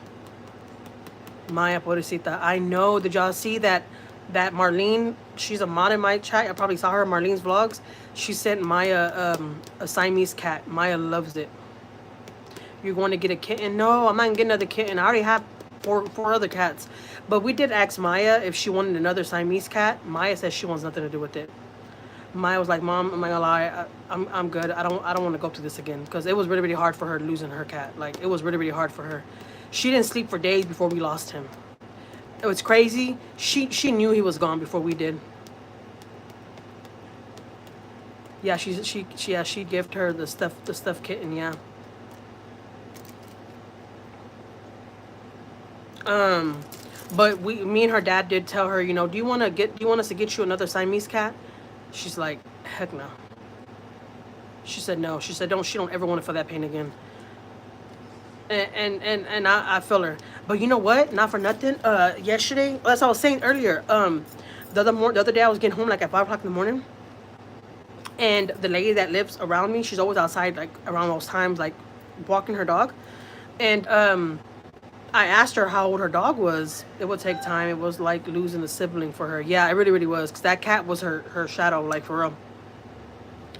Speaker 1: Maiyah, pobrecita. I know. Did y'all see that Marlene, she's a mod in my chat. I probably saw her in Marlene's vlogs. She sent Maiyah a Siamese cat. Maiyah loves it. You're going to get a kitten? No, I'm not getting another kitten. I already have four other cats. But we did ask Maiyah if she wanted another Siamese cat. Maiyah says she wants nothing to do with it. Maiyah was like, Mom, I'm not gonna lie, I'm good. I don't want to go through this again, because it was really, really hard for her losing her cat. Like, it was really, really hard for her. She didn't sleep for days before we lost him. It was crazy. She knew he was gone before we did. Yeah, she gifted her the stuffed kitten. Yeah. But me and her dad did tell her, do you want us to get you another Siamese cat? She's like, heck no. She said no. She said she don't ever want to feel that pain again. And I feel her. But you know what? Not for nothing. Yesterday, as I was saying earlier, the other day I was getting home like at 5 o'clock in the morning, and the lady that lives around me, she's always outside like around those times, like walking her dog, and I asked her how old her dog was. It would take time. It was like losing a sibling for her. Yeah, it really, really was. Because that cat was her shadow, like, for real.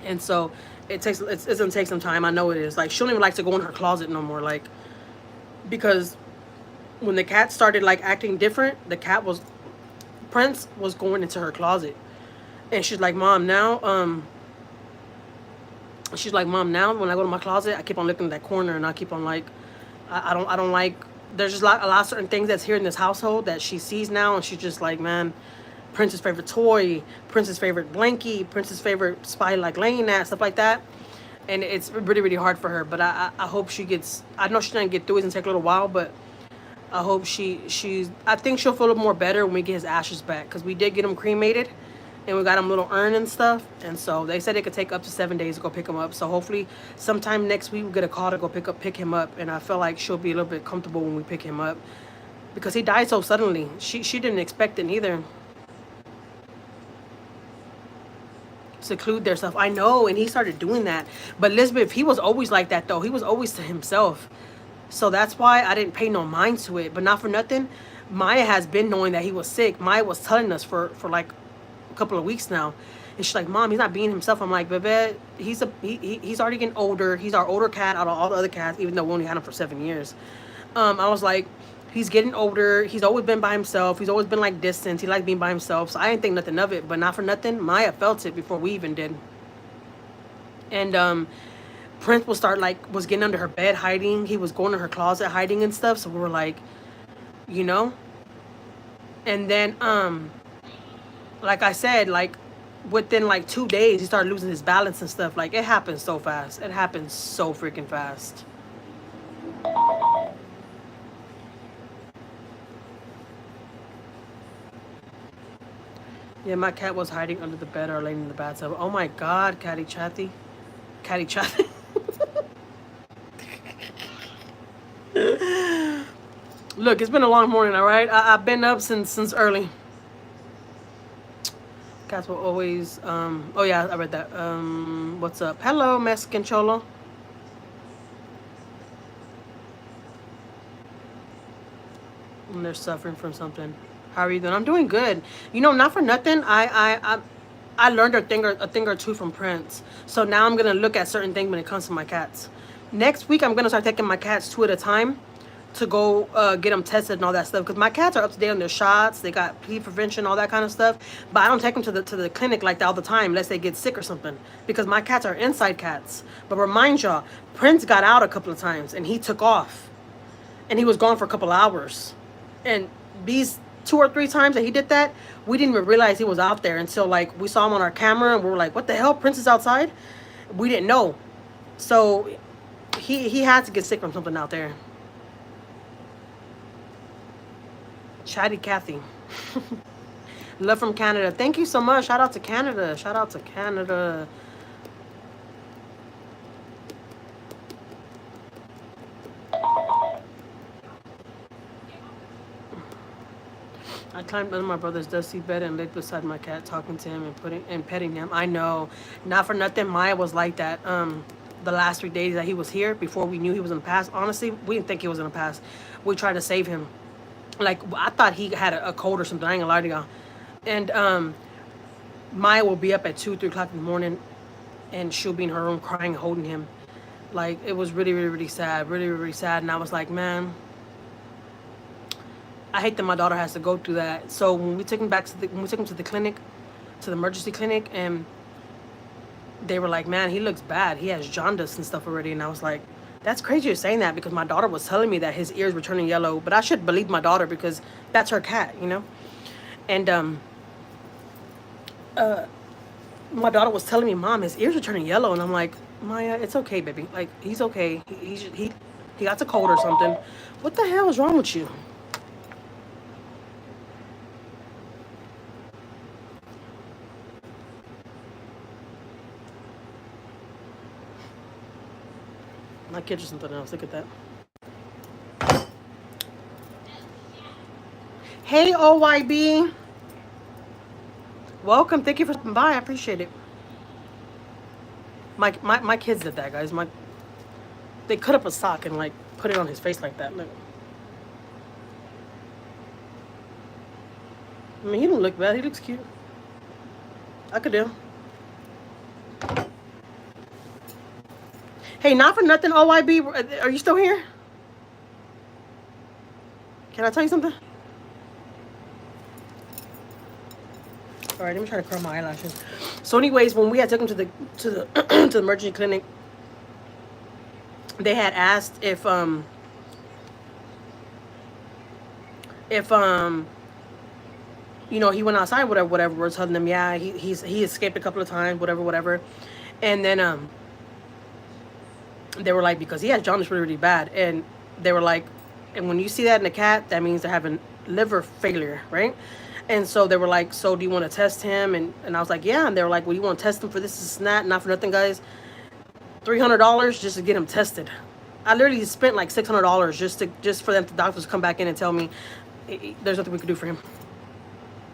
Speaker 1: And so it's going to take some time. I know it is. Like, she don't even like to go in her closet no more. Like, because when the cat started, like, acting different, Prince was going into her closet. And she's like, Mom, now, when I go to my closet, I keep on looking at that corner, and I keep on, like, I don't like, there's just a lot of certain things that's here in this household that she sees now, and she's just like, man, Prince's favorite toy, Prince's favorite blankie, Prince's favorite spot like laying at, stuff like that. and it's really really hard for her. But I hope she gets. I know she's gonna get through it and take a little while, but I hope she's. I think she'll feel a little more better when we get his ashes back, because we did get him cremated, and we got him a little urn and stuff. And so they said it could take up to 7 days to go pick him up. So hopefully sometime next week we'll get a call to go pick him up. And I feel like she'll be a little bit comfortable when we pick him up, because he died so suddenly. She didn't expect it either. Seclude their stuff. I know, and he started doing that. But Elizabeth, he was always like that though. He was always to himself. So that's why I didn't pay no mind to it. But not for nothing, Maiyah has been knowing that he was sick. Maiyah was telling us for like a couple of weeks now. And she's like, Mom, he's not being himself. I'm like, Bebe, he's already getting older. He's our older cat out of all the other cats, even though we only had him for 7 years. I was like, he's getting older. He's always been by himself. He's always been like distant. He liked being by himself. So I didn't think nothing of it. But not for nothing, Maiyah felt it before we even did. And Prince was getting under her bed hiding. He was going to her closet hiding and stuff. So we were like, you know. And then like I said, like within like 2 days he started losing his balance and stuff. Like, it happened so fast. It happened so freaking fast. Yeah, my cat was hiding under the bed or laying in the bathtub. Oh my God, Catty Chatty. Catty Chatty. Look, it's been a long morning, all right? I've been up since early. Cats will always, oh yeah, I read that. What's up? Hello, Mexican Cholo. And they're suffering from something. How are you doing? I'm doing good. You know, not for nothing, I learned a thing or two from Prince. So now I'm gonna look at certain things when it comes to my cats. Next week I'm gonna start taking my cats 2 at a time to go get them tested and all that stuff, because my cats are up to date on their shots. They got pee prevention, all that kind of stuff. But I don't take them to the clinic like that all the time unless they get sick or something, because my cats are inside cats. But remind y'all, Prince got out a couple of times and he took off, and he was gone for a couple hours. And these 2 or 3 times that he did that, we didn't even realize he was out there until like we saw him on our camera and we were like, what the hell, Prince is outside? We didn't know. So he had to get sick from something out there. Chatty Cathy. Love from Canada. Thank you so much. Shout out to Canada. Shout out to Canada. I climbed under my brother's dusty bed and laid beside my cat, talking to him and petting him. I know. Not for nothing, Maiyah was like that. The last 3 days that he was here, before we knew he was gonna pass. Honestly, we didn't think he was gonna pass. We tried to save him. Like, I thought he had a cold or something. I ain't gonna lie to y'all. And Maiyah will be up at 2, 3 o'clock in the morning, and she'll be in her room crying, holding him. Like, it was really, really, really sad. Really, really, really sad. And I was like, man, I hate that my daughter has to go through that. So when we took him to the clinic, to the emergency clinic, and they were like, man, he looks bad. He has jaundice and stuff already. And I was like, that's crazy you're saying that, because my daughter was telling me that his ears were turning yellow. But I should believe my daughter, because that's her cat, you know? And my daughter was telling me, Mom, his ears are turning yellow. And I'm like, Maiyah, it's okay, baby. Like, he's okay. He got a cold or something. What the hell is wrong with you? My kids are something else. Look at that. Hey, OYB. Welcome. Thank you for stopping by. I appreciate it. My kids did that, guys. They cut up a sock and like put it on his face like that. Look. I mean, he don't look bad. He looks cute. I could do. Hey, not for nothing, OYB. Are you still here? Can I tell you something? All right, let me try to curl my eyelashes. So, anyways, when we had took him to the to the emergency clinic, they had asked if you know, he went outside, whatever. We're telling them, yeah, he escaped a couple of times, whatever. And then They were like, because he has jaundice really, really bad. And they were like, and when you see that in a cat, that means they're having liver failure, right? And so they were like, so do you want to test him? And I was like, yeah. And they were like, well, you want to test him for this and that? Not for nothing, guys. $300 just to get him tested. I literally spent like $600 just for them, the doctors to come back in and tell me there's nothing we could do for him.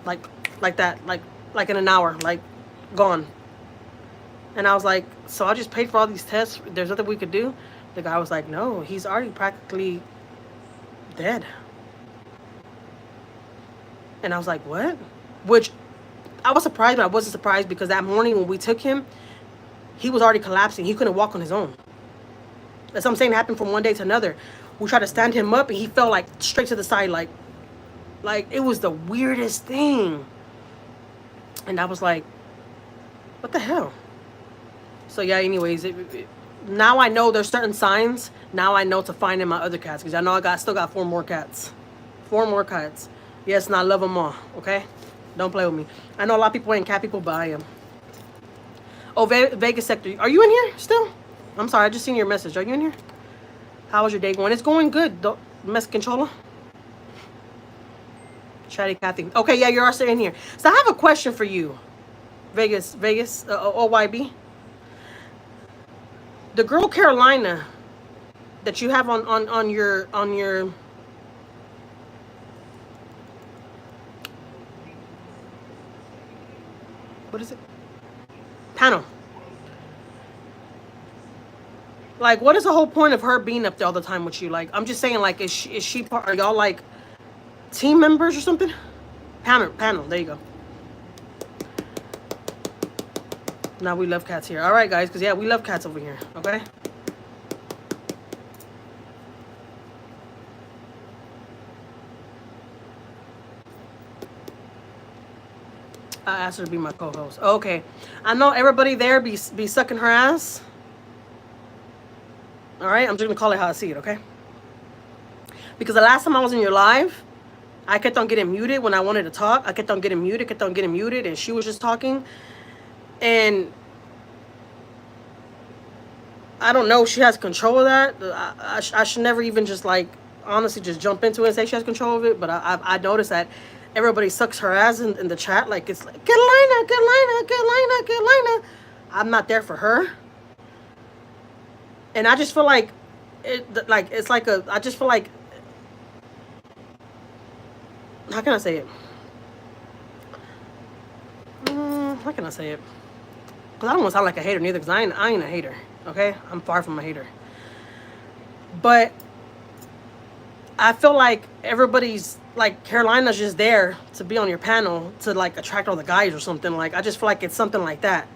Speaker 1: Like that, like in an hour, like gone. And I was like, so I just paid for all these tests. There's nothing we could do. The guy was like, no, he's already practically dead. And I was like, what? Which I was surprised, but I wasn't surprised because that morning when we took him, he was already collapsing. He couldn't walk on his own. That's what I'm saying. It happened from one day to another. We tried to stand him up and he fell like straight to the side, like it was the weirdest thing. And I was like, what the hell? So yeah, anyways, now I know there's certain signs. Now I know to find in my other cats because I know I still got 4 more cats. 4 more cats. Yes, and I love them all, okay? Don't play with me. I know a lot of people ain't cat people, but I am. Oh, Vegas sector. Are you in here still? I'm sorry, I just seen your message. Are you in here? How was your day going? It's going good, Mexican Chola. Chatty Cathy. Okay, yeah, you're also in here. So I have a question for you. Vegas, OYB. The girl Carolina that you have on your what is it? Panel. Like, what is the whole point of her being up there all the time with you? Like, I'm just saying, like, is she part? Are y'all like team members or something? Panel. There you go. Now we love cats here. All right, guys, because yeah, we love cats over here. Okay. I asked her to be my co-host. Okay, I know everybody there be sucking her ass. All right, I'm just gonna call it how I see it. Okay. Because the last time I was in your live, I kept on getting muted when I wanted to talk. I kept on getting muted, and she was just talking. And I don't know, she has control of that. I should never even just like honestly just jump into it and say she has control of it. But I noticed that everybody sucks her ass in the chat. Like it's like, Carolina. I'm not there for her. And I just feel like I just feel like, how can I say it? How can I say it? Because I don't want to sound like a hater neither, because I ain't a hater, okay? I'm far from a hater. But I feel like everybody's, like, Carolina's just there to be on your panel to, like, attract all the guys or something. Like, I just feel like it's something like that.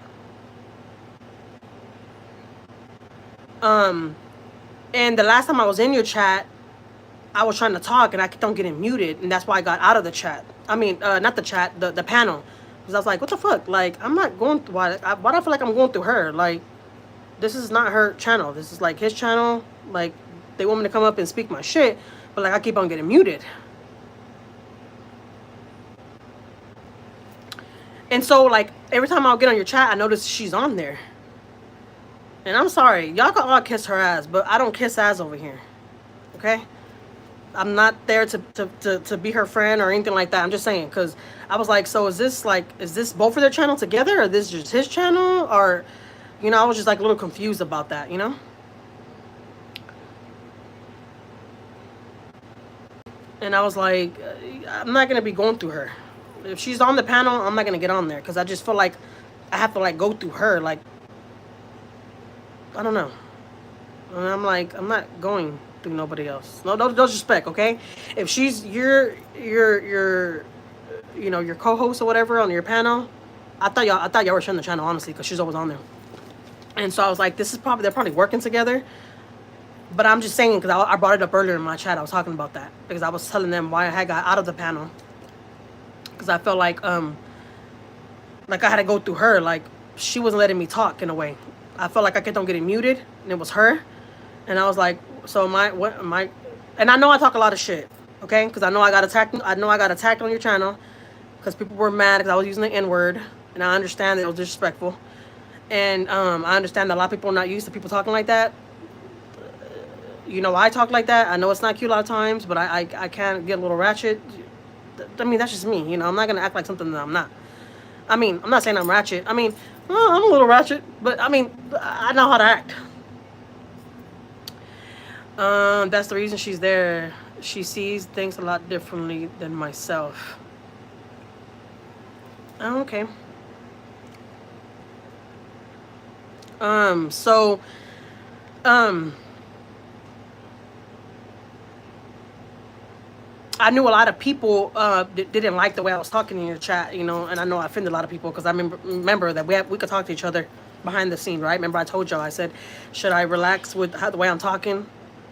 Speaker 1: And the last time I was in your chat, I was trying to talk, and I kept on getting muted, and that's why I got out of the chat. I mean, not the chat, the panel. Because I was like, what the fuck? Like, I'm not going through, why do I feel like I'm going through her? Like, this is not her channel. This is, like, his channel. Like, they want me to come up and speak my shit, but, like, I keep on getting muted. And so, like, every time I'll get on your chat, I notice she's on there. And I'm sorry. Y'all can all kiss her ass, but I don't kiss ass over here. Okay? I'm not there to be her friend or anything like that. I'm just saying, because I was like, so is this both of their channel together, or this just his channel? Or, you know, I was just like a little confused about that, you know? And I was like, I'm not going to be going through her. If she's on the panel, I'm not going to get on there, because I just feel like I have to, like, go through her. Like, I don't know. And I'm like, I'm not going through nobody else. No disrespect, okay? If she's your you know, your co-host or whatever on your panel, I thought y'all were sharing the channel, honestly, because she's always on there. And so I was like, they're probably working together. But I'm just saying, because I brought it up earlier in my chat. I was talking about that because I was telling them why I had got out of the panel, because I felt like I had to go through her. Like, she wasn't letting me talk in a way. I felt like I kept on getting muted, and it was her. And I was like, so and I know I talk a lot of shit, okay? Because I know I got attacked. I know I got attacked on your channel because people were mad because I was using the N-word, and I understand that it was disrespectful. And I understand that a lot of people are not used to people talking like that. You know, I talk like that. I know it's not cute a lot of times, but I can get a little ratchet. I mean, that's just me. You know, I'm not gonna act like something that I'm not. I mean, I'm not saying I'm ratchet. I mean, well, I'm a little ratchet, but I mean, I know how to act. That's the reason she's there. She sees things a lot differently than myself. Oh, okay. So, um, I knew a lot of people didn't like the way I was talking in your chat, you know, and I know I offended a lot of people because I remember that we could talk to each other behind the scene, right? Remember I told y'all, I said, should I relax with the way I'm talking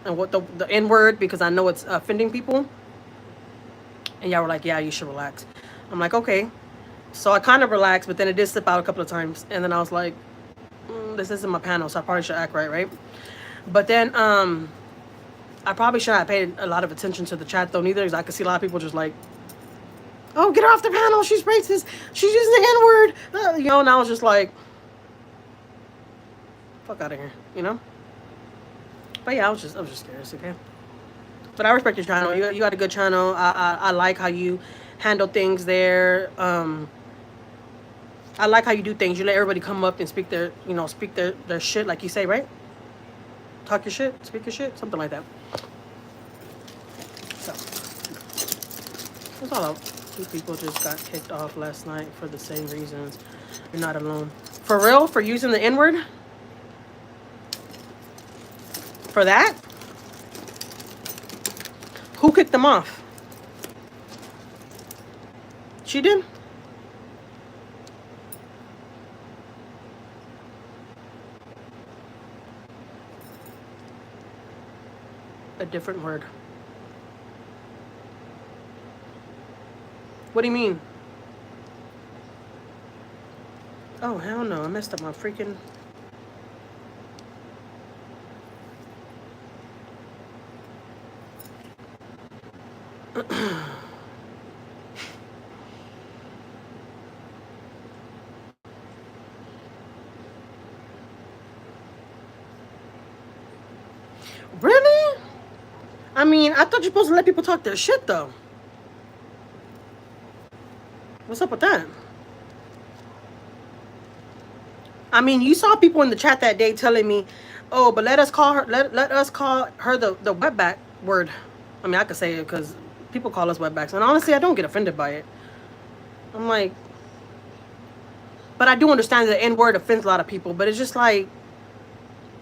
Speaker 1: and what the N word because I know it's offending people, and y'all were like, yeah, you should relax. I'm like, okay. So I kind of relaxed, but then it did slip out a couple of times, and then I was like, this isn't my panel, so I probably should act right, right? But then I probably shouldn't have paid a lot of attention to the chat though, neither, because I could see a lot of people just like, oh, get her off the panel, she's racist, she's using the N-word, you know, and I was just like, fuck out of here, you know? But yeah, I was just curious, okay? But I respect your channel. You got a good channel. I like how you handle things there. I like how you do things. You let everybody come up and speak their, you know, speak their shit, like you say, right? Talk your shit, speak your shit, something like that. So that's all. Two people just got kicked off last night for the same reasons. You're not alone. For real? For using the N-word? For that? Who kicked them off? She did? A different word. What do you mean? Oh, hell no. I messed up my freaking... Really? I mean, I thought you're supposed to let people talk their shit, though. What's up with that? I mean, you saw people in the chat that day telling me, oh, but let us call her the wetback word. I mean, I could say it because people call us wetbacks. And honestly, I don't get offended by it. I'm like, but I do understand that the N-word offends a lot of people. But it's just like,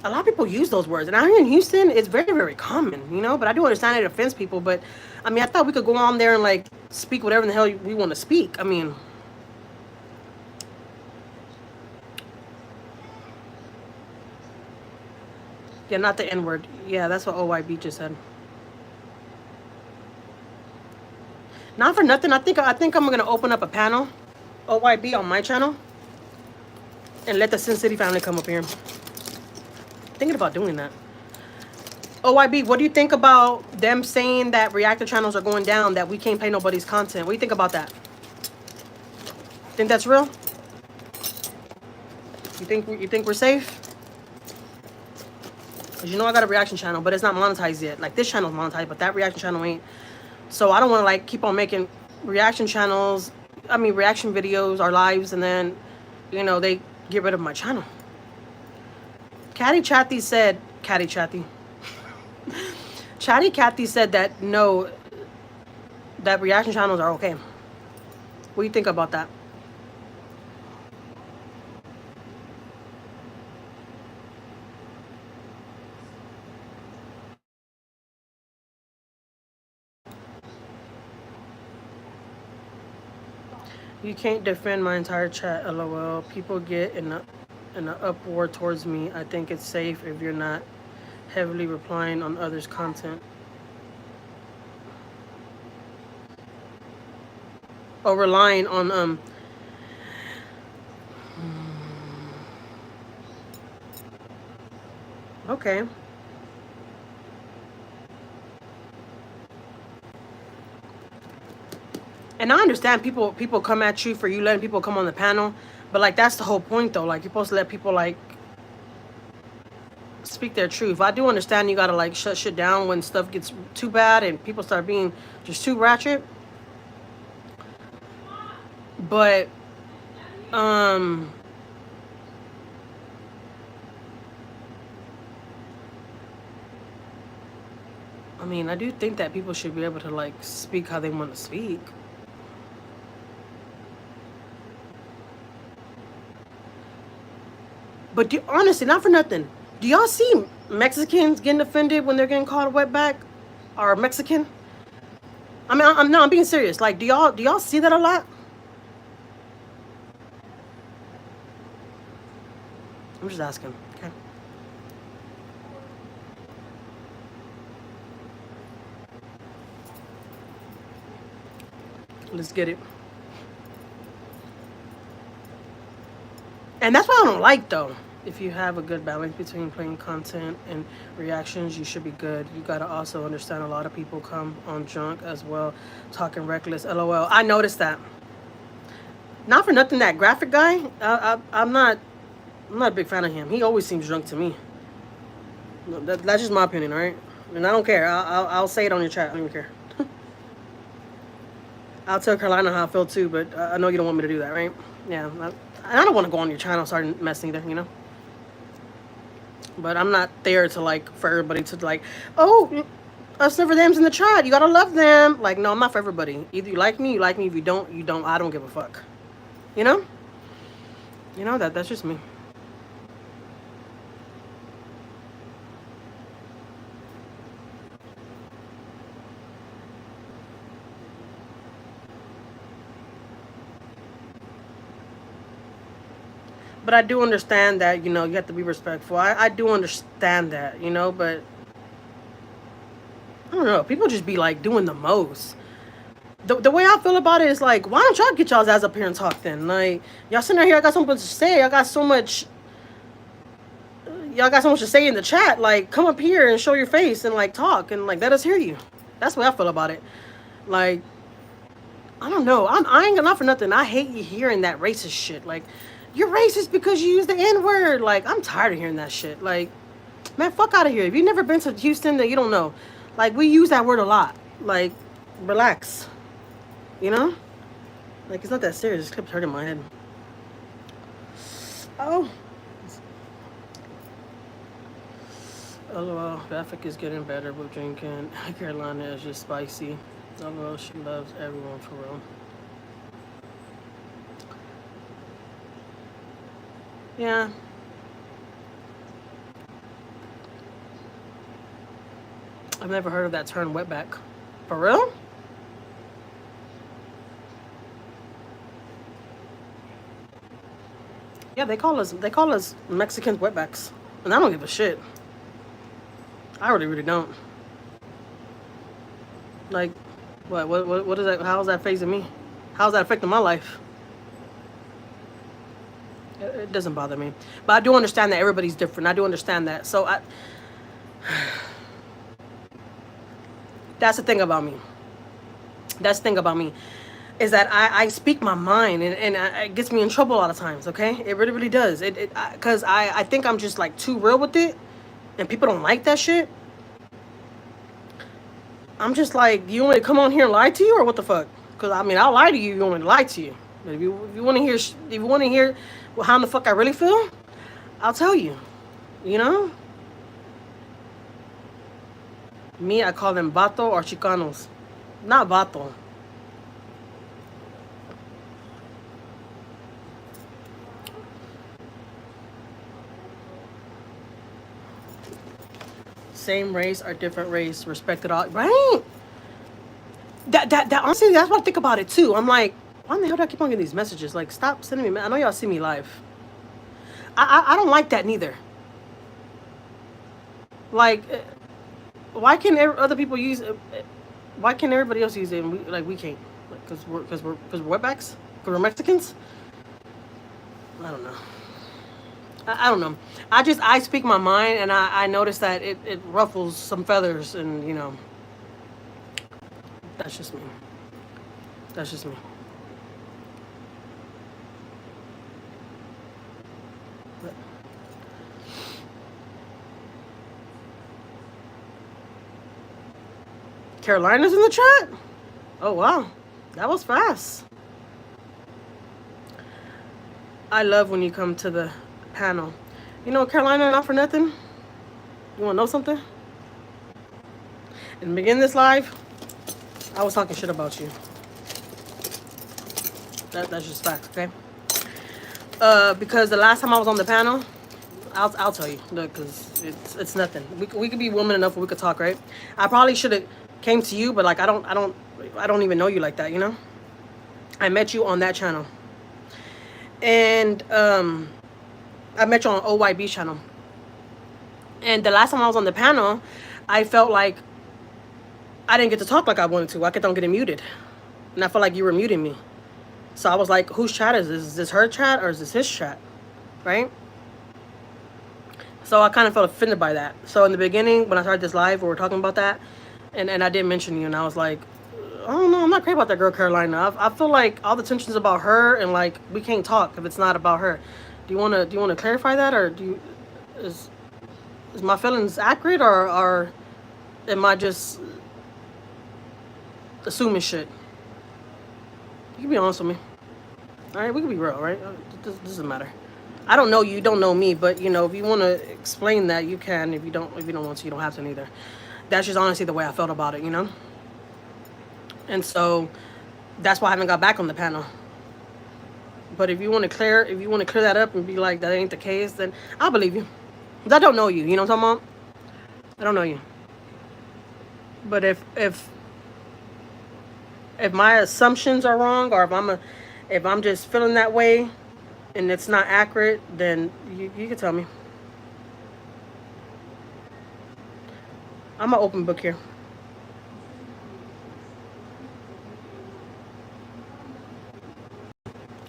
Speaker 1: a lot of people use those words. And out here in Houston, it's very, very common, you know? But I do understand it offends people. But, I mean, I thought we could go on there and, like, speak whatever the hell we want to speak. I mean... Yeah, not the N-word. Yeah, that's what OYB just said. Not for nothing. I think I'm gonna open up a panel, OYB, on my channel, and let the Sin City family come up here. Thinking about doing that. OYB, what do you think about them saying that reactor channels are going down, that we can't play nobody's content? What do you think about that? Think that's real? You think we're safe? Because you know I got a reaction channel, but it's not monetized yet. Like, this channel's monetized, but that reaction channel ain't. So I don't want to, like, keep on making reaction channels, reaction videos or lives, and then, you know, they get rid of my channel. Chatty Cathy said that, no, that reaction channels are okay. What do you think about that? You can't defend my entire chat, lol. People get in an uproar towards me. I think it's safe if you're not heavily replying on others' content. Or relying on okay. And I understand people come at you for you letting people come on the panel, but like that's the whole point though. Like you're supposed to let people like speak their truth. I do understand you gotta like shut shit down when stuff gets too bad and people start being just too ratchet. But um I mean, I do think that people should be able to like speak how they want to speak. But honestly, not for nothing. Do y'all see Mexicans getting offended when they're getting called a wetback or Mexican? I mean, I'm being serious. Like, do y'all see that a lot? I'm just asking. Okay. Let's get it. And that's what I don't like though. If you have a good balance between playing content and reactions, you should be good. You gotta also understand a lot of people come on drunk as well, talking reckless. LOL. I noticed that. Not for nothing, that graphic guy. I'm not a big fan of him. He always seems drunk to me. No, that's just my opinion, all right? And I don't care. I'll say it on your chat. I don't even care. I'll tell Carolina how I feel too, but I know you don't want me to do that, right? Yeah. I don't want to go on your channel and start messing either, you know? But I'm not there to like, for everybody to like, oh, us never them's in the chat. You gotta love them. Like, no, I'm not for everybody. Either you like me, you like me. If you don't, you don't. I don't give a fuck. You know? You know that's just me. But I do understand that, you know, you have to be respectful. I do understand that, you know, but I don't know. People just be like doing the most. The way I feel about it is like, why don't y'all get y'all's ass up here and talk then? Like, y'all sitting here, I got so much to say. Y'all got so much to say in the chat. Like, come up here and show your face and like talk and like let us hear you. That's the way I feel about it. Like, I don't know. I ain't not for nothing. I hate you hearing that racist shit. Like, you're racist because you use the N-word. Like, I'm tired of hearing that shit. Like, man, fuck out of here. If you've never been to Houston, then you don't know. Like, we use that word a lot. Like, relax. You know? Like, it's not that serious. This kept hurting my head. Oh. LOL, traffic is getting better with drinking. Carolina is just spicy. LOL, she loves everyone for real. Yeah. I've never heard of that term, wetback. For real? Yeah, they call us Mexicans wetbacks. And I don't give a shit. I really don't. Like, what is that? How's that phasing me? How's that affecting my life? It doesn't bother me. But I do understand that everybody's different. I do understand that. So that's the thing about me. That's the thing about me. Is that I speak my mind and it gets me in trouble a lot of times, okay? It really does. Because I think I'm just like too real with it and people don't like that shit. I'm just like, you want me to come on here and lie to you or what the fuck? Because I mean, I'll lie to you if you want me to lie to you. But if you want to hear how in the fuck I really feel, I'll tell you. You know? Me, I call them vato or chicanos. Not vato. Same race or different race, respected all, right? That honestly, that's what I think about it too. I'm like, why in the hell do I keep on getting these messages? Like, stop sending me. I know y'all see me live. I don't like that neither. Like, why can other people use? Why can everybody else use it and we can't? Because we're wetbacks? Because we're Mexicans? I don't know. I don't know. I speak my mind, and I notice that it ruffles some feathers, and you know, that's just me. That's just me. Carolina's in the chat? Oh, wow. That was fast. I love when you come to the panel. You know, Carolina, not for nothing. You want to know something? In the beginning of this live, I was talking shit about you. That's just facts, okay? Because the last time I was on the panel, I'll tell you, look, because it's nothing. We could be woman enough where we could talk, right? I probably should have came to you, but like I don't even know you like that, you know? I met you on that channel. And I met you on OYB channel. And the last time I was on the panel, I felt like I didn't get to talk like I wanted to. I kept on getting muted. And I felt like you were muting me. So I was like, whose chat is this? Is this her chat or is this his chat? Right? So I kind of felt offended by that. So in the beginning, when I started this live, we were talking about that. And I didn't mention you. And I was like, I don't know. I'm not crazy about that girl, Carolina. I feel like all the tension's about her. And like, we can't talk if it's not about her. Do you want to clarify that? Or is my feelings accurate? Or am I just assuming shit? You can be honest with me. All right, we can be real, right? This doesn't matter. I don't know you, don't know me, but you know, if you want to explain that, you can. If you don't want to, you don't have to neither. That's just honestly the way I felt about it, you know. And so that's why I haven't got back on the panel. But if you want to clear that up and be like that ain't the case, then I'll believe you. 'Cause I don't know you, you know what I'm talking about? I don't know you. But if my assumptions are wrong, or if I'm just feeling that way and it's not accurate, then you can tell me. I'm an open book here.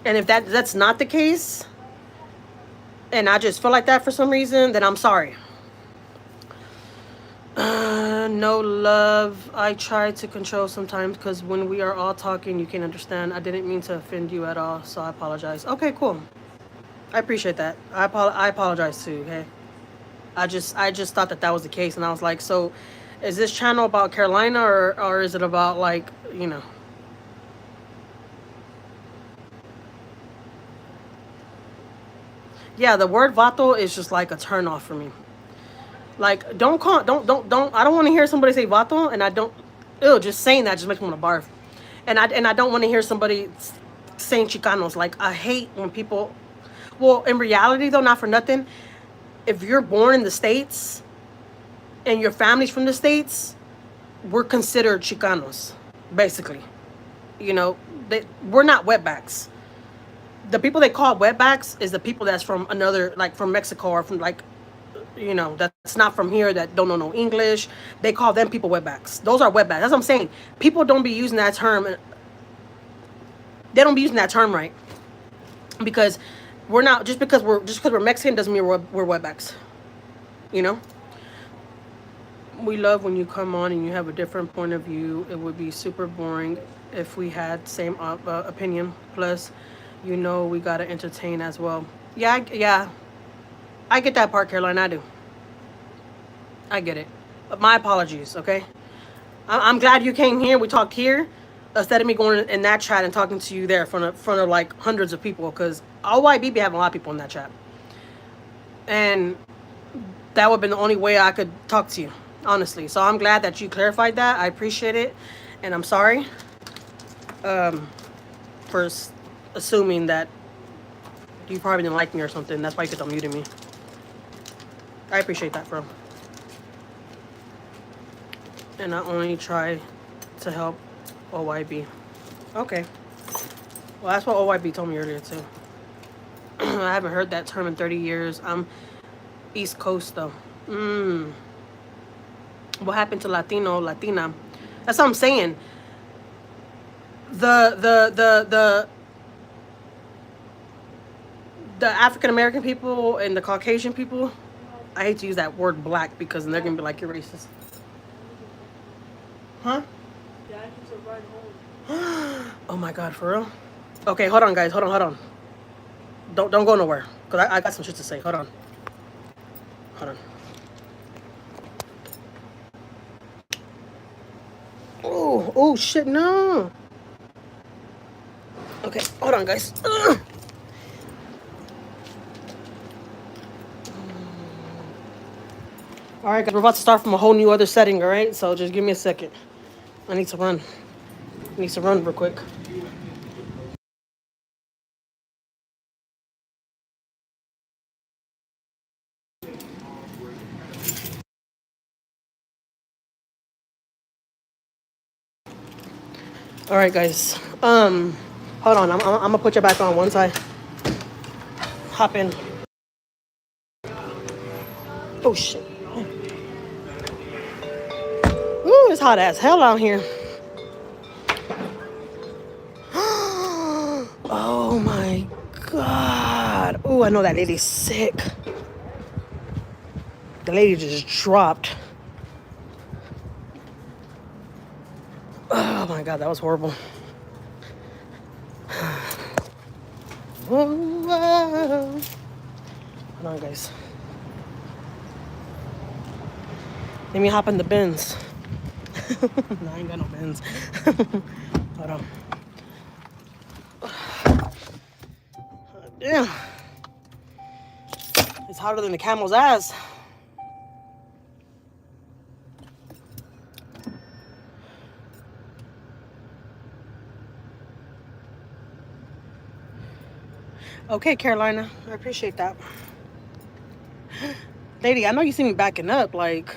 Speaker 1: And if that's not the case, and I just feel like that for some reason, then I'm sorry. No love. I try to control sometimes because when we are all talking, you can't understand. I didn't mean to offend you at all, so I apologize. Okay, cool. I appreciate that. I apologize too. Okay. I just thought that was the case, and I was like, so, is this channel about Carolina or is it about like, you know? Yeah, the word vato is just like a turn off for me. Like, don't I don't want to hear somebody say vato, and I don't, just saying that just makes me want to barf. And I don't want to hear somebody saying Chicanos. Like, I hate when people, well, in reality though, not for nothing, if you're born in the States and your family's from the States, we're considered Chicanos, basically. You know, we're not wetbacks. The people they call wetbacks is the people that's from another, like from Mexico or from like, you know, that's not from here, that don't know no English. They call them people wetbacks. Those are wetbacks. That's what I'm saying. People don't be using that term. They don't be using that term right. Because we're not, just because we're Mexican doesn't mean we're wetbacks. You know? We love when you come on and you have a different point of view. It would be super boring if we had same opinion. Plus, you know, we gotta entertain as well. Yeah. I get that part, Caroline. I do. I get it. But my apologies, okay? I'm glad you came here. We talked here instead of me going in that chat and talking to you there in front of like hundreds of people, because OYB be having a lot of people in that chat. And that would have been the only way I could talk to you, honestly. So I'm glad that you clarified that. I appreciate it. And I'm sorry for assuming that you probably didn't like me or something. That's why you kept on muting me. I appreciate that, bro. And I only try to help OYB. Okay. Well, that's what OYB told me earlier, too. I haven't heard that term in 30 years. I'm East Coast, though. What happened to Latino, Latina? That's what I'm saying. The African American people and the Caucasian people, I hate to use that word black because they're gonna be like, you're racist. Huh? Oh my God, for real? Okay, hold on, guys. Hold on. Don't go nowhere, cause I got some shit to say. Hold on. no. Oh, shit, no. Okay, hold on, guys. Ugh. All right, guys, we're about to start from a whole new other setting, all right? So just give me a second. I need to run. I need to run real quick. All right, guys. Hold on. I'm gonna put you back on once I hop in. Oh shit. Ooh, it's hot as hell out here. Oh my god. Ooh, I know that lady's sick. The lady just dropped. Oh my god, that was horrible. Whoa, whoa. Hold on, guys. Let me hop in the bins. No, I ain't got no bins. Hold on. Damn. It's hotter than the camel's ass. Okay, Carolina. I appreciate that. Lady, I know you see me backing up. Like,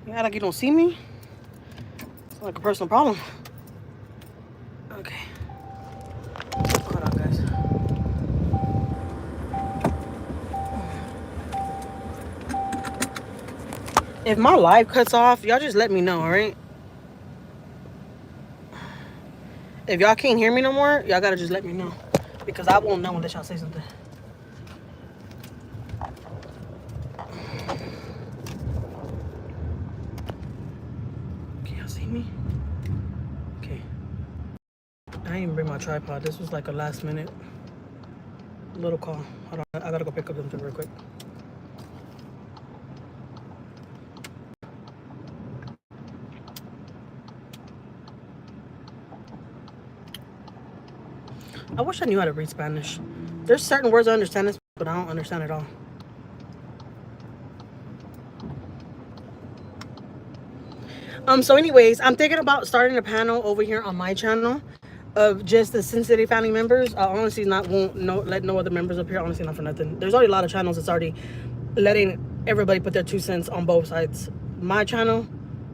Speaker 1: you act like you don't see me? It's like a personal problem. Okay. Hold on, guys. If my live cuts off, y'all just let me know, alright? If y'all can't hear me no more, y'all gotta just let me know. Because I won't know unless y'all say something. Can y'all see me? Okay. I didn't even bring my tripod. This was like a last minute little call. Hold on, I gotta go pick up them real quick. I wish I knew how to read Spanish. There's certain words I understand, but I don't understand at all. So anyways, I'm thinking about starting a panel over here on my channel of just the Sin City family members. I honestly won't let no other members up here. Honestly, not for nothing. There's already a lot of channels that's already letting everybody put their 2 cents on both sides. My channel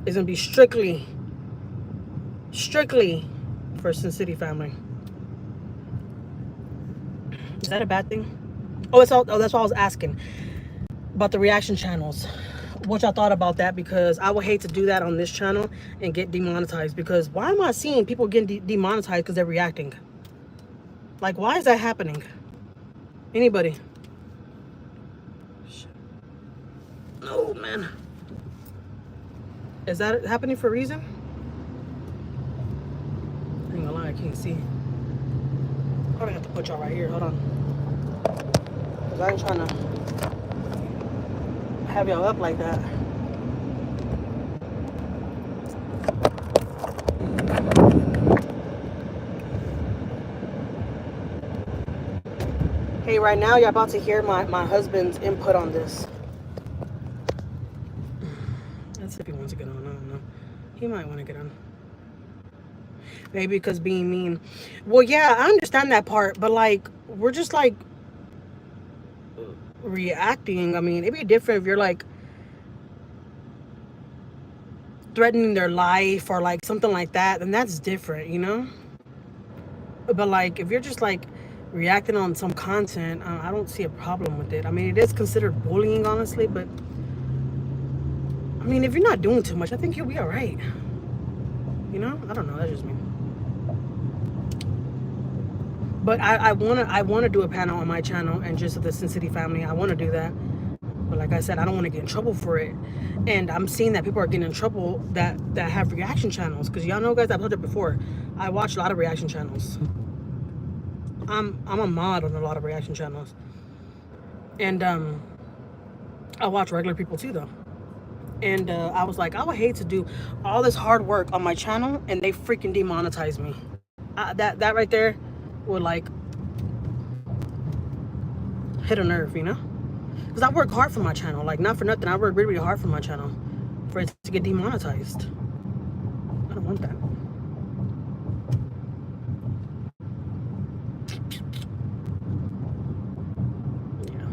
Speaker 1: is gonna be strictly for Sin City family. Is that a bad thing? Oh, that's what I was asking about the reaction channels. What y'all thought about that? Because I would hate to do that on this channel and get demonetized. Because why am I seeing people getting demonetized because they're reacting? Like, why is that happening? Anybody? No, man. Is that happening for a reason? I ain't gonna lie, I can't see. Probably have to put y'all right here. Hold on. Because I ain't trying to have y'all up like that. Hey, right now you're about to hear my husband's input on this. Let's see if he wants to get on. I don't know. He might want to get on. Maybe because being mean. Well, yeah, I understand that part, but like, we're just like reacting. I mean, it'd be different if you're like threatening their life or like something like that, then that's different, you know? But like, if you're just like reacting on some content, I don't see a problem with it. I mean, it is considered bullying, honestly, but I mean, if you're not doing too much, I think you'll be all right. You know? I don't know. That's just me. But I wanna do a panel on my channel and just the Sin City family. I want to do that. But like I said, I don't want to get in trouble for it. And I'm seeing that people are getting in trouble that have reaction channels. Because y'all know, guys, I've told it before. I watch a lot of reaction channels. I'm a mod on a lot of reaction channels. And I watch regular people too, though. And I was like, I would hate to do all this hard work on my channel and they freaking demonetize me. That right there would like hit a nerve, you know? Because I work hard for my channel. Like, not for nothing. I work really, really hard for my channel. For it to get demonetized. I don't want that. Yeah.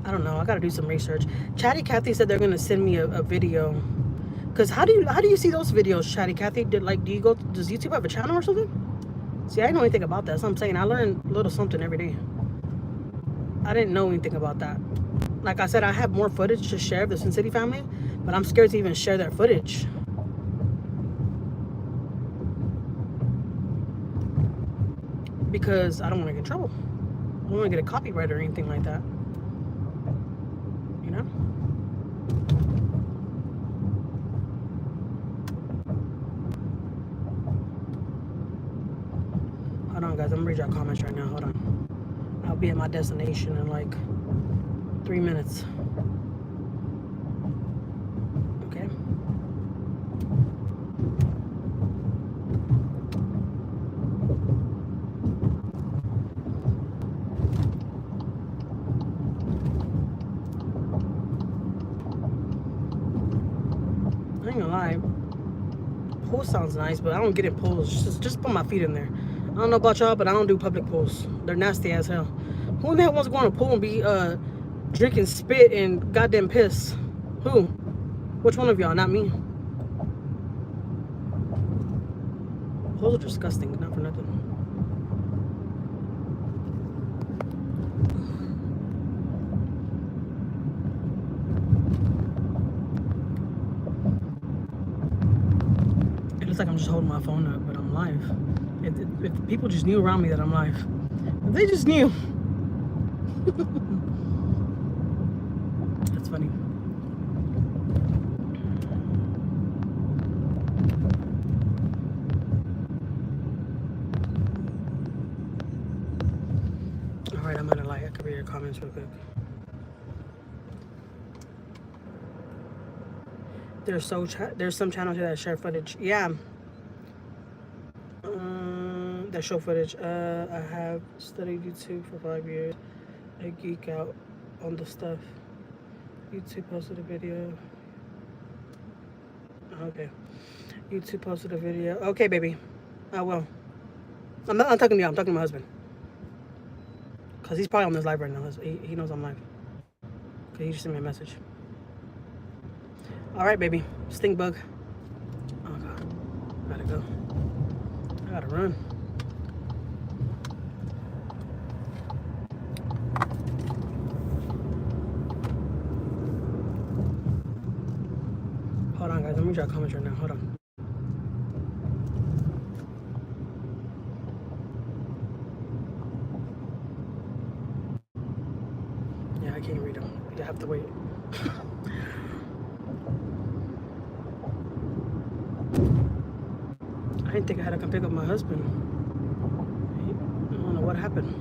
Speaker 1: I don't know. I gotta do some research. Chatty Cathy said they're gonna send me a video. Cause how do you see those videos, Chatty Cathy? Do you go? Does YouTube have a channel or something? See, I didn't know anything about that. That's what I'm saying. I learn a little something every day. I didn't know anything about that. Like I said, I have more footage to share of the Sin City family, but I'm scared to even share that footage. Because I don't want to get in trouble. I don't want to get a copyright or anything like that. You know? Hold on, guys. I'm gonna read your comments right now. Hold on. I'll be at my destination in like 3 minutes. Okay. I ain't gonna lie. Pool sounds nice, but I don't get in pools. Just put my feet in there. I don't know about y'all, but I don't do public pools. They're nasty as hell. Who in the hell wants to go on a pool and be drinking spit and goddamn piss? Who? Which one of y'all? Not me. Pools are disgusting, not for nothing. It looks like I'm just holding my phone up, but I'm live. If people just knew around me that I'm live. If they just knew. That's funny. Alright, I'm gonna like, I can read your comments real quick. There's some channels here that share footage. Yeah. That show footage. I have studied YouTube for 5 years. I geek out on the stuff. YouTube posted a video. Okay. YouTube posted a video. Okay, baby. I will. I'm talking to you. I'm talking to my husband. Because he's probably on this live right now. He knows I'm live. Okay, he just sent me a message. All right, baby. Stink bug. Oh, God. Gotta go. I gotta run. Hold on, guys. Let me drop comments right now. Hold on. Yeah, I can't read them. You have to wait. I didn't think I had to come pick up my husband. I don't know what happened.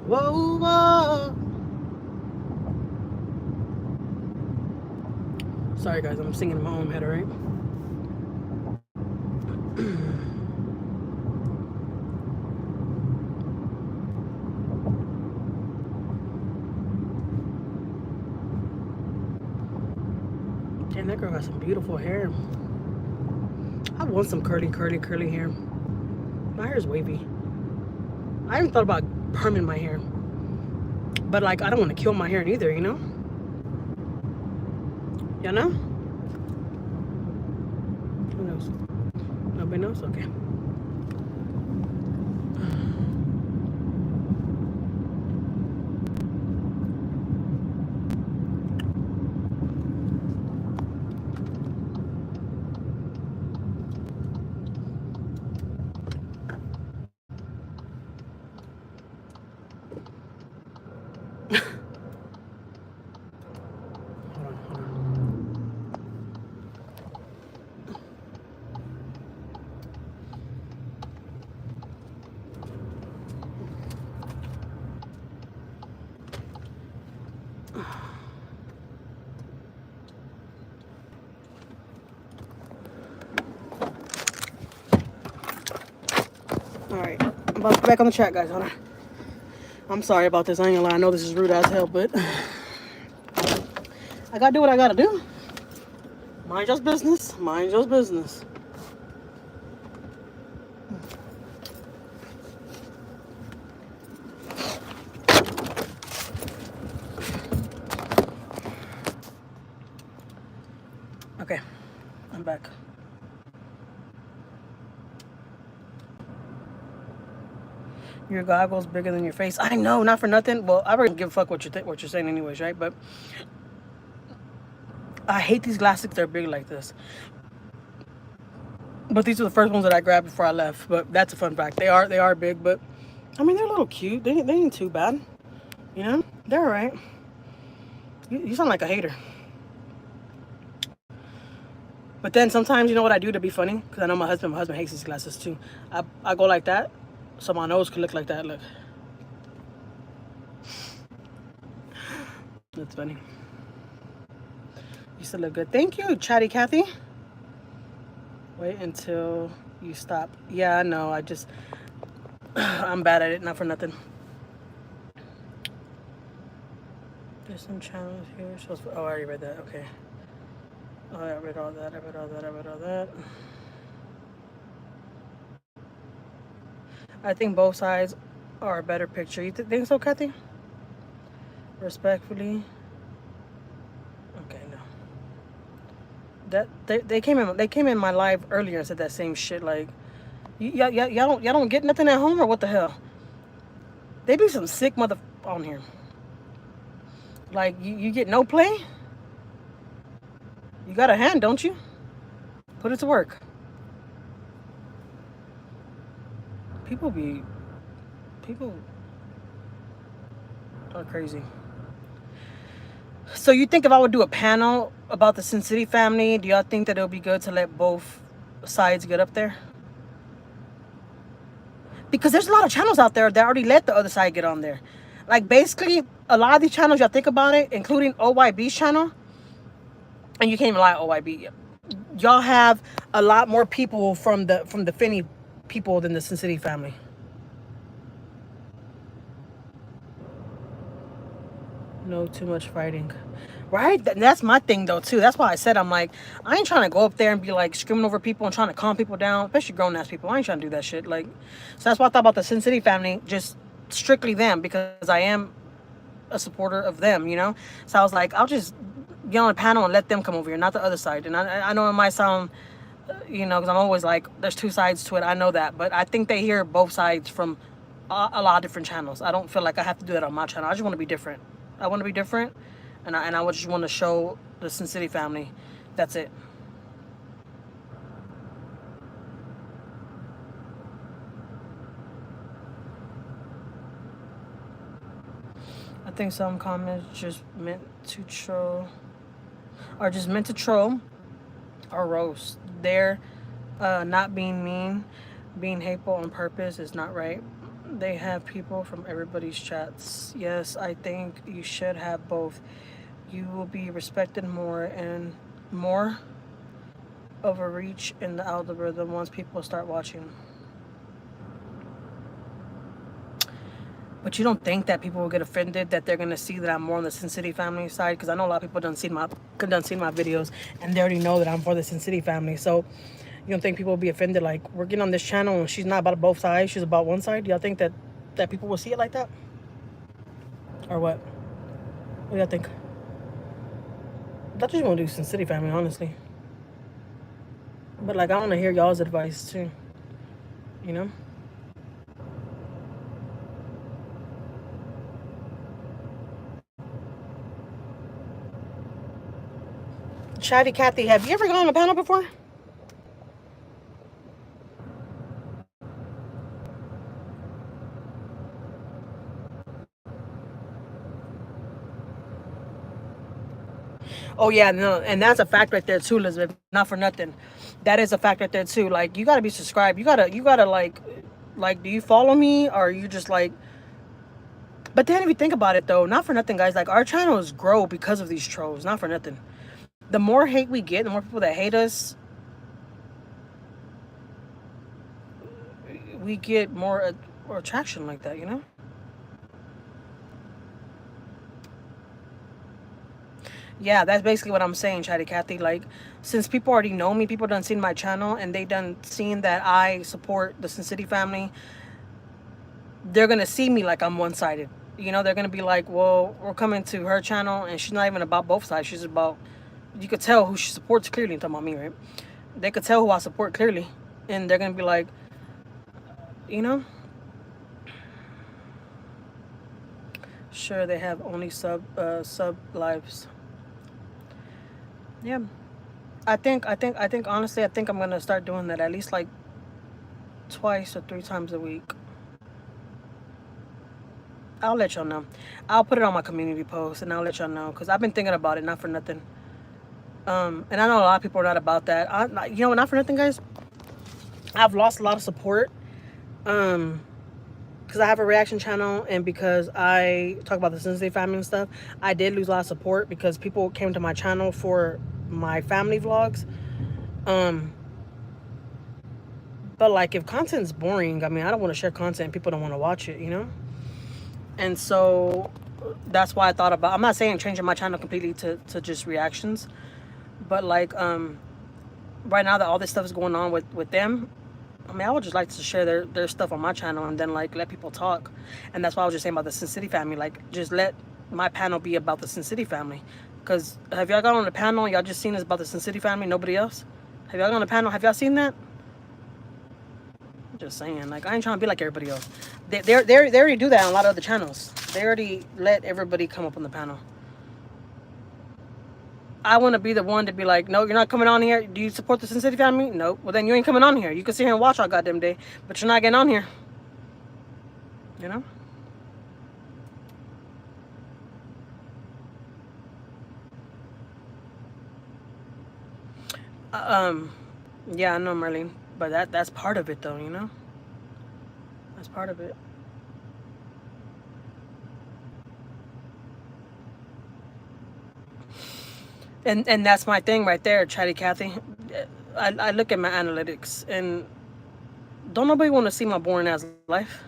Speaker 1: Whoa, whoa. Sorry, guys. I'm singing in my own head, all right? Damn, that girl got some beautiful hair. I want some curly hair. My hair is wavy. I haven't thought about perming my hair. But, like, I don't want to kill my hair either, you know? You know? Who knows? Nobody knows? Okay. Alright. I'm about to get back on the chat, guys. Hold on. I'm sorry about this. I ain't gonna lie. I know this is rude as hell, but I gotta do what I gotta do. Mind your business. Mind your business. Okay. I'm back. Your goggles bigger than your face. I know, not for nothing. Well, I really don't give a fuck what you're saying anyways, right? But I hate these glasses. They're big like this. But these are the first ones that I grabbed before I left. But that's a fun fact. They are big, but I mean they're a little cute. They ain't too bad. You know, they're alright. You sound like a hater. But then sometimes you know what I do to be funny, because I know my husband hates these glasses too. I go like that, so my nose could look like that. Look, that's funny. You still look good. Thank you, Chatty Cathy. Wait until you stop. Yeah, I know. I'm bad at it. Not for nothing. There's some channels here. Oh, I already read that. Okay. Oh, I read all that. I read all that. I think both sides are a better picture. You think so, Kathy? Respectfully. Okay, no. That they came in my live earlier and said that same shit. Like, y'all don't get nothing at home, or what the hell? They be some sick mother on here. Like, you get no play? You got a hand, don't you? Put it to work. People are crazy. So you think if I would do a panel about the Sin City family, do y'all think that it would be good to let both sides get up there? Because there's a lot of channels out there that already let the other side get on there. Like, basically, a lot of these channels, y'all think about it, including OYB's channel, and you can't even lie, OYB, y'all have a lot more people from the Finney people than the Sin City family. No too much fighting. Right? That's my thing, though, too. That's why I said, I'm like, I ain't trying to go up there and be, like, screaming over people and trying to calm people down, especially grown-ass people. I ain't trying to do that shit. Like, so that's why I thought about the Sin City family, just strictly them, because I am a supporter of them, you know? So I was like, I'll just get on a panel and let them come over here, not the other side. And I know it might sound, you know, because I'm always like, there's two sides to it. I know that. But I think they hear both sides from a lot of different channels. I don't feel like I have to do that on my channel. I just want to be different. I want to be different. And I just want to show the Sin City family. That's it. I think some comments just meant to troll, or just meant to troll or roast. They're not being mean, being hateful on purpose is not right. They have people from everybody's chats. Yes, I think you should have both. You will be respected more and more of a reach in the algorithm once people start watching. But you don't think that people will get offended that they're gonna see that I'm more on the Sin City family side? Because I know a lot of people done seen my videos and they already know that I'm for the Sin City family. So you don't think people will be offended? Like, we're getting on this channel and she's not about both sides, she's about one side. Y'all think that people will see it like that, or what? What do y'all think? I thought you just want to do Sin City family, honestly. But like, I want to hear y'all's advice too. You know. Chatty Cathy, have you ever gone on a panel before? Oh yeah, no, and that's a fact right there too, Elizabeth. Not for nothing. That is a fact right there too. Like, you gotta be subscribed. You gotta like, do you follow me, or are you just like? But then if you think about it though, not for nothing, guys. Like, our channels grow because of these trolls. Not for nothing. The more hate we get, the more people that hate us, we get more attraction like that, you know? Yeah, that's basically what I'm saying, Chatty Cathy. Like, since people already know me, people done seen my channel and they done seen that I support the Sin City family, they're gonna see me like I'm one sided. You know, they're gonna be like, well, we're coming to her channel and she's not even about both sides. She's about, you could tell who she supports clearly. I'm talking about me, right? They could tell who I support clearly. And they're gonna be like, you know, sure, they have only sub lives. Yeah. I think honestly, I think I'm gonna start doing that at least like twice or three times a week. I'll let y'all know. I'll put it on my community post and I'll let y'all know because I've been thinking about it, not for nothing. And I know a lot of people are not about that. Not for nothing, guys. I've lost a lot of support. Because I have a reaction channel and because I talk about the Sensei family and stuff, I did lose a lot of support because people came to my channel for my family vlogs. Um, but like if content's boring, I mean, I don't want to share content. People don't want to watch it, you know? And so that's why I thought about, I'm not saying changing my channel completely to just reactions, but like right now that all this stuff is going on with them, I mean, I would just like to share their stuff on my channel and then like let people talk. And that's why I was just saying about the Sin City family. Like, just let my panel be about the Sin City family. Because have y'all got on the panel? Y'all just seen this about the Sin City family? Nobody else? Have y'all got on the panel? Have y'all seen that? I'm just saying. Like, I ain't trying to be like everybody else. They already do that on a lot of other channels. They already let everybody come up on the panel. I want to be the one to be like, no, you're not coming on here. Do you support the Sin City family? No. Well, then you ain't coming on here. You can sit here and watch all goddamn day, but you're not getting on here. You know? Yeah, I know, Marlene, but that's part of it, though. You know, that's part of it. And that's my thing right there, Chatty Cathy. I look at my analytics and don't nobody want to see my boring ass life.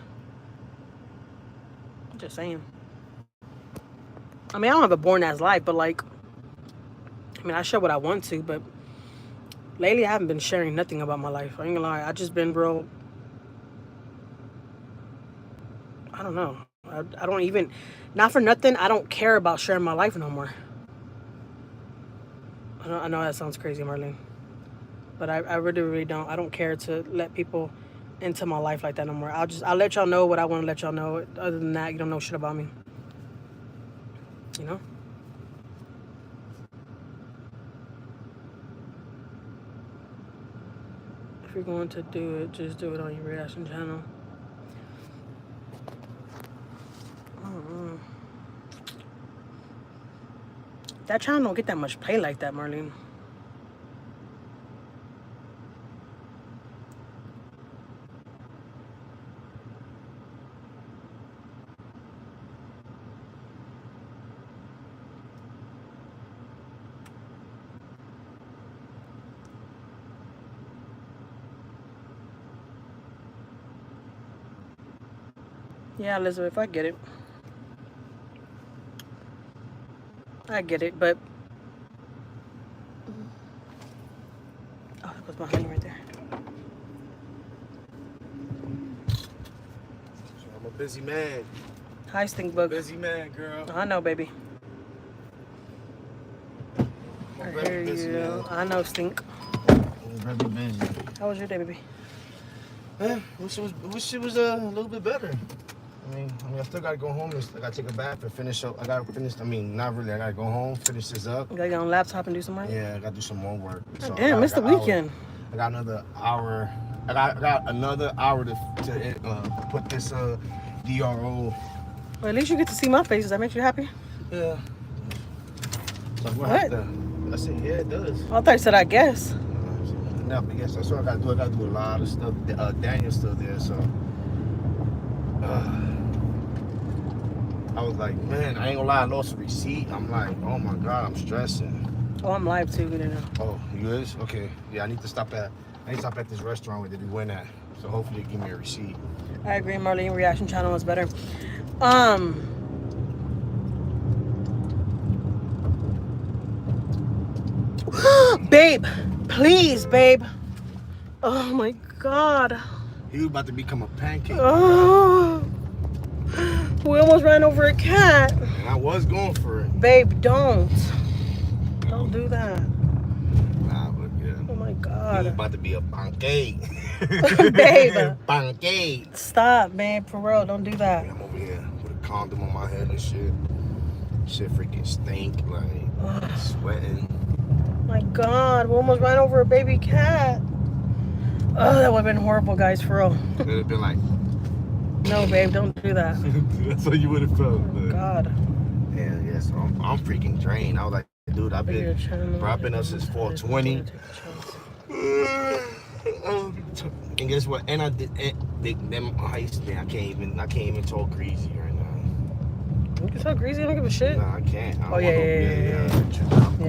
Speaker 1: Just saying. I mean, I don't have a boring ass life, but like, I mean, I share what I want to, but lately I haven't been sharing nothing about my life. I ain't gonna lie. I just been real. I don't know. I don't even, not for nothing, I don't care about sharing my life no more. I know that sounds crazy, Marlene, but I really, really don't. I don't care to let people into my life like that no more. I'll let y'all know what I want to let y'all know. Other than that, you don't know shit about me. You know? If you're going to do it, just do it on your reaction channel. That channel don't get that much play like that, Marlene. Yeah, Elizabeth, I get it. I get it, but oh, that was my honey right there.
Speaker 4: I'm a busy man.
Speaker 1: Hi, stink bug.
Speaker 4: Busy man, girl.
Speaker 1: I know, baby.
Speaker 4: I'm
Speaker 1: I hear
Speaker 4: busy,
Speaker 1: you.
Speaker 4: man.
Speaker 1: I know, stink.
Speaker 4: I'm very busy.
Speaker 1: How was your day, baby?
Speaker 4: Wish it was a little bit better. I mean, I still gotta go home. I gotta take a bath and finish up. I gotta finish. I mean, not really. I gotta go home, finish this up.
Speaker 1: You gotta get on laptop and do some work?
Speaker 4: Yeah, I gotta do some more work. So
Speaker 1: Damn, it's the weekend.
Speaker 4: I got another hour. I got another hour to put this DRO.
Speaker 1: Well, at least you get to see my face. Does that make you happy?
Speaker 4: Yeah. So
Speaker 1: What?
Speaker 4: I said, yeah, it does.
Speaker 1: I thought you said I guess.
Speaker 4: No, but yes, that's what I gotta do. I gotta do a lot of stuff. Daniel's still there, so I was like, man, I ain't gonna lie, I lost a receipt. I'm like, oh my god, I'm stressing.
Speaker 1: Oh, I'm live too. You know.
Speaker 4: Oh, you is? Okay. Yeah, I need to stop at this restaurant where they do win at. So hopefully they give me a receipt.
Speaker 1: I agree, Marlene. Reaction channel is better. Babe, please, babe. Oh my God.
Speaker 4: He was about to become a pancake.
Speaker 1: Oh, we almost ran over a cat.
Speaker 4: And I was going for it.
Speaker 1: Babe, don't do that.
Speaker 4: Nah, but yeah.
Speaker 1: Oh my
Speaker 4: He was
Speaker 1: God.
Speaker 4: about to be a pancake.
Speaker 1: Babe.
Speaker 4: Pancake.
Speaker 1: Stop, babe. For real, don't do that.
Speaker 4: I'm over here with a condom on my head and shit. Shit freaking stink, like sweating.
Speaker 1: My God, we almost ran over a baby cat. Oh, that would have been horrible, guys, for real.
Speaker 4: It would have been like,
Speaker 1: No, babe, don't do that.
Speaker 4: that's how you would have felt.
Speaker 1: Oh, God.
Speaker 4: Yeah, so I'm freaking drained. I was like, dude, I've been up since 4:20. And guess what? And I did them heists. Man, I can't even talk greasy right now.
Speaker 1: You can talk greasy, I don't give a shit.
Speaker 4: Nah, I can't. I
Speaker 1: Oh, yeah.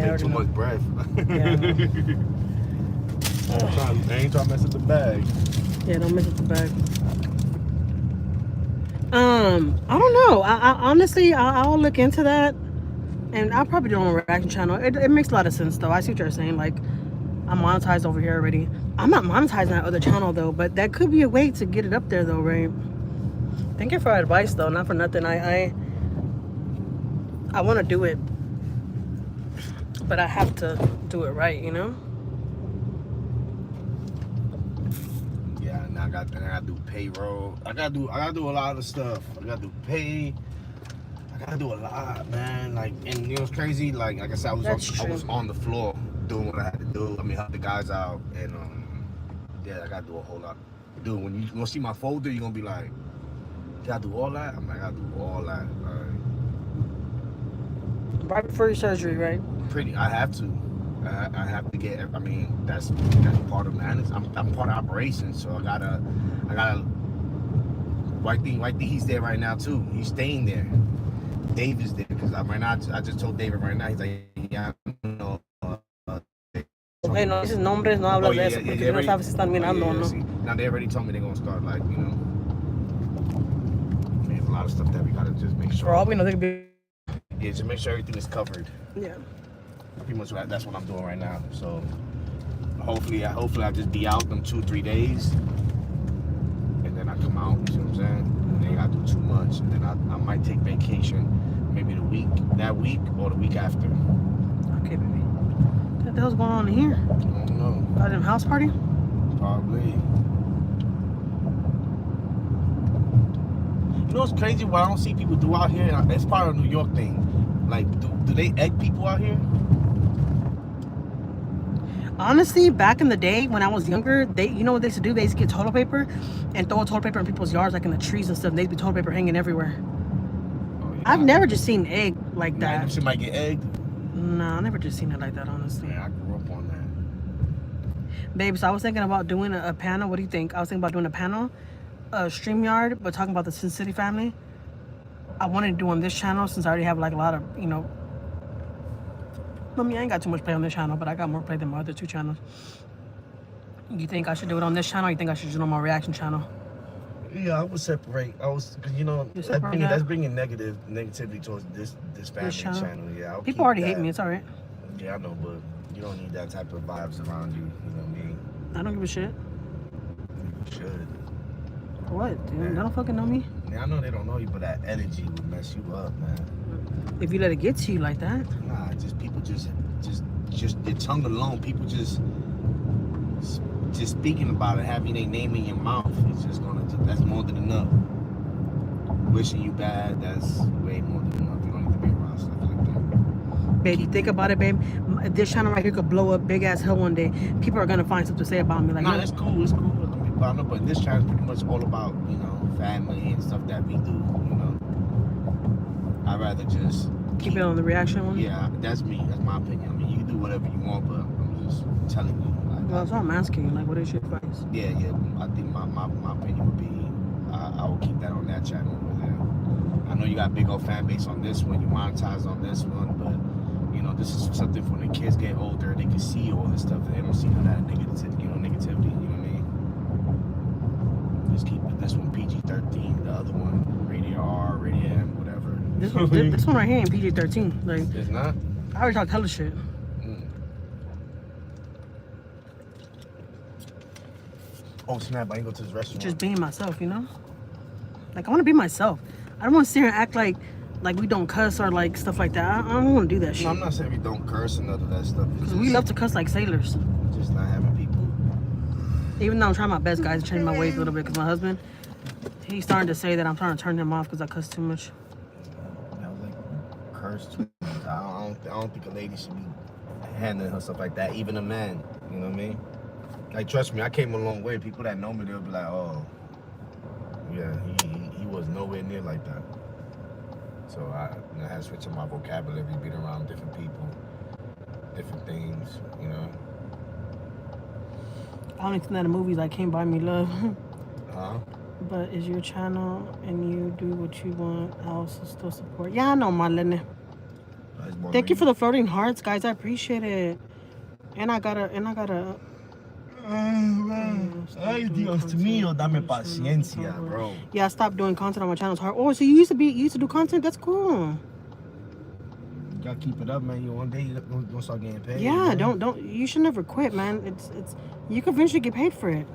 Speaker 4: I take too much breath.
Speaker 1: Yeah,
Speaker 4: I ain't trying to mess up the bag.
Speaker 1: Yeah, don't mess up the bag. I don't know. I honestly, I'll look into that, and I'll probably do it on a reaction channel. It makes a lot of sense, though. I see what you're saying. Like, I'm monetized over here already. I'm not monetizing that other channel, though, but that could be a way to get it up there, though, right? Thank you for advice, though. Not for nothing. I want to do it, but I have to do it right, you know?
Speaker 4: Yeah, and I gotta do payroll. I gotta do a lot of stuff. I gotta do pay. I gotta do a lot, man. Like, and you know what's crazy? Like I said, I was on the floor doing what I had to do. I mean, help the guys out, and yeah, I gotta do a whole lot. Dude, when you gonna see my folder, you're gonna be like, "Did I do all that?" I'm like, "I gotta do all that." All right.
Speaker 1: Right before your surgery, right?
Speaker 4: I have to. I have to get. I mean, that's part of management. I'm part of operations, so I gotta. White thing. He's there right now too. He's staying there. Dave is there because right now. I just told David right now. He's like, yeah, no.
Speaker 1: Okay, no dices nombres, no hablas de eso, porque tú no sabes si están mirando o no.
Speaker 4: Now they already told me they're gonna start, like, you know. There's a lot of stuff that we gotta just make sure.
Speaker 1: For all we know, they could be.
Speaker 4: Yeah, just make sure everything is covered.
Speaker 1: Yeah.
Speaker 4: Pretty much that's what I'm doing right now. So hopefully I'll just be out in 2-3 days, and then I come out. You see what I'm saying? And then I do too much, and then I might take vacation, maybe that week or the week after.
Speaker 1: Okay, baby. What the hell's going on in here?
Speaker 4: I don't know.
Speaker 1: Got a house party?
Speaker 4: Probably. You know what's crazy? What I don't see people do out here, it's part of a New York thing. Like, do they egg people out here?
Speaker 1: Honestly, back in the day when I was younger, you know what they used to do? They used to get toilet paper and throw toilet paper in people's yards, like in the trees and stuff. They'd be toilet paper hanging everywhere.
Speaker 4: Oh, yeah.
Speaker 1: I've never just seen egg like that.
Speaker 4: Like, somebody get egged?
Speaker 1: No, I never just seen it like that, honestly.
Speaker 4: Yeah, I grew up on that.
Speaker 1: Babe, so I was thinking about doing a panel. What do you think? I was thinking about doing a panel, StreamYard, but talking about the Sin City family. I wanted to do on this channel since I already have like a lot of, you know, I mean, I ain't got too much play on this channel, but I got more play than my other two channels. You think I should do it on this channel, or you think I should do it on my reaction channel?
Speaker 4: Yeah, I would separate. Because you know, that's bringing negativity towards this family channel. Yeah,
Speaker 1: people already hate me. It's all right.
Speaker 4: Yeah, I know, but you don't need that type of vibes around you. You know what I mean?
Speaker 1: I don't give a shit.
Speaker 4: You should.
Speaker 1: What, dude? They don't fucking know me.
Speaker 4: Yeah, I know they don't know you, but that energy would mess you up, man.
Speaker 1: If you let it get to you like that.
Speaker 4: Nah, people just your tongue alone. People just speaking about it, having their name in your mouth, it's just that's more than enough. Wishing you bad, that's way more than enough. You don't need to be around stuff like that.
Speaker 1: Baby, think about it, babe. This channel right here could blow up big ass hell one day. People are gonna find something to say about me. Like,
Speaker 4: nah, that's cool. It's cool. But this channel is pretty much all about, you know, family and stuff that we do. You know, I'd rather just
Speaker 1: keep it on the reaction one.
Speaker 4: Yeah, that's me. That's my opinion. I mean, you can do whatever you want, but I'm just telling you. Like,
Speaker 1: well, that's all I'm asking you. Like, what is your advice?
Speaker 4: Yeah. I think my opinion would be I will keep that on that channel over there. I know you got a big old fan base on this one. You monetize on this one, but you know, this is something for when the kids get older. They can see all this stuff. They don't see none of that negativity. You know what I mean?
Speaker 1: This one right here ain't PG-13. Like,
Speaker 4: it's not.
Speaker 1: I already talked hella shit.
Speaker 4: Oh snap! I ain't go to this restaurant.
Speaker 1: Just being myself, you know. Like, I want to be myself. I don't want to sit here and act like we don't cuss or like stuff like that. I don't want to do that shit.
Speaker 4: No, I'm not saying we don't curse and none of that stuff.
Speaker 1: Because we love to cuss like sailors.
Speaker 4: Just not having people.
Speaker 1: Even though I'm trying my best, guys, to change my ways a little bit. Because my husband, he's starting to say that I'm trying to turn him off because I cuss too much.
Speaker 4: I was like, curse too much. I don't think a lady should be handling her stuff like that. Even a man. You know what I mean? Like, trust me, I came a long way. People that know me, they'll be like, oh, yeah, he was nowhere near like that. So I had to switch up my vocabulary, being around different people, different things, you know.
Speaker 1: I only think that in movies like Can't Buy Me Love.
Speaker 4: Huh?
Speaker 1: But is your channel and you do what you want, I also still support. Yeah, I know, Marlene. Thank you for the floating hearts, guys. I appreciate it. And I gotta
Speaker 4: Ay, Dios mío, dame paciencia, bro.
Speaker 1: Yeah, I stopped doing content on my channel. It's hard. Oh, so you used to do content? That's cool.
Speaker 4: You gotta keep it up, man. You one day you're gonna start getting paid.
Speaker 1: Yeah,
Speaker 4: man.
Speaker 1: don't. You should never quit, man. It's. You can eventually get paid for it.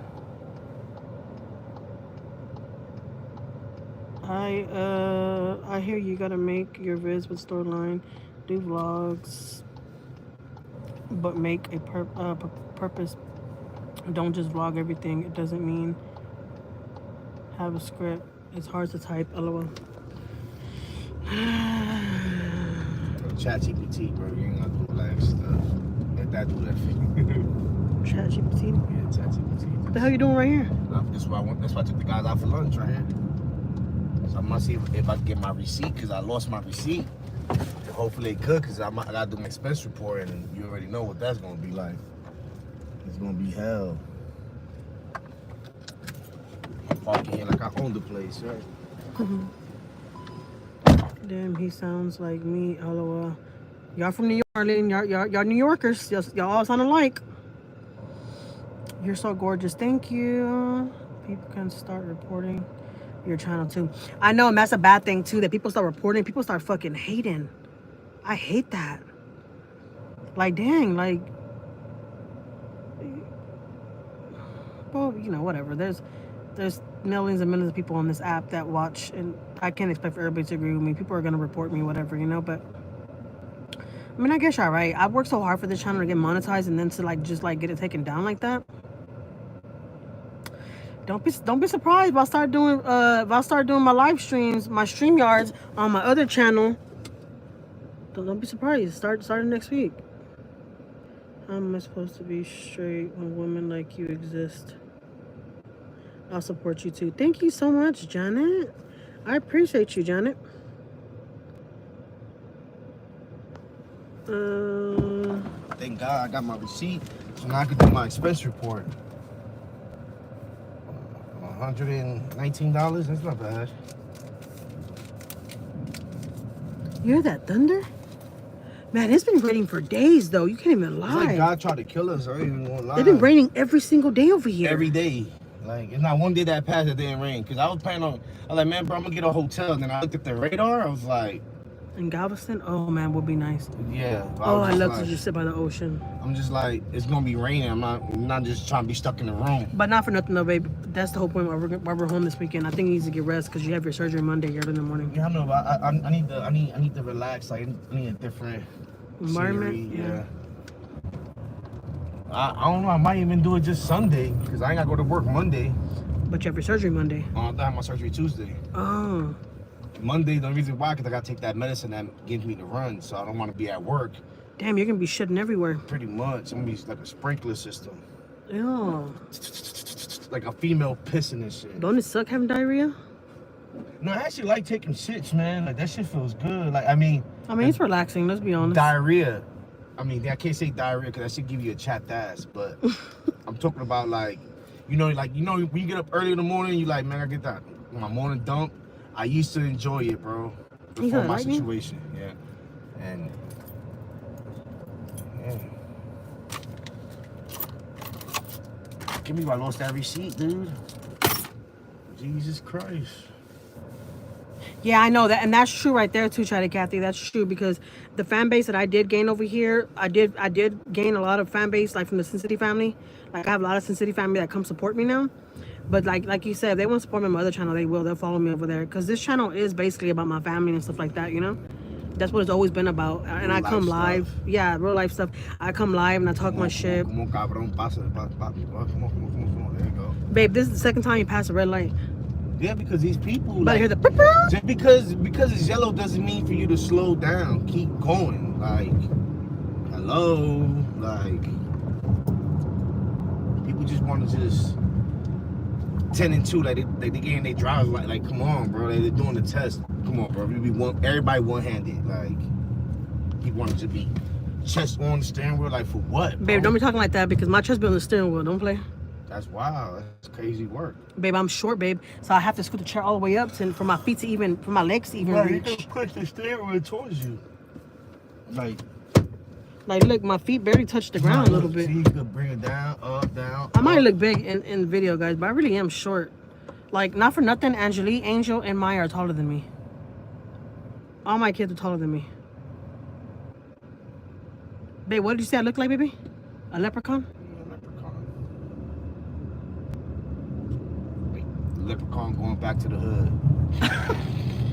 Speaker 1: I hear you gotta make your vids with storyline, do vlogs, but make a purpose. Don't just vlog everything. It doesn't mean have a script. It's hard to type. LOL.
Speaker 4: ChatGPT, bro. You ain't gotta do black stuff. Let that do that for you.
Speaker 1: ChatGPT.
Speaker 4: Yeah, ChatGPT.
Speaker 1: What the hell you doing right here?
Speaker 4: That's why I took the guys out for lunch right here. So I'm gonna see if I can get my receipt, because I lost my receipt. Hopefully they could, because I gotta do my expense report, and you already know what that's gonna be like. It's gonna be hell. I'm parking here like I own the place, right?
Speaker 1: Damn, he sounds like me. LOL. Y'all from New York, Arlene. Y'all New Yorkers. Y'all all sound alike. You're so gorgeous. Thank you. People can start reporting your channel too. I know, and that's a bad thing too, that people start reporting. People start fucking hating. I hate that. Like, dang, like, well, you know, whatever. There's millions and millions of people on this app that watch, and I can't expect for everybody to agree with me. People are gonna report me, whatever, you know. But I mean, I guess y'all right. I worked so hard for this channel to get monetized, and then to like just like get it taken down like that. Don't be surprised if I start doing my live streams, my StreamYards on my other channel. Don't be surprised. Starting next week. How am I supposed to be straight when women like you exist? I'll support you too. Thank you so much, Janet. I appreciate you, Janet.
Speaker 4: Thank God I got my receipt, so now I can do my expense report. $119, that's not bad.
Speaker 1: You hear that thunder? Man, it's been raining for days, though. You can't even lie.
Speaker 4: It's like God tried to kill us. I ain't even gonna lie.
Speaker 1: It's been raining every single day over here.
Speaker 4: Every day. Like, it's not one day that passed that didn't rain. Because I was like, man, bro, I'm going to get a hotel. And then I looked at the radar. I was like...
Speaker 1: In Galveston? Oh, man, would be nice.
Speaker 4: Yeah.
Speaker 1: Oh, I love to just sit by the ocean.
Speaker 4: I'm just like, it's going to be raining. I'm not just trying to be stuck in the room.
Speaker 1: But not for nothing, though, babe. That's the whole point why we're home this weekend. I think you need to get rest because you have your surgery Monday early in the morning.
Speaker 4: Yeah, I know, but I need to relax. Like, I need a different...
Speaker 1: environment.
Speaker 4: Scenery, yeah. I don't know. I might even do it just Sunday because I ain't gotta go to work Monday.
Speaker 1: But you have your surgery Monday.
Speaker 4: I have my surgery Tuesday.
Speaker 1: Oh.
Speaker 4: Monday, the reason why, because I gotta take that medicine that gives me the run, so I don't want to be at work.
Speaker 1: Damn, you're gonna be shitting everywhere.
Speaker 4: Pretty much. I'm gonna be like a sprinkler system.
Speaker 1: Ew.
Speaker 4: Like a female pissing and shit.
Speaker 1: Don't it suck having diarrhea?
Speaker 4: No, I actually like taking shits, man. Like that shit feels good. Like I mean,
Speaker 1: it's relaxing. Let's be honest.
Speaker 4: Diarrhea. I mean, I can't say diarrhea because that should give you a chapped ass. But I'm talking about like when you get up early in the morning, you like, man, I get that my morning dump. I used to enjoy it, bro. Before my situation, yeah. And yeah. Give me, I lost that receipt, dude. Jesus Christ.
Speaker 1: Yeah, I know that, and that's true right there too, Chatty Cathy. That's true because the fan base that I did gain over here, I did gain a lot of fan base like from the Sin City family. Like I have a lot of Sin City family that come support me now. But like you said, if they want to support me on my other channel, they will. They'll follow me over there because this channel is basically about my family and stuff like that. You know, that's what it's always been about. And
Speaker 4: Real
Speaker 1: I come
Speaker 4: life
Speaker 1: live,
Speaker 4: stuff.
Speaker 1: yeah, real life stuff. I come live and I talk my shit.
Speaker 4: Come on, cabrón, pasa, come on. There you go.
Speaker 1: Babe, this is the second time you passed a red light.
Speaker 4: Yeah, because these people,
Speaker 1: But I
Speaker 4: like,
Speaker 1: hear the
Speaker 4: just because it's yellow doesn't mean for you to slow down. Keep going. Like, hello, like, people just want to just 10 and 2, like they getting their drives, like come on, bro, they're doing the test. Come on, bro, everybody one-handed, like, people want to just be chest on the steering wheel, like, for what, bro?
Speaker 1: Babe, don't be talking like that because my chest be on the steering wheel. Don't play.
Speaker 4: That's wild. That's crazy work.
Speaker 1: Babe, I'm short, babe, so I have to scoot the chair all the way up for my feet to even, for my legs to even
Speaker 4: Bro, you
Speaker 1: reach.
Speaker 4: can push the steering wheel towards you.
Speaker 1: Like, look, my feet barely touch the ground a little bit.
Speaker 4: See, you could bring it down, up, down.
Speaker 1: I might
Speaker 4: up.
Speaker 1: look big in the video, guys, but I really am short. Like, not for nothing, Anjuli, Angel, and Maiyah are taller than me. All my kids are taller than me. Babe, what did you say I look like, baby? A leprechaun?
Speaker 4: Leprechaun going back to the hood.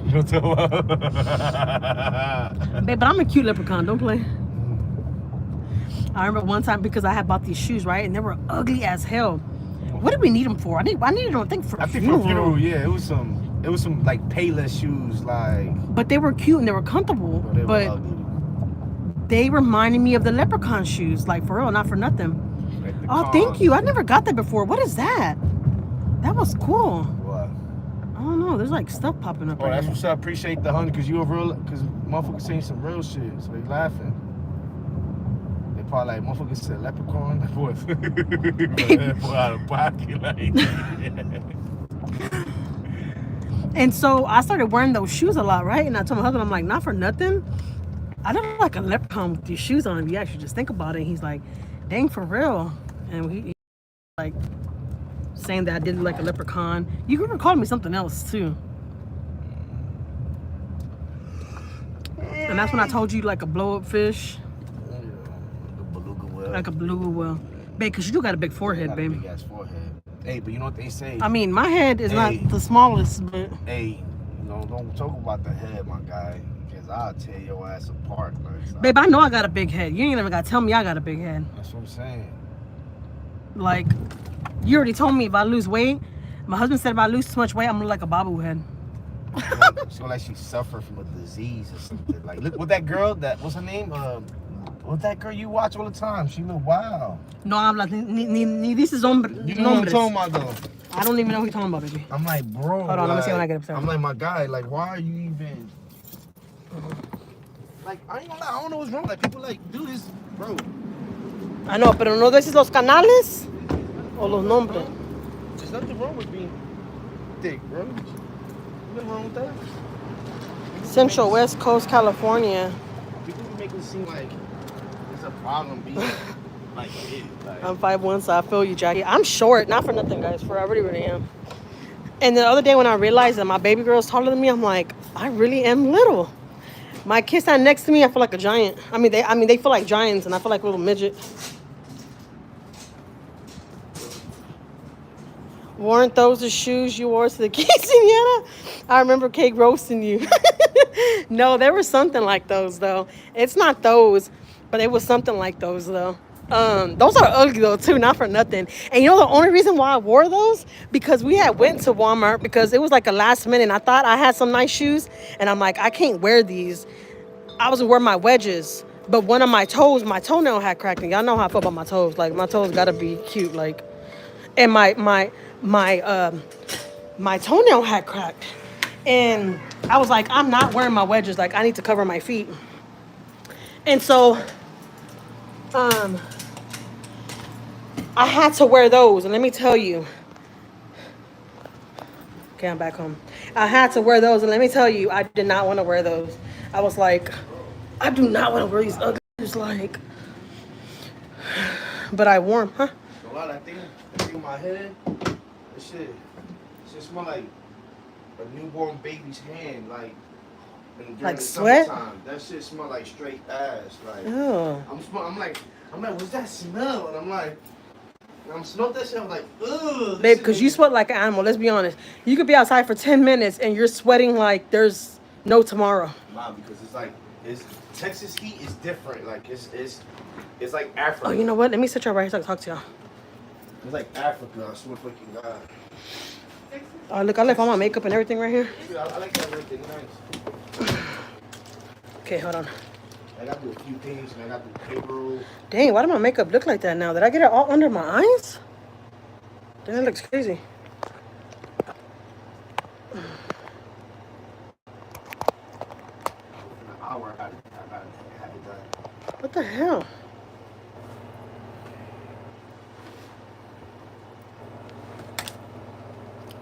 Speaker 4: You know what I'm talking about?
Speaker 1: Babe, but I'm a cute leprechaun. Don't play. I remember one time because I had bought these shoes, right? And they were ugly as hell. What did we need them for? I needed them, I think, for a funeral.
Speaker 4: Yeah. It was some like Payless shoes, like.
Speaker 1: But they were cute and they were comfortable.
Speaker 4: They were
Speaker 1: But
Speaker 4: ugly.
Speaker 1: they reminded me of the leprechaun shoes. Like, for real, not for nothing.
Speaker 4: Like
Speaker 1: Oh, thank you. I never got that before. What is that? That was cool.
Speaker 4: What?
Speaker 1: I don't know. There's like stuff popping up.
Speaker 4: Oh,
Speaker 1: right
Speaker 4: that's
Speaker 1: here.
Speaker 4: what's up. Appreciate the honey, because motherfuckers saying some real shit, so they laughing. They probably like, motherfuckers said leprechaun. Boy, boy out of pocket, like.
Speaker 1: And so I started wearing those shoes a lot, right? And I told my husband, I'm like, not for nothing. I look like a leprechaun with these shoes on. If you actually just think about it. And he's like, dang, for real. And he like saying that I did look like a leprechaun. You could call me something else too. And that's when I told you like a blow up fish.
Speaker 4: The beluga whale.
Speaker 1: Like a beluga whale. Babe, because you do got a big forehead, baby.
Speaker 4: Big ass forehead. Hey, but you know what they say?
Speaker 1: I mean, my head is not the smallest, but.
Speaker 4: Hey, don't talk about the head, my guy, because I'll tear your ass apart. Like,
Speaker 1: Babe, I know I got a big head. You ain't even got to tell me I got a big head.
Speaker 4: That's what I'm saying.
Speaker 1: Like, you already told me if I lose weight. My husband said if I lose too much weight, I'm gonna look like a bobblehead.
Speaker 4: So like she suffered from a disease or something. Like, look, what that girl, what's her name? What's that girl you watch all the time? She look wild.
Speaker 1: No hablas ni dices hombres.
Speaker 4: You know what I'm talking about, though?
Speaker 1: I don't even know who you're talking about, baby.
Speaker 4: I'm like, bro.
Speaker 1: Hold on, let me see when I get upset.
Speaker 4: I'm like, my guy, like, why are you even? Like, I ain't gonna lie, I don't know what's wrong. Like, people like do this, bro.
Speaker 1: I know, pero no dices los canales o los nombres.
Speaker 4: There's nothing wrong with being thick, bro. Nothing wrong with that.
Speaker 1: Central West Coast, California.
Speaker 4: People make it seem like it's a problem being like it. Like,
Speaker 1: I'm 5'1", so I feel you, Jackie. I'm short, not for nothing, guys. I really am. And the other day when I realized that my baby girl is taller than me, I'm like, I really am little. My kids stand next to me, I feel like a giant. I mean, they feel like giants, and I feel like a little midget. Weren't those the shoes you wore to the quinceañera? I remember Kate roasting you. No, there was something like those, though. It's not those, but it was something like those, though. Those are ugly, though, too, not for nothing. And you know the only reason why I wore those? Because we had went to Walmart because it was like a last minute. And I thought I had some nice shoes, and I'm like, I can't wear these. I was wearing my wedges, but one of my toes, my toenail had cracked. And y'all know how I feel about my toes. Like, my toes gotta be cute, like. And my toenail had cracked, and I was like, I'm not wearing my wedges. Like, I need to cover my feet. And so, I had to wear those. And let me tell you, okay, I'm back home. I had to wear those, and let me tell you, I did not want to wear those. I was like, I do not want to wear these ugly. Like, but I wore them, huh?
Speaker 4: I think in my head, this shit smell like a newborn baby's hand, like during
Speaker 1: Like
Speaker 4: the
Speaker 1: sweat?
Speaker 4: summertime. That shit smell like straight ass. Like
Speaker 1: Oh.
Speaker 4: I'm like, what's that smell? And I'm like, smelled that shit. I'm like, ugh.
Speaker 1: Babe, because you sweat like an animal. Let's be honest. You could be outside for 10 minutes and you're sweating like there's no tomorrow.
Speaker 4: Nah, because it's Texas heat is different. Like it's like Africa.
Speaker 1: Oh, you know what? Let me sit you right here so I can talk to y'all.
Speaker 4: It's like Africa. I swear fucking God.
Speaker 1: Oh, look, I left all my makeup and everything right here.
Speaker 4: I like that right there. Nice.
Speaker 1: Okay, hold on.
Speaker 4: I got to do a few things, and I got to do payroll.
Speaker 1: Dang, why did my makeup look like that now? Did I get it all under my eyes? Dang, that looks crazy.
Speaker 4: In an hour, I got to have it done.
Speaker 1: What the hell?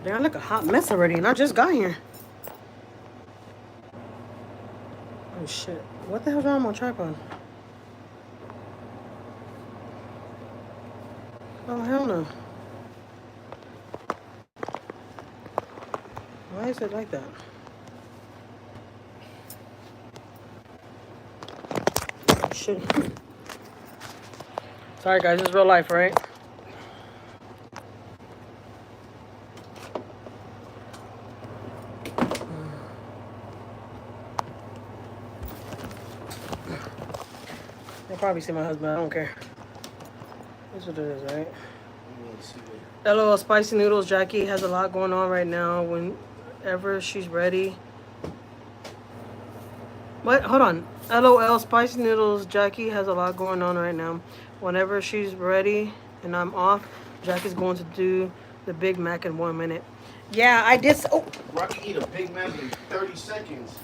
Speaker 1: Dang, I look a hot mess already, and I just got here. Oh, shit. What the hell's wrong with my tripod? Oh, hell no. Why is it like that? Oh, shit. Sorry, guys. This is real life, right? You'll probably see my husband. I don't care. That's what it is, right? LOL Spicy Noodles. Jackie has a lot going on right now. Whenever she's ready. What? Hold on. LOL Spicy Noodles. Jackie has a lot going on right now. Whenever she's ready and I'm off, Jackie's going to do the Big Mac in 1 minute. Yeah, I did. Oh,
Speaker 4: Rocky eat a Big Mac in 30 seconds.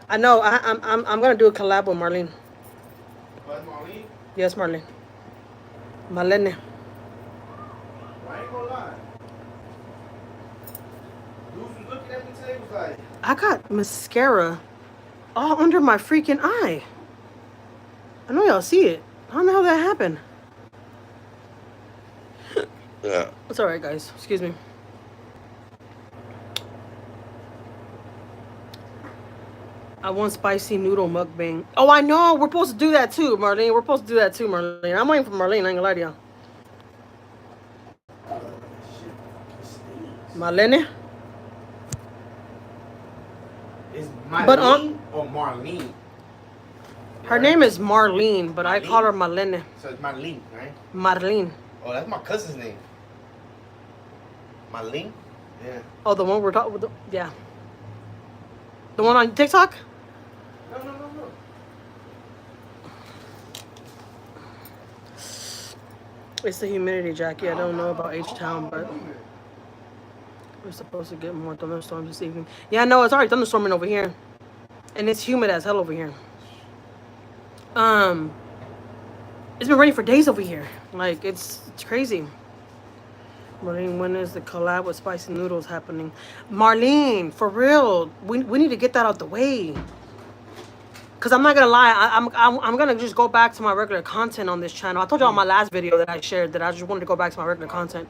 Speaker 1: I know. I'm gonna do a collab with Marlene.
Speaker 4: But Marlene?
Speaker 1: Yes, Marlene. Marlene.
Speaker 4: I ain't gonna lie. Dudes was looking at me today was like,
Speaker 1: I got mascara all under my freaking eye. I know y'all see it. How the hell that happened? Yeah. It's alright, guys. Excuse me. I want spicy noodle mukbang. Oh, I know. We're supposed to do that too, Marlene. We're supposed to do that too, Marlene. I'm waiting for Marlene. I ain't gonna lie to y'all. Marlene?
Speaker 4: is Marlene or Marlene?
Speaker 1: Her name is Marlene, but Marlene? I call her Marlene.
Speaker 4: So it's Marlene, right?
Speaker 1: Marlene.
Speaker 4: Oh, that's my cousin's name. Marlene? Yeah.
Speaker 1: Oh, the one we're talking with? Yeah. The one on TikTok?
Speaker 4: No.
Speaker 1: It's the humidity, Jackie. I don't know about H-Town, but we're supposed to get more thunderstorms this evening. Yeah, no, it's already thunderstorming over here. And it's humid as hell over here. It's been raining for days over here. Like, it's crazy. Marlene, when is the collab with spicy noodles happening? Marlene, for real, we need to get that out the way. Cause I'm not gonna lie, I'm gonna just go back to my regular content on this channel. I told you on my last video that I shared that I just wanted to go back to my regular content.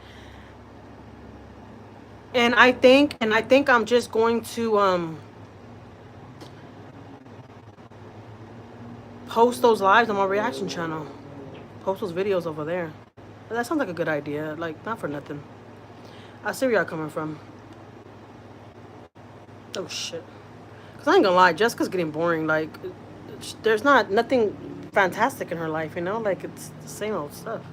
Speaker 1: And I think I'm just going to post those lives on my reaction channel. Post those videos over there. That sounds like a good idea. Like, not for nothing. I see where y'all coming from. Oh, shit. Because I ain't gonna lie, Jessica's getting boring. Like, there's nothing fantastic in her life, you know? Like, it's the same old stuff.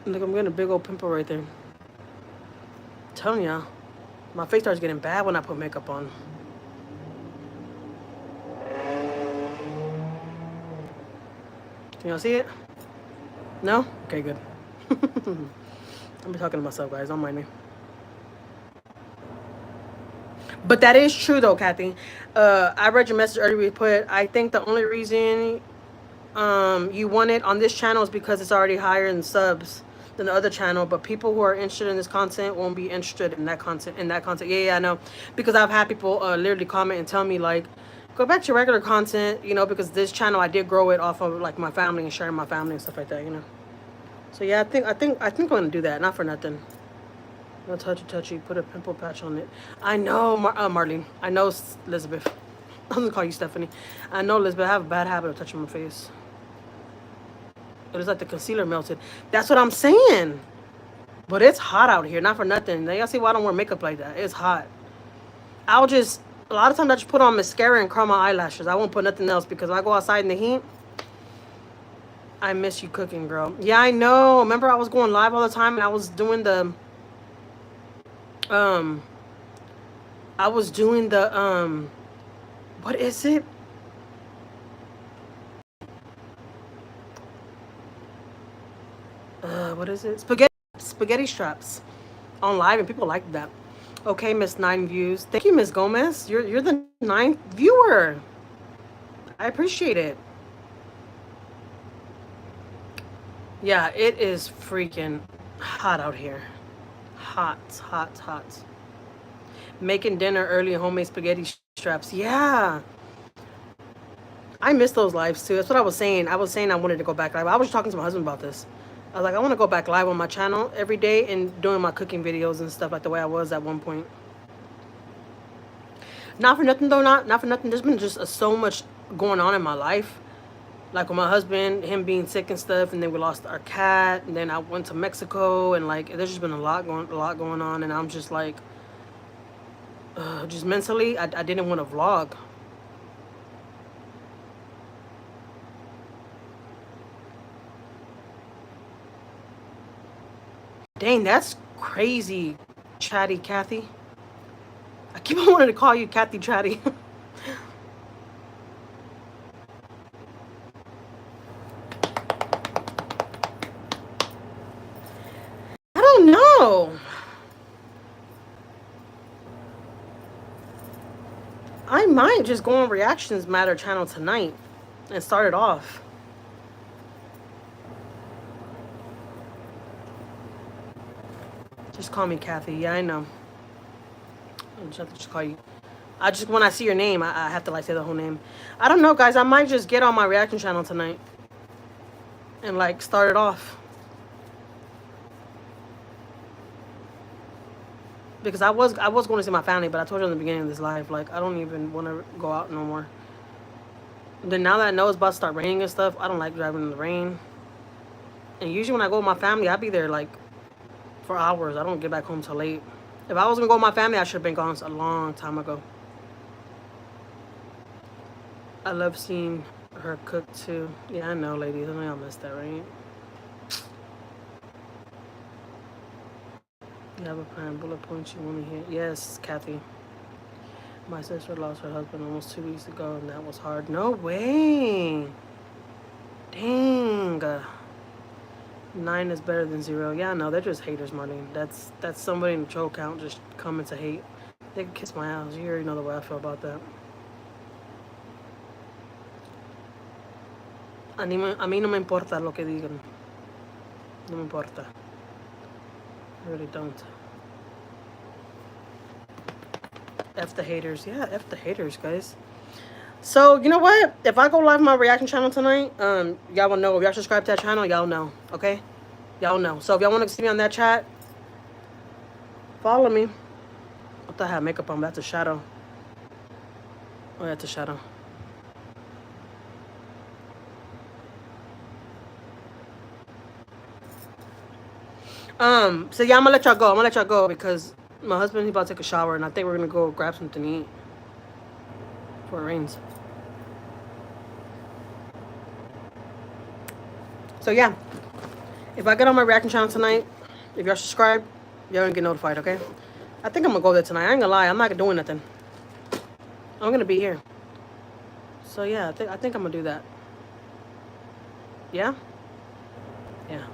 Speaker 1: Look, I'm getting a big old pimple right there. I'm telling y'all, my face starts getting bad when I put makeup on. Can y'all see it? No? Okay, good. I'm talking to myself, guys. Don't mind me. But that is true, though, Kathy. I read your message earlier. You put, I think the only reason you want it on this channel is because it's already higher in subs than the other channel. But people who are interested in this content won't be interested in that content. Yeah, I know. Because I've had people literally comment and tell me, like, go back to your regular content, you know, because this channel, I did grow it off of, like, my family and sharing my family and stuff like that, you know. So yeah, I think I'm gonna do that. Not for nothing. No touchy. Put a pimple patch on it. I know, Marlene. I know, Elizabeth. I'm gonna call you Stephanie. I know, Elizabeth. I have a bad habit of touching my face. It was like the concealer melted. That's what I'm saying. But it's hot out here. Not for nothing. Now y'all see why I don't wear makeup like that. It's hot. I'll just a lot of times I just put on mascara and curl my eyelashes. I won't put nothing else because if I go outside in the heat, I miss you cooking, girl. Yeah, I know. Remember I was going live all the time and I was doing the um what is it? What is it? Spaghetti straps on live and people like that. Okay, Miss 9 views. Thank you, Miss Gomez. You're the 9th viewer. I appreciate it. Yeah, it is freaking hot out here. Hot. Making dinner early, homemade spaghetti straps. Yeah. I miss those lives too. That's what I was saying. I was saying I wanted to go back live. I was talking to my husband about this. I was like, I want to go back live on my channel every day and doing my cooking videos and stuff like the way I was at one point. Not for nothing though, not for nothing. There's been just so much going on in my life. Like with my husband, him being sick and stuff, and then we lost our cat, and then I went to Mexico, and like there's just been a lot going on, and I'm just like, just mentally, I didn't want to vlog. Dang, that's crazy, Chatty Kathy. I keep on wanting to call you Kathy Chatty. I don't know. I might just go on Reactions Matter channel tonight and start it off. Just call me Kathy. Yeah, I know. I just have to just call you. When I see your name, I have to like say the whole name. I don't know, guys. I might just get on my reaction channel tonight and like start it off. Because I was going to see my family, but I told you in the beginning of this live, like I don't even want to go out no more. Then now that I know it's about to start raining and stuff, I don't like driving in the rain. And usually when I go with my family, I'll be there like for hours. I don't get back home till late. If I was gonna go with my family, I should have been gone a long time ago. I love seeing her cook too. Yeah, I know, ladies. I know y'all missed that, right? You have a plan, bullet points you want to hit. Yes, Kathy. My sister lost her husband almost 2 weeks ago, and that was hard. No way. Dang. 9 is better than 0. Yeah, no, they're just haters, Marlene. That's somebody in the troll count just coming to hate. They can kiss my ass. You already know the way I feel about that. A mí no me importa lo que digan. No me importa. I really don't. F the haters. Yeah, F the haters, guys. So, you know what? If I go live on my reaction channel tonight, y'all will know. If y'all subscribe to that channel, y'all know. Okay? Y'all know. So if y'all want to see me on that chat, follow me. What the hell? I have makeup on, but that's a shadow. Oh, that's a shadow. So yeah, I'm gonna let y'all go. I'm gonna let y'all go because my husband, he's about to take a shower, and I think we're gonna go grab something to eat before it rains. So yeah, if I get on my reaction channel tonight, if y'all subscribe, y'all gonna get notified, okay? I think I'm gonna go there tonight. I ain't gonna lie, I'm not doing nothing. I'm gonna be here. So yeah, I think I'm gonna do that. Yeah? Yeah.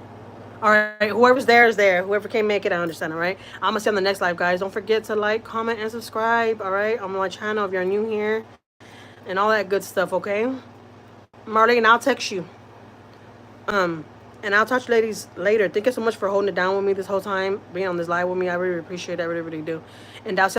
Speaker 1: All right, whoever's there is there. Whoever can't make it, I understand, all right? I'm going to see you on the next live, guys. Don't forget to like, comment, and subscribe, all right? On my channel if you're new here and all that good stuff, okay? Marlene, I'll text you. And I'll talk to you ladies later. Thank you so much for holding it down with me this whole time, being on this live with me. I really appreciate it. I really, really do. And I'll see